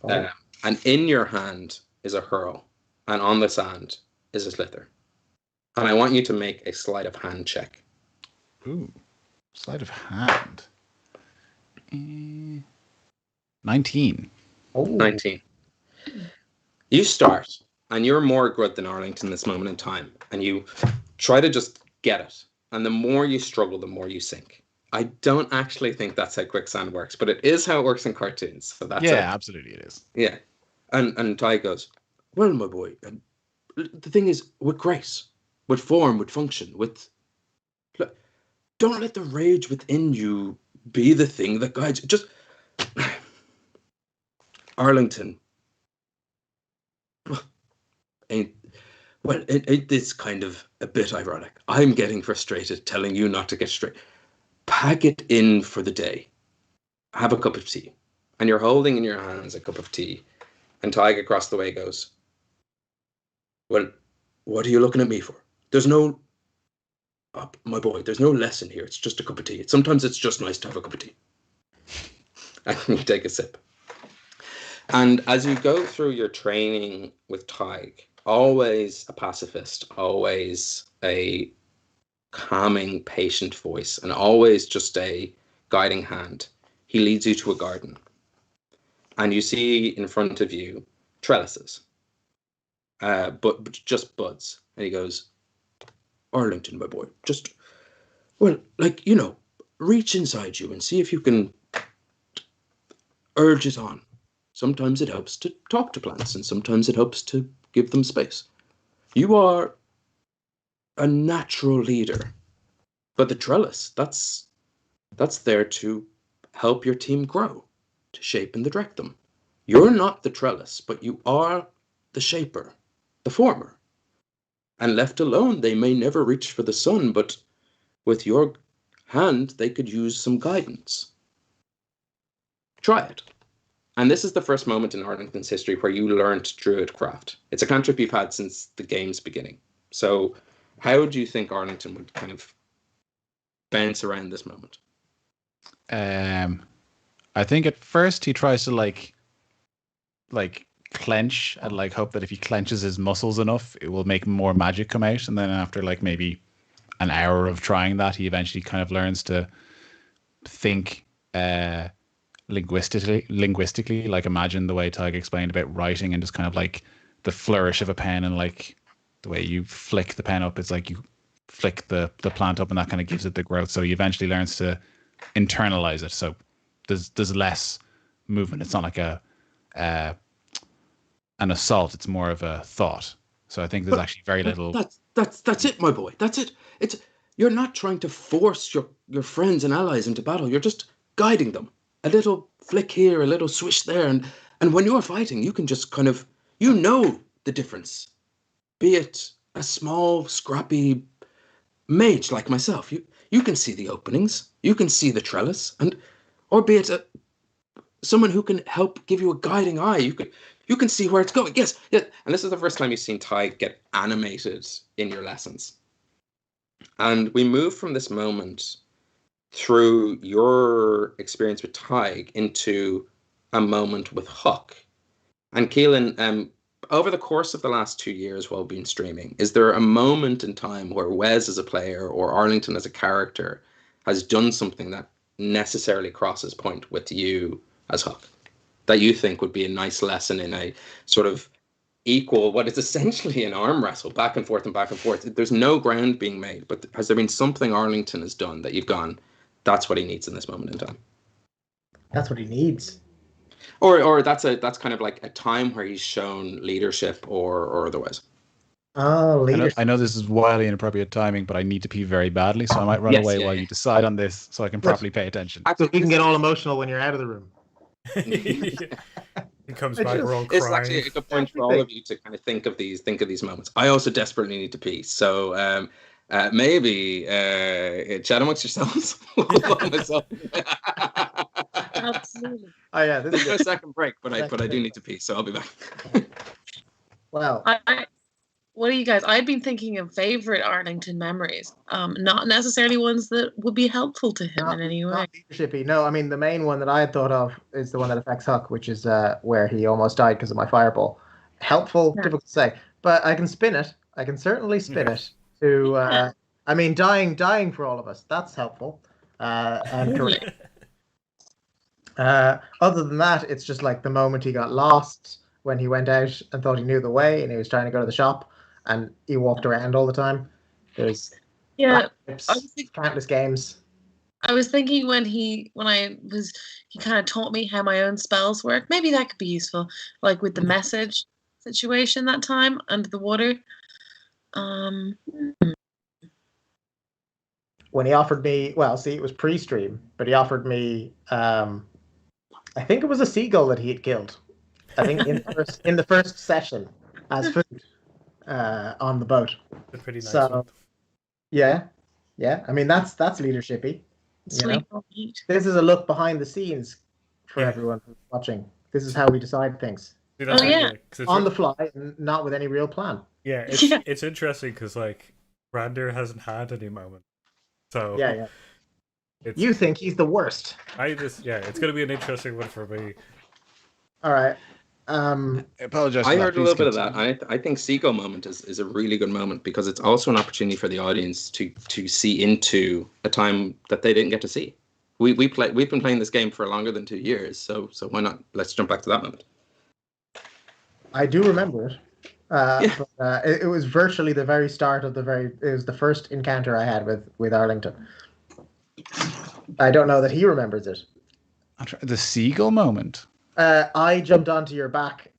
Oh. And in your hand is a hurl, and on the sand is a slither. And I want you to make a sleight of hand check. Ooh, sleight of hand. 19. Oh. 19. You start, and you're more Grud than Arlington this moment in time, and you try to just get it. And the more you struggle, the more you sink. I don't actually think that's how quicksand works, but it is how it works in cartoons. So that's Yeah, absolutely it is. Yeah. And Ty goes, well, my boy, the thing is, with grace, with form, with function, don't let the rage within you be the thing that guides you. Just Arlington. Ain't this kind of a bit ironic? I'm getting frustrated telling you not to get straight. Pack it in for the day. Have a cup of tea. And you're holding in your hands a cup of tea. And Tig across the way goes, well, what are you looking at me for? There's no, my boy, there's no lesson here. It's just a cup of tea. Sometimes it's just nice to have a cup of tea. And you take a sip. And as you go through your training with Tig, always a pacifist, always a calming, patient voice, and always just a guiding hand, he leads you to a garden. And you see in front of you trellises, but just buds. And he goes, Arlington, my boy, just, reach inside you and see if you can urge it on. Sometimes it helps to talk to plants, and sometimes it helps to give them space. You are a natural leader. But the trellis, that's there to help your team grow, to shape and direct them. You're not the trellis, but you are the shaper, the former. And left alone, they may never reach for the sun, but with your hand, they could use some guidance. Try it. And this is the first moment in Arlington's history where you learned Druidcraft. It's a cantrip you've had since the game's beginning. So how do you think Arlington would kind of bounce around this moment? I think at first he tries to like clench and like hope that if he clenches his muscles enough, it will make more magic come out. And then after like maybe an hour of trying that, he eventually kind of learns to think linguistically, like imagine the way Tig explained about writing and just kind of like the flourish of a pen and like the way you flick the pen up. It's like you flick the plant up and that kind of gives it the growth. So he eventually learns to internalize it. So there's less movement. It's not like an assault. It's more of a thought. So I think there's actually very little. That's it, my boy. That's it. You're not trying to force your friends and allies into battle. You're just guiding them. A little flick here, a little swish there, and when you're fighting, you can just kind of the difference. Be it a small, scrappy mage like myself, you can see the openings, you can see the trellis, or be it someone who can help give you a guiding eye. You can see where it's going. Yes, yeah. And this is the first time you've seen Tig get animated in your lessons. And we move from this moment through your experience with Tig into a moment with Huck. And Keelan, over the course of the last 2 years while we've been streaming, is there a moment in time where Wes as a player or Arlington as a character has done something that necessarily crosses point with you as Huck, that you think would be a nice lesson in a sort of equal, what is essentially an arm wrestle, back and forth and back and forth? There's no ground being made, but has there been something Arlington has done that you've gone, that's what he needs in this moment in time? That's what he needs. Or that's kind of like a time where he's shown leadership or otherwise. Leadership. I know this is wildly inappropriate timing, but I need to pee very badly, so I might run away while you decide on this, so I can properly pay attention. So you can get all emotional when you're out of the room. He comes back, we're all crying. It's actually a good point for all of you to kind of think of these moments. I also desperately need to pee, so maybe chat amongst yourselves. Absolutely. Oh yeah, this is a second break, but I do need to pee, so I'll be back. Wow. What do you guys? I'd been thinking of favorite Arlington memories, not necessarily ones that would be helpful to him in any way. Not leadershipy. No, I mean the main one that I had thought of is the one that affects Huck, which is where he almost died because of my fireball. Helpful, difficult to say, but I can spin it. I can certainly spin it to. I mean, dying for all of us. That's helpful. And correct. Other than that, it's just like the moment he got lost when he went out and thought he knew the way, and he was trying to go to the shop, and he walked around all the time. There's countless games. I was thinking when he kind of taught me how my own spells work. Maybe that could be useful, like with the message situation that time under the water. When he offered me, it was pre-stream, but he offered me, I think it was a seagull that he had killed. I think in the first session as food on the boat. A pretty nice one. Yeah. I mean that's leadershipy. This is a look behind the scenes for everyone who's watching. This is how we decide things. On the fly, and not with any real plan. Yeah, it's interesting because like Randir hasn't had any moment. So yeah. You think he's the worst. It's going to be an interesting one for me. All right. I apologize. I heard a little bit of that. I think Seagull moment is a really good moment because it's also an opportunity for the audience to see into a time that they didn't get to see. We've been playing this game for longer than 2 years, so why not? Let's jump back to that moment. I do remember it. Yeah. But it was virtually the very start of it was the first encounter I had with Arlington. I don't know that he remembers it. The seagull moment. I jumped onto your back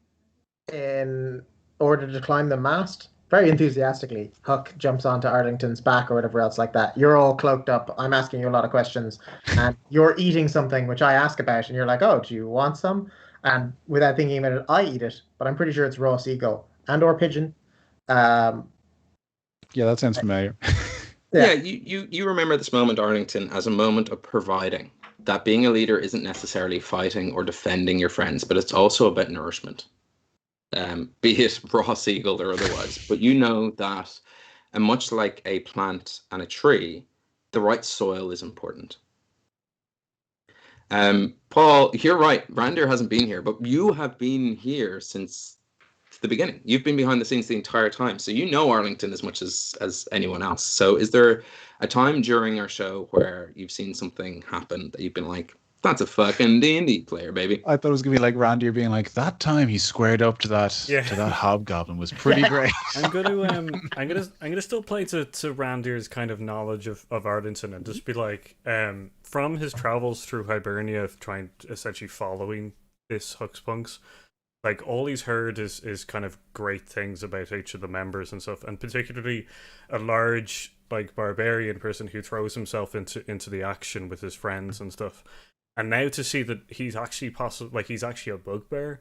in order to climb the mast very enthusiastically. Huck jumps onto Arlington's back or whatever else like that. You're all cloaked up. I'm asking you a lot of questions, and you're eating something which I ask about, and you're like, "Oh, do you want some?" And without thinking about it, I eat it, but I'm pretty sure it's raw seagull and or pigeon. Yeah, that sounds familiar. Yeah, you remember this moment, Arlington, as a moment of providing. That being a leader isn't necessarily fighting or defending your friends, but it's also about nourishment. Be it raw seagull or otherwise. But you know that, and much like a plant and a tree, the right soil is important. Paul, you're right. Randir hasn't been here, but you have been here since the beginning. You've been behind the scenes the entire time, so you know Arlington as much as anyone else. So is there a time during our show where you've seen something happen that you've been like, that's a fucking D&D player, baby? I thought it was gonna be like Randir being like, that time he squared up to that hobgoblin was pretty great. I'm gonna still play to Randir's kind of knowledge of Arlington and just be like, from his travels through Hibernia, trying essentially following this Huckspunks, like all he's heard is kind of great things about each of the members and stuff, and particularly a large like barbarian person who throws himself into the action with his friends and stuff. And now to see that he's actually he's actually a bugbear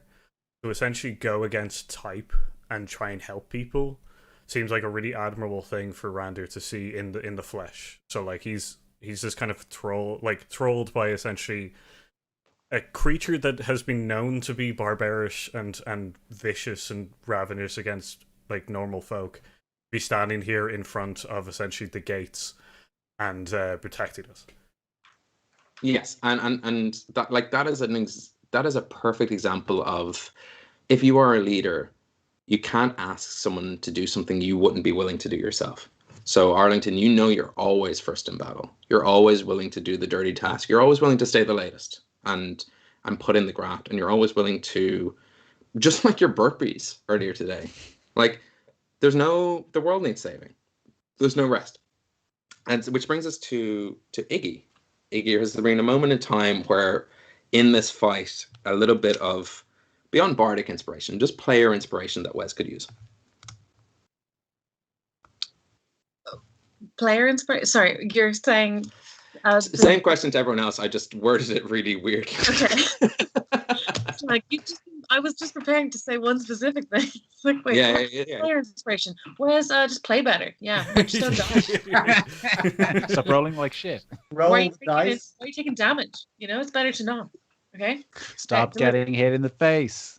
to essentially go against type and try and help people seems like a really admirable thing for Randir to see in the flesh. So like he's just kind of trolled by essentially a creature that has been known to be barbarish and vicious and ravenous against like normal folk, be standing here in front of essentially the gates and protecting us. Yes, and that like that is a perfect example of, if you are a leader, you can't ask someone to do something you wouldn't be willing to do yourself. So Arlington, you know you're always first in battle. You're always willing to do the dirty task. You're always willing to stay the latest and put in the graft, and you're always willing to, just like your burpees earlier today. Like the world needs saving. There's no rest. And which brings us to Iggy. Iggy has been a moment in time where, in this fight, a little bit of beyond bardic inspiration, just player inspiration that Wes could use. Player inspiration? Sorry, you're saying... Same question to everyone else. I just worded it really weirdly. Okay. Like I was just preparing to say one specific thing. It's like, wait, yeah. Player inspiration. Whereas just play better. Yeah. Just don't Stop rolling like shit. Roll why dice. are you taking damage? You know, it's better to not. Okay. Stop getting hit in the face.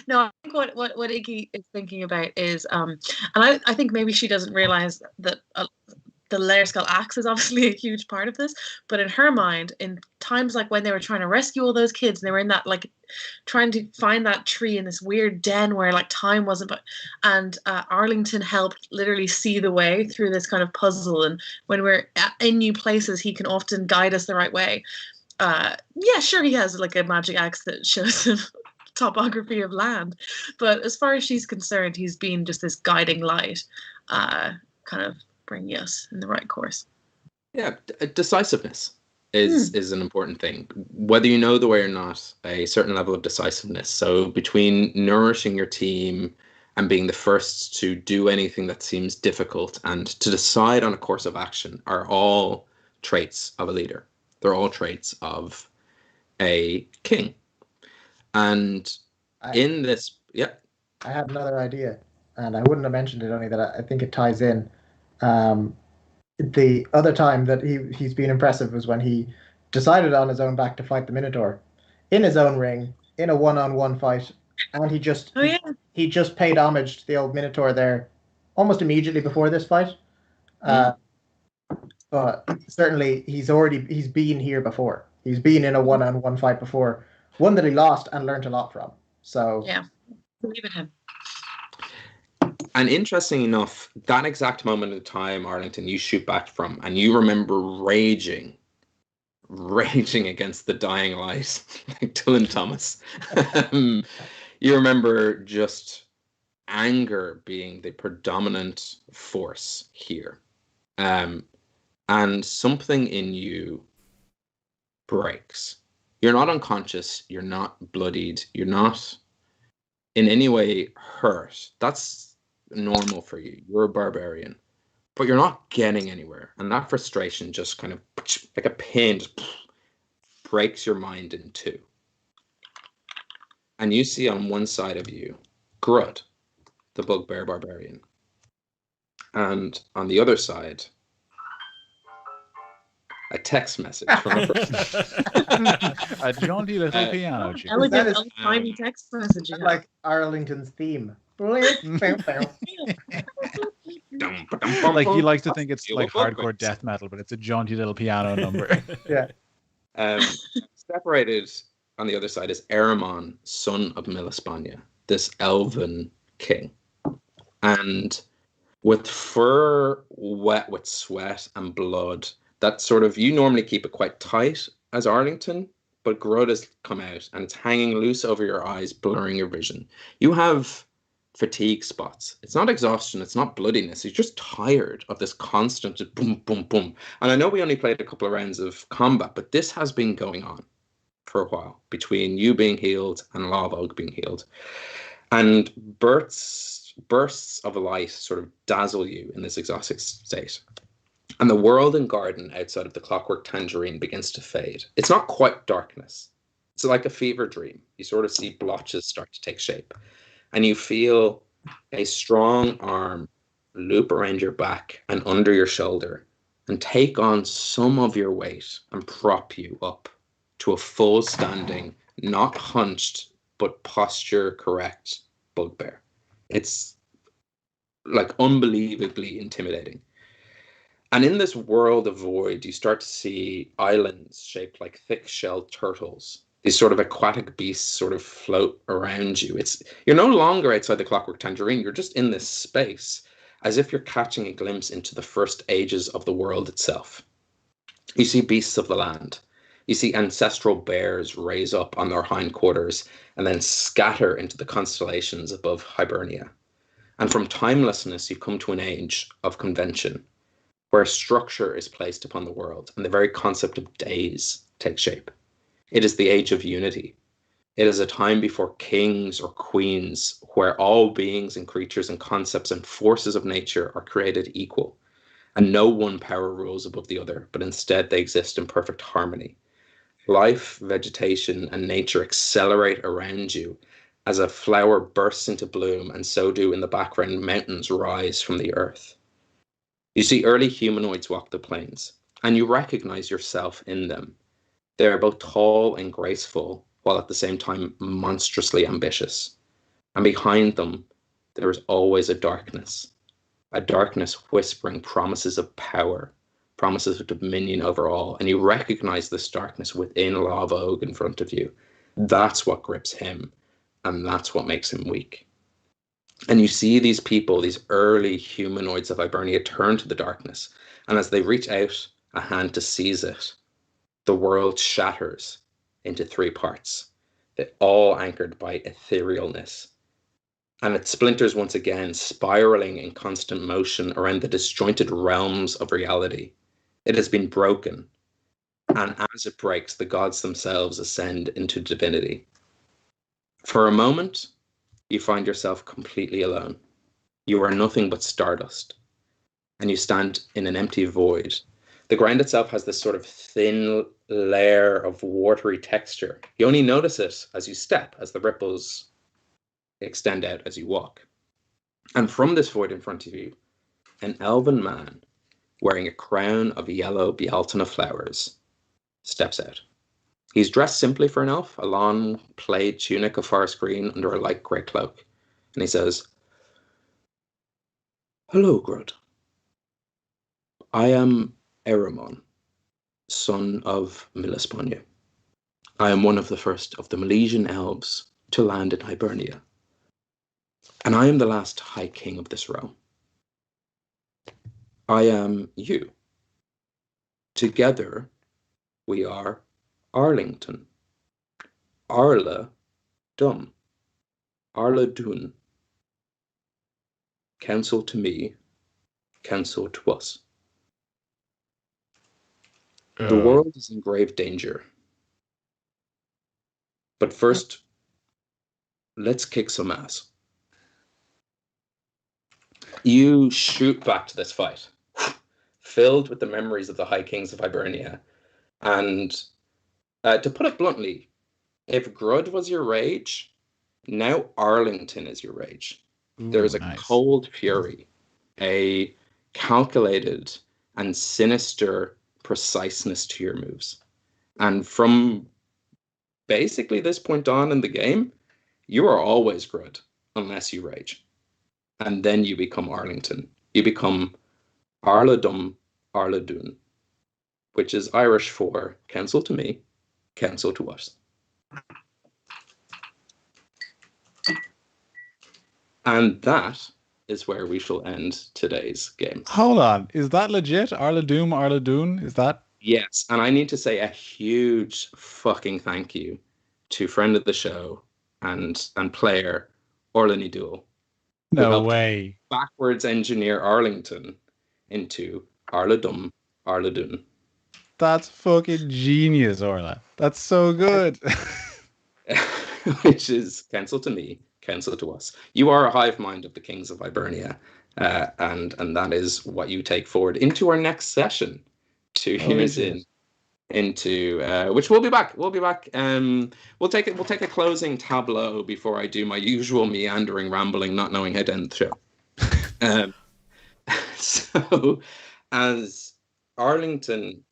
No, I think what Iggy is thinking about is, and I think maybe she doesn't realize that the layer skull axe is obviously a huge part of this, but in her mind, in times like when they were trying to rescue all those kids, and they were in that like trying to find that tree in this weird den where like time wasn't, and Arlington helped literally see the way through this kind of puzzle, and when we're in new places, he can often guide us the right way. Yeah, sure, he has like a magic axe that shows him topography of land, but as far as she's concerned, he's been just this guiding light, kind of bringing us in the right course. Yeah, decisiveness is an important thing. Whether you know the way or not, a certain level of decisiveness. So between nourishing your team and being the first to do anything that seems difficult and to decide on a course of action are all traits of a leader. They're all traits of a king. And I had another idea, and I wouldn't have mentioned it, only that I think it ties in. The other time that he's been impressive was when he decided on his own back to fight the Minotaur in his own ring in a one-on-one fight, and he just paid homage to the old Minotaur there almost immediately before this fight. But certainly he's been here before. He's been in a one-on-one fight before, one that he lost and learned a lot from. So yeah, believe in him. And interesting enough, that exact moment in time, Arlington, you shoot back from, and you remember raging against the dying light, like Dylan Thomas. You remember just anger being the predominant force here. And something in you breaks. You're not unconscious. You're not bloodied. You're not in any way hurt. That's normal for you. You're a barbarian. But you're not getting anywhere. And that frustration just kind of, like a pin, just breaks your mind in two. And you see on one side of you, Grud, the bugbear barbarian. And on the other side, a text message from a person. A jaunty little piano tune. Elegant, is- old-timey text message. you have. Like Arlington's theme. Like he likes to think it's like hardcore death metal, but it's a jaunty little piano number. Yeah. Separated on the other side is Eramon, son of Milispania, this elven king. And with fur wet with sweat and blood, that sort of, you normally keep it quite tight as Arlington, but Grud has come out and it's hanging loose over your eyes, blurring your vision. You have fatigue spots. It's not exhaustion, it's not bloodiness. You're just tired of this constant just boom, boom, boom. And I know we only played a couple of rounds of combat, but this has been going on for a while between you being healed and Lava Oak being healed. And bursts of light sort of dazzle you in this exhausted state. And the world and garden outside of the Clockwork Tangerine begins to fade. It's not quite darkness. It's like a fever dream. You sort of see blotches start to take shape. And you feel a strong arm loop around your back and under your shoulder and take on some of your weight and prop you up to a full standing, not hunched, but posture correct bugbear. It's like unbelievably intimidating. And in this world of void, you start to see islands shaped like thick-shelled turtles. These sort of aquatic beasts sort of float around you. You're no longer outside the Clockwork Tangerine. You're just in this space, as if you're catching a glimpse into the first ages of the world itself. You see beasts of the land. You see ancestral bears raise up on their hindquarters and then scatter into the constellations above Hibernia. And from timelessness, you come to an age of convention, where structure is placed upon the world and the very concept of days takes shape. It is the age of unity. It is a time before kings or queens, where all beings and creatures and concepts and forces of nature are created equal, and no one power rules above the other, but instead they exist in perfect harmony. Life, vegetation, and nature accelerate around you as a flower bursts into bloom, and so do in the background mountains rise from the earth. You see early humanoids walk the plains, and you recognize yourself in them. They are both tall and graceful, while at the same time monstrously ambitious. And behind them, there is always a darkness whispering promises of power, promises of dominion over all. And you recognize this darkness within Lava Oak in front of you. That's what grips him, and that's what makes him weak. And you see these people, these early humanoids of Hibernia, turn to the darkness. And as they reach out a hand to seize it, the world shatters into three parts, all anchored by etherealness. And it splinters once again, spiraling in constant motion around the disjointed realms of reality. It has been broken. And as it breaks, the gods themselves ascend into divinity. For a moment, you find yourself completely alone. You are nothing but stardust, and you stand in an empty void. The ground itself has this sort of thin layer of watery texture. You only notice it as you step, as the ripples extend out as you walk. And from this void in front of you, an elven man wearing a crown of yellow Bealtana flowers steps out. He's dressed simply for an elf, a long plaid tunic of forest green under a light grey cloak. And he says, "Hello, Grud. I am Eramon, son of Milispania. I am one of the first of the Milesian elves to land in Hibernia. And I am the last High King of this realm. I am you. Together, we are Arlington. Arla Dum. Arla Dún. Counsel to me, counsel to us. The world is in grave danger. But first, let's kick some ass. You shoot back to this fight, filled with the memories of the High Kings of Hibernia. And to put it bluntly, if Grud was your rage, now Arlington is your rage. There's a cold fury, a calculated and sinister preciseness to your moves. And from basically this point on in the game, you are always Grud unless you rage. And then you become Arlington. You become Arla Dum, Arla Dún, which is Irish for counsel to me, counsel to us. And that is where we shall end today's game. Hold on. Is that legit? Arla Doom, Arla Dún? Is that? Yes. And I need to say a huge fucking thank you to friend of the show and player Orla Ní Dúil. No way. Backwards engineer Arlington into Arla Dum, Arla Dún. That's fucking genius, Orla. That's so good. Which is counsel to me, counsel to us. You are a hive mind of the Kings of Hibernia, and that is what you take forward into our next session, 2 years into which we'll be back. We'll take a closing tableau before I do my usual meandering rambling, not knowing how to end the show. So as Arlington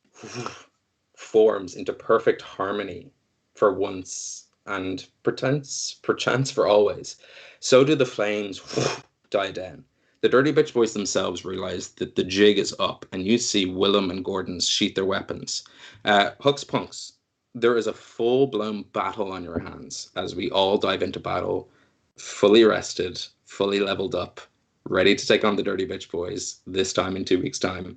forms into perfect harmony for once and perchance for always, so do the flames die down. The Dirty Bitch Boys themselves realize that the jig is up, and you see Willem and Gordon's sheath their weapons. Huck's punks, there is a full-blown battle on your hands as we all dive into battle, fully rested, fully leveled up, ready to take on the Dirty Bitch Boys this time in 2 weeks' time.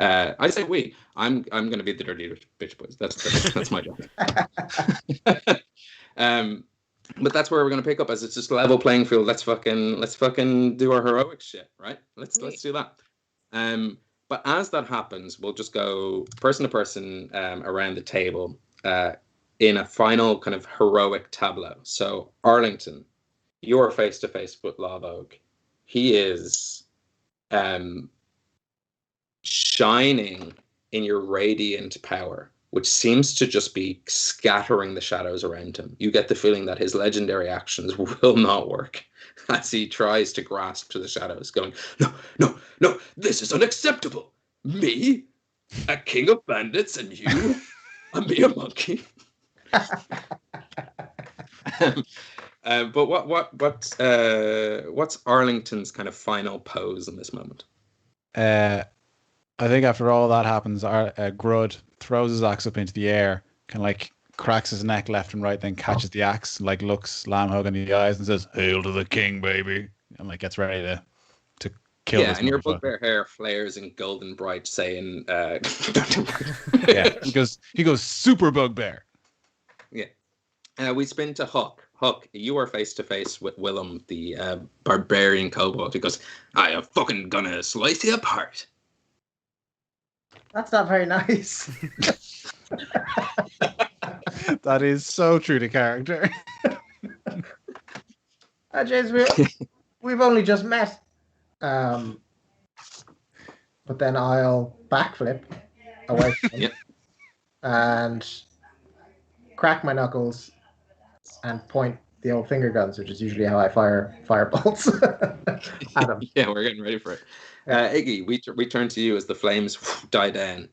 I say we. I'm going to be the Dirty Bitch Boys. That's my job. But that's where we're going to pick up, as it's just a level playing field. Let's fucking do our heroic shit, right? Let's do that. But as that happens, we'll just go person to person around the table in a final kind of heroic tableau. So Arlington, you are face to face with Lavog. He is shining in your radiant power, which seems to just be scattering the shadows around him. You get the feeling that his legendary actions will not work as he tries to grasp to the shadows, going, no, this is unacceptable. Me, a king of bandits, and you, a mere monkey. But what's Arlington's kind of final pose in this moment? I think after all that happens, Grud throws his axe up into the air, kind of like cracks his neck left and right, then catches the axe, like looks Lamhug in the eyes and says, "Hail to the king, baby," and like gets ready to kill this. Yeah, and your bugbear hair flares in golden bright, saying, yeah, he goes super bugbear. Yeah. We spin to Huck. Huck, you are face to face with Willem, the barbarian kobold. He goes, "I am fucking gonna slice you apart." That's not very nice. That is so true to character. James, we've only just met. But then I'll backflip away from him and crack my knuckles and point the old finger guns, which is usually how I fire bolts at him. Yeah, we're getting ready for it. Iggy, we turn to you as the flames die down,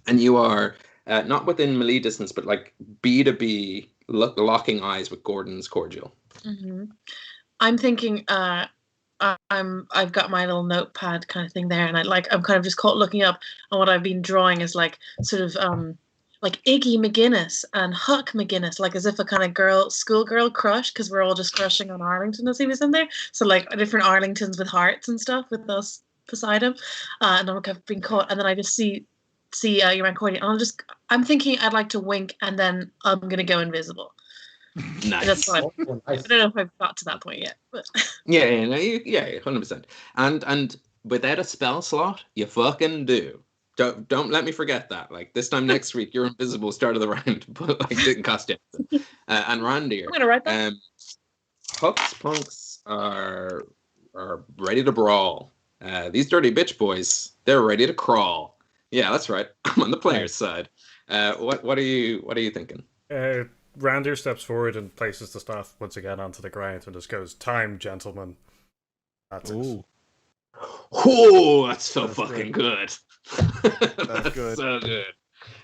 and you are not within melee distance, but like B2B locking eyes with Gordon's cordial. Mm-hmm. I'm thinking, I've got my little notepad kind of thing there, and I'm kind of just looking up, and what I've been drawing is like sort of like Iggy McGuinness and Huck McGuinness, like as if a kind of schoolgirl crush, because we're all just crushing on Arlington as he was in there. So like different Arlingtons with hearts and stuff with us beside him, and I've been caught, and then I just see your man Cordy, and I'm thinking I'd like to wink, and then I'm gonna go invisible. Nice. That's fine. Oh, I nice. don't know if I've got to that point yet, but Yeah, no, 100%. And without a spell slot, you fucking do. Don't let me forget that. Like this time next week, you're invisible start of the round, but like didn't cost you anything. And Randir, I'm gonna write that. Huck's punks are ready to brawl. These dirty bitch boys, they're ready to crawl. Yeah, that's right. I'm on the player's side. What are you thinking? Randir steps forward and places the staff once again onto the ground and just goes, "Time, gentlemen." That's it. Oh, that's so That's fucking good. That's good. So good.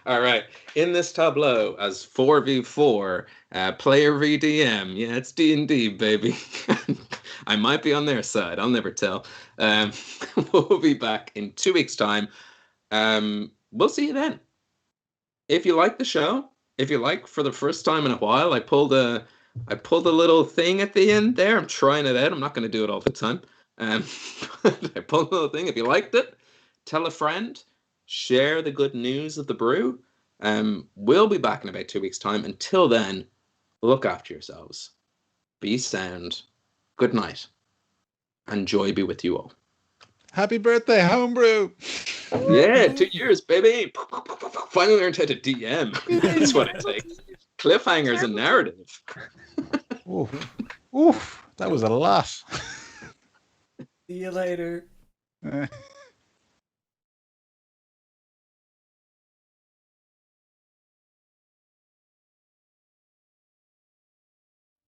All right. In this tableau, as 4v4, player v DM. Yeah, it's D&D, baby. I might be on their side. I'll never tell. We'll be back in 2 weeks' time. We'll see you then. If you like the show, if you like, for the first time in a while, I pulled a little thing at the end there. I'm trying it out. I'm not going to do it all the time. I pulled a little thing. If you liked it, tell a friend. Share the good news of the brew. We'll be back in about 2 weeks' time. Until then, look after yourselves. Be sound. Good night. And joy be with you all. Happy birthday, Homebrew! Yeah, 2 years, baby. Finally learned how to DM. That's what it takes. Cliffhangers and narrative. Oof, that was a lot. See you later.